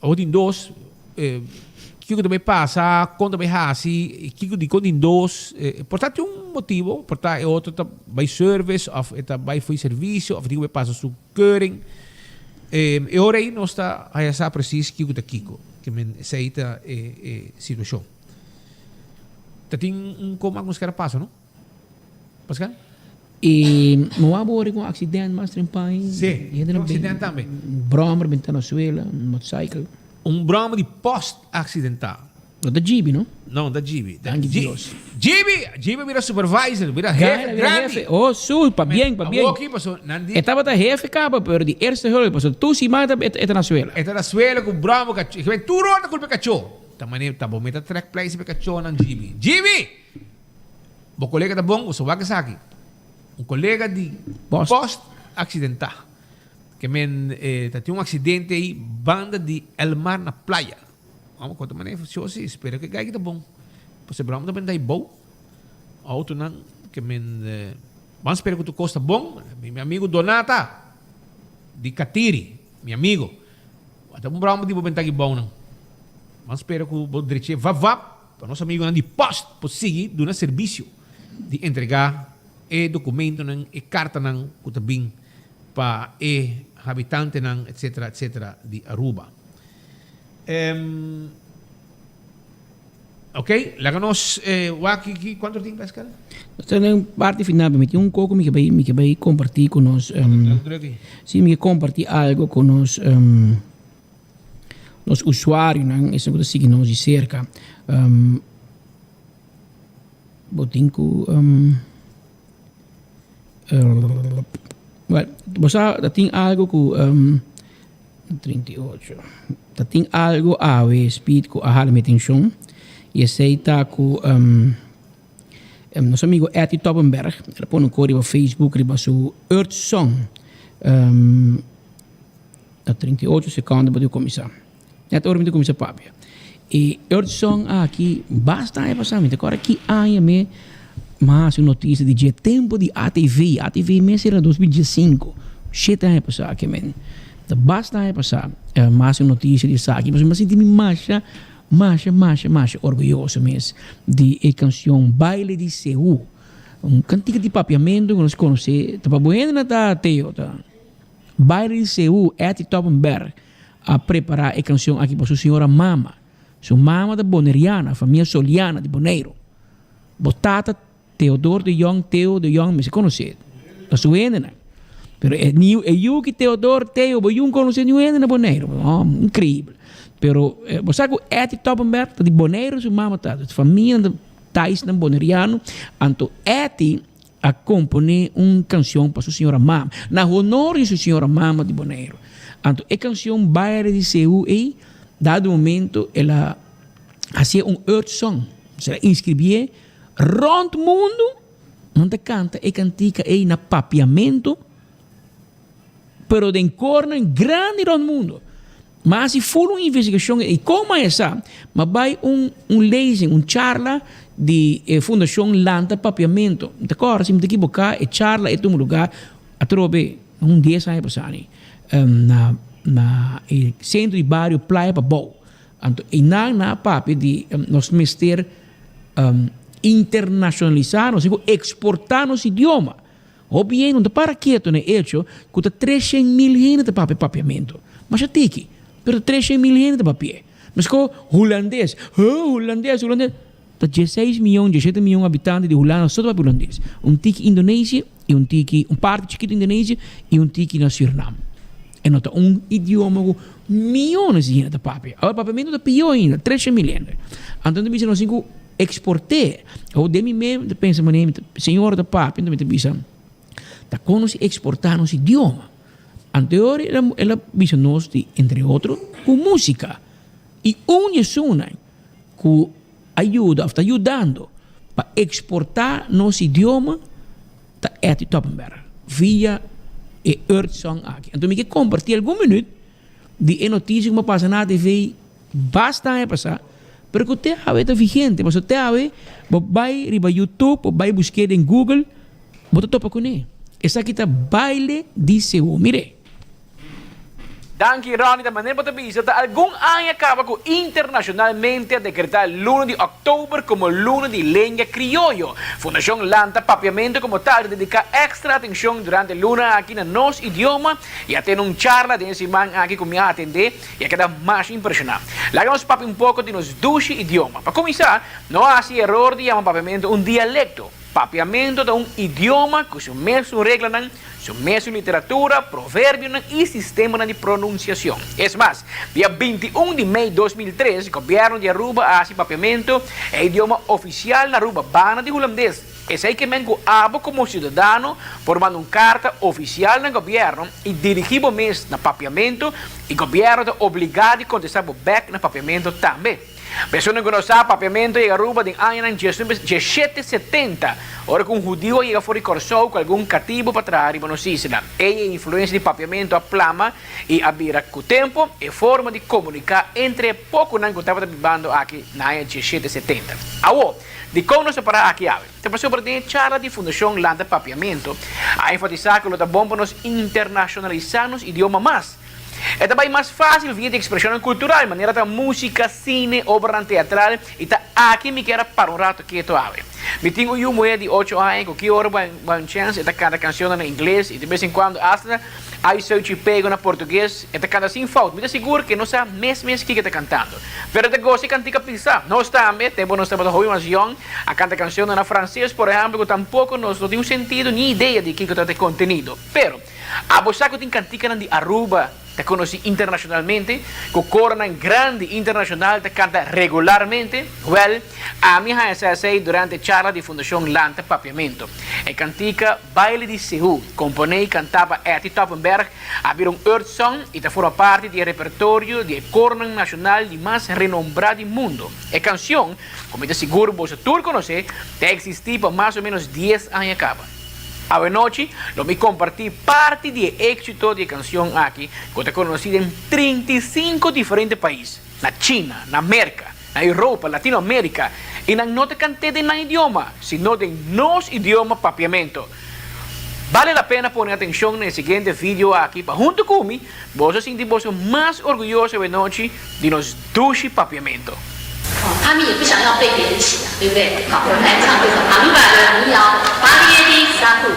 ou em 2 que também passa quando vai assim que de quando em 2 portanto um motivo portanto outro vai service ou vai foi serviço ou vai passa su keuring e ora aí nós está aí essa preciso que o Kiko que essa aí tá situação. Tá tem como alguns caras passam, não? Pascal? E não há com um acidente mais trempai. Sim, um acidente também. Broma, na Venezuela, motorcycle. Broma de post-acidental. Não da Jeep, não? Não, da Jeep. Jeep vira supervisor, vira jefe. Oh, para bem. Estava da jefe, capa, pero de eerste hulp, passou tu se mata, é na Venezuela. É na Venezuela com broma, que vem tu rota com o cachorro. Também tá bom, meta track place para cachorro na Jeep. Jeep! O colega tá bom, o sovaga aqui. Um colega de post-acidental. Que tem um acidente aí, banda de El Mar na praia. Vamos contar maneira, se espera que gague tá bom. Você broma também daí bom. Outro não, que vamos esperar que tu costa bom. Meu amigo Donata de Catiri, meu amigo. Até um broma de bobentar que bom não. Vamos esperar que o direito vá para nosso amigo de post, para seguir do nosso serviço. de entregar e documento ng e carta ng kutabing pa e habitante ng etc. de Aruba. Ok, laganos waki quanto tempo Pascal? Esta é parte final, me um pouco me que vai compartir com nós. Sim, me compartir algo com nós nos usuários, né? Isso que sigue nós de cerca. Botinco você tem algo com 38. Tem algo a ver speed com a halme atenção e aceita com nosso amigo Eti Toppenberg. Ele põe um código no Facebook riba su Earth Song. A 38 segundos para eu começar. Net hora para eu começar papia. E Earth Song aqui basta é passamento. Agora aqui aí me mas uma notícia de tempo de ATV mês era 2015. Shit é passar aqui men. Da basta é passar. Mas uma notícia de aqui, mas senti me marcha orgulhoso mesmo de a canção Baile de Seul. Cantiga de papiamento que nós conhecemos. Tá bueno na tá teo tá. Baile de Seul Eti Toppenberg a preparar a canção aqui para sua senhora mama. Sua mama da Boneriana, família Soliana de Boneiro. Botata Teodoro de Jong, me se conhece. A sua ena. Pero eu que Teodoro eu conheci new ena na Boneiro. Incrível. Pero você sabe que Eti Toppenberg de Boneiro sua mama tá, família da Thais na Boneriano, anto Eti a compor canção para sua senhora mama. Na honor de sua senhora mama de Boneiro. Anto a canção Baile de Seul e dado momento ela fazia Earth Song. Se inscrevia rond mundo, onde canta e cantica e na papiamento, pero de corno grande rond mundo. Mas se for uma investigação e como é essa, mas vai lezing, charla de Fundação Lanta Papiamento. De acordo, se me equivocar, charla é um lugar a trobe 10 anos passando na centro de bairro Playa Babou. E na papi de nós mester internacionalizar, nós exportar nosso idioma. Ou bem, não para quieto, né? Hecho, custa 300.000 gente de papiamento. Mas já tem aqui, pero 300.000 gente de papiamento. Mas com holandês, tá 16 milhões, 17 milhões de habitantes de Holanda, só para holandês. Tiki Indonésia e parte chiquito Indonésia e tiki na Suriname. É nota idioma com milhões de gente de papiamento. Agora, papiamento é pior ainda, 300.000 gente. Então, nós temos exportar. Ou de mim mesmo, pensa, senhora da papiamento, também pensa, tá com nós exportar nosso idioma. Anterior, ela visa nós, entre outros, com música. E uma que ajuda, está ajudando para exportar nosso idioma, tá Eti Toppenberg, via e Earth Song aqui. Então, eu compartilhar algum minuto de notícia que me passa na TV, basta é passar, pero que te está vigente, mas te vai riba YouTube, vai buscar em Google, bota topa com ele. Essa aqui tá Baile de Seul. Mire. Danke Ronnie, da maneira para te dizer, algum ano acaba com internacionalmente a decretar el 1 de octubre como Luna de Lenha Criollo. Fundación Lanta Papiamento como tal dedica extra atención durante Luna aquí en nuestro idioma y a tener charla de ese man aquí con mi atender y a quedar más impresionante. Lagamos papi un poco de nos dushi idioma. Para comenzar, no hace error de llamar papiamento un dialecto. Papiamento de un idioma que su mesmo regla, su mesmo literatura, proverbio y sistema de pronunciación. Es más, día 21 de mayo de 2003, el gobierno de Aruba hace papiamento el idioma oficial de Aruba, bana de holandés. Es ahí que me hago como ciudadano formando una carta oficial del gobierno y dirigimos mes en papiamento y el gobierno está obligado a contestar back en papiamento también. Persona que no sabe, papiamento llega a Aruba en año 1770. Ahora que un judío llega fuera de Corsou con algún cativo para traer y conocísela. Ella influencia de papiamento a plama y a vira con tiempo y forma de comunicar entre poco que estaba vivendo aquí en año 1770. Ahora, de como nos separar aqui ave. Te passou por ter charla de Fundação Lanta Papiamento a enfatizar que é bom para nos internacionalizar nos idioma mais. É também mais fácil via de expressão cultural, maneira da música, cine, obra teatral, e tá aqui me quer para um rato quieto ave. Me tengo un mujer de 8 años que ahora va un chance, esta canta canciones en inglés y de vez en cuando hasta hay soy pego en portugués, esta canta sin falta. Me te seguro que no sabe mes que está cantando. Pero te gosta cantica pizza. No está bien, tempo no estamos joven más young, a canta canciones en francés, por ejemplo, que tampoco nos tiene un sentido ni idea de qué trata el contenido. Pero a vos que te cantica de Aruba, te conocí internacionalmente, que corona en grande internacional, te canta regularmente. Well, a mí se hace durante charla de Fundación Lanta Papiamento. E cantica Baile de Seúl, compone y cantaba Eti Toppenberg, había un Earth Song y te forma parte del repertorio del corona nacional de más renombrado del mundo. E canción, como te seguro vos tú conoces, te existí por más o menos 10 años acaba. A noche lo me compartí parte del éxito de canción aquí, que te conocido en 35 diferentes países, na China, na América, na Europa, Latinoamérica, y no te canté de nada idioma, sino de nos idiomas papiamento. Vale la pena poner atención en el siguiente video aquí, para junto conmigo, vos os sentís vos más orgullosos de noche de nos dushi papiamento. 他们也不想要被别人起，对不对？好，我们来唱这首阿鲁巴的民谣《巴列迪沙库》。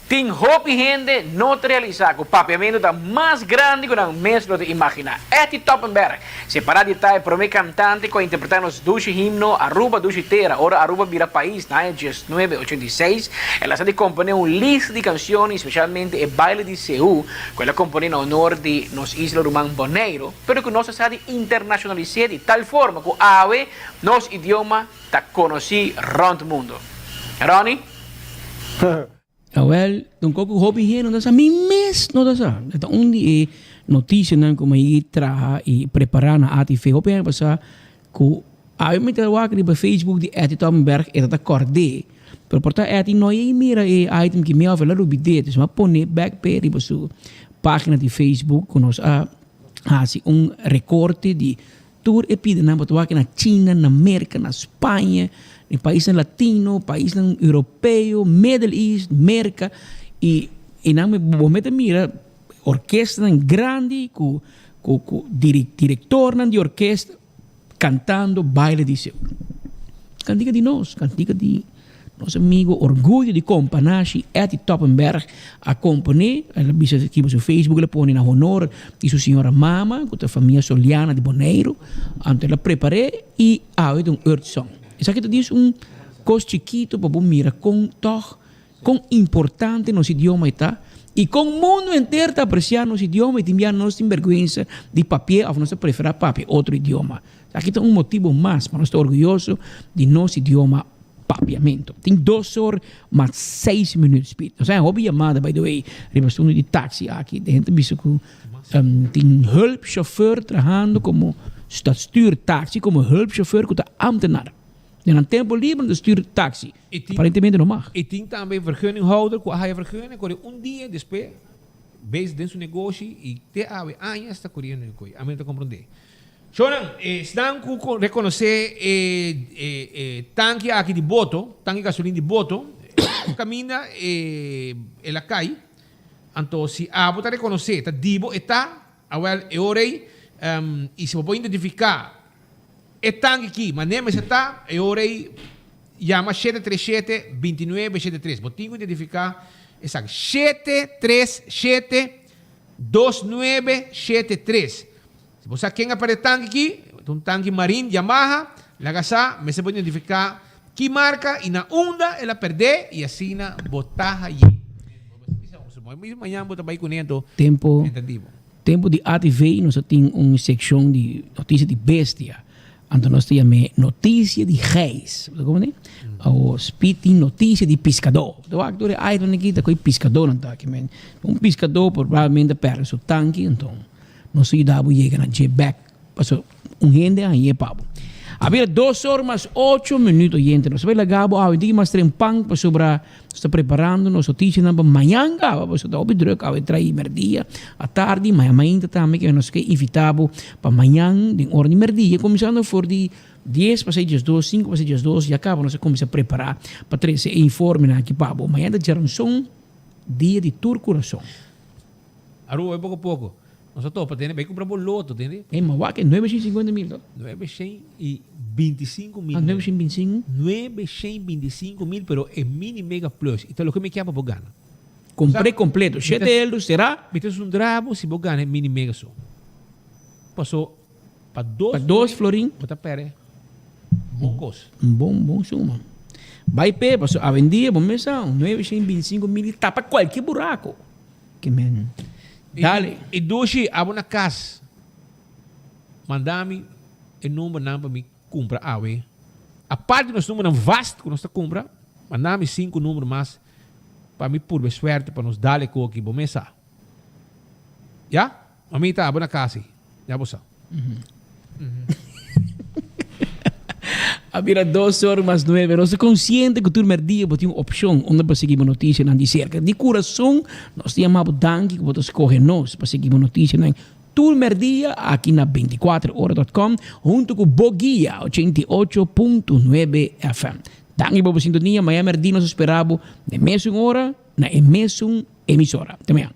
Tem hopi gente no realizar o papiamento da mais grande que não mesmo de imaginar. Eti Toppenberg, separado de tal para mim cantante que interpretar nos duche himno Aruba duche terra, ora Aruba vira país, na 1986, ela se de componer lista de canções, especialmente o baile de Seúl, que ela componer no honor de nos Isla Rumán Boneiro, pero que nós se de internacionalizar de tal forma que ave nos idioma está conhecido round mundo. Ronnie? Well, dan koko hobby hier, no dasa mimes, no dasa. Ito undi notícia nan ko mai traha i preparar na ati fe hobby basa ku Aí me tell wakker op Facebook die Eti Toppenberg dat acorde. Pero porta Eti no e mira e item que me avela rubide, dus maar pone backpage riba su página de Facebook con nos hasi recorte de tour epide na bot wakker na China, na América, na Espanha, em países latino, países europeu, Middle East, América e na me bomete mira orquestra grande com diretor de orquestra cantando baile de seu. Cantica de nós, cantica de nosso amigo Orgulho de Companashi, Eti Toppenberg, a componer, ela bisa aqui no Facebook, ela põe na honor de sua senhora mama, com a família Soliana de Boneiro, então ela preparei e houve earth song. Isso aqui diz coisa chiquito para mira com importante nosso idioma está e com o mundo inteiro está apreciando nosso idioma e também nós temos vergonha de papel, ou nós preferimos papel, outro idioma. Aqui tem motivo mais para nós estar orgulhosos de nosso idioma papiamento. Tem 2 horas mais 6 minutos. Ou seja, houve chamada, by the way, rebastundo de táxi aqui. De gente visto que tem hulpchauffeur trabalhando como stuur táxi, como hulpchauffeur que está ambtenaar. En aan tempo livre de stuur táxi. Aparentemente não mag. E tem também vergunninghouder, que hij vergunning, que dia depois, bezig in zijn negócio e te ave anos está correndo no coi. A mim te compreender. Shonan, estão com reconhecer tanque aqui de boto, tanque gasolina de boto, caminha ela cai. Então se a botar reconhecer, tá dibo está, awel orei e se pode identificar é tanque aqui, mas nem se está, orei chama 737-2973. Botinho identificar exato 737-2973. Se você quer para tanque aqui, um tanque marinho Yamaha, lagasa, mas você pode identificar que marca e na onda ela perder e assim na botar aí. Amanhã botar vai com isso. Tempo de ATV, nós temos uma secção de notícia de bestia. Então nós temos notícia de reis, como é? Ou speaking notícia de pescador. Então agora aí não aqui tá com pescador não tá aqui, men. Pescador provavelmente perde seu tanque, então nós ajudamos chegar na J-back, passou gente aí pabo. Havia 2 horas mais 8 minutos gente. Nós vai legal, dia mais trempang para sobra, está preparando nossa notícia na manhã, para está obedruk, ao trair merdia, à tarde, mas amanhã também que nós que invitamos para manhã, de hora de merdia, começando por de 10 para 2, 5 para 2, e acaba nós começa a preparar para trazer informe aqui pabo. Amanhã da geração dia de tour coração. Aru é pouco a pouco. Nós topa, vai comprar boloto, entende? É, mas o que é 950 mil? 925 mil. 925? 925 mil, pero é mini mega plus. Então, o que me quer para ganhar? Comprei completo. 7 euros, será? Metes drabo, se você ganhar, é mini mega só. Passou para 2. Para 2 florim? Bota pere. Bom coisa. Bom suma. Vai pé, passou a vendia, bom mesa, 925 mil, tapa qualquer buraco. Que men. Dale. E doce, abo na casa. Mandame o número para me comprar awe. A parte dos números vasto que nós compra, mandame 5 números mais para me pôr suerte para nos dar com aqui bom mesa. Já? A mim tá abo na casa. Já você. Havia 2 horas mais 9. Nós estamos conscientes que o primeiro dia tem uma opção onde para seguir uma notícia na de cerca. De coração, nós chamamos danke que você escolhe nós para seguir uma notícia na primeiro dia aqui na 24horas.com junto com Boguia 88.9 FM. Danke por a sintonia. Amanhã merdi nós esperamos na mesma hora, na mesma emissora. Até amanhã.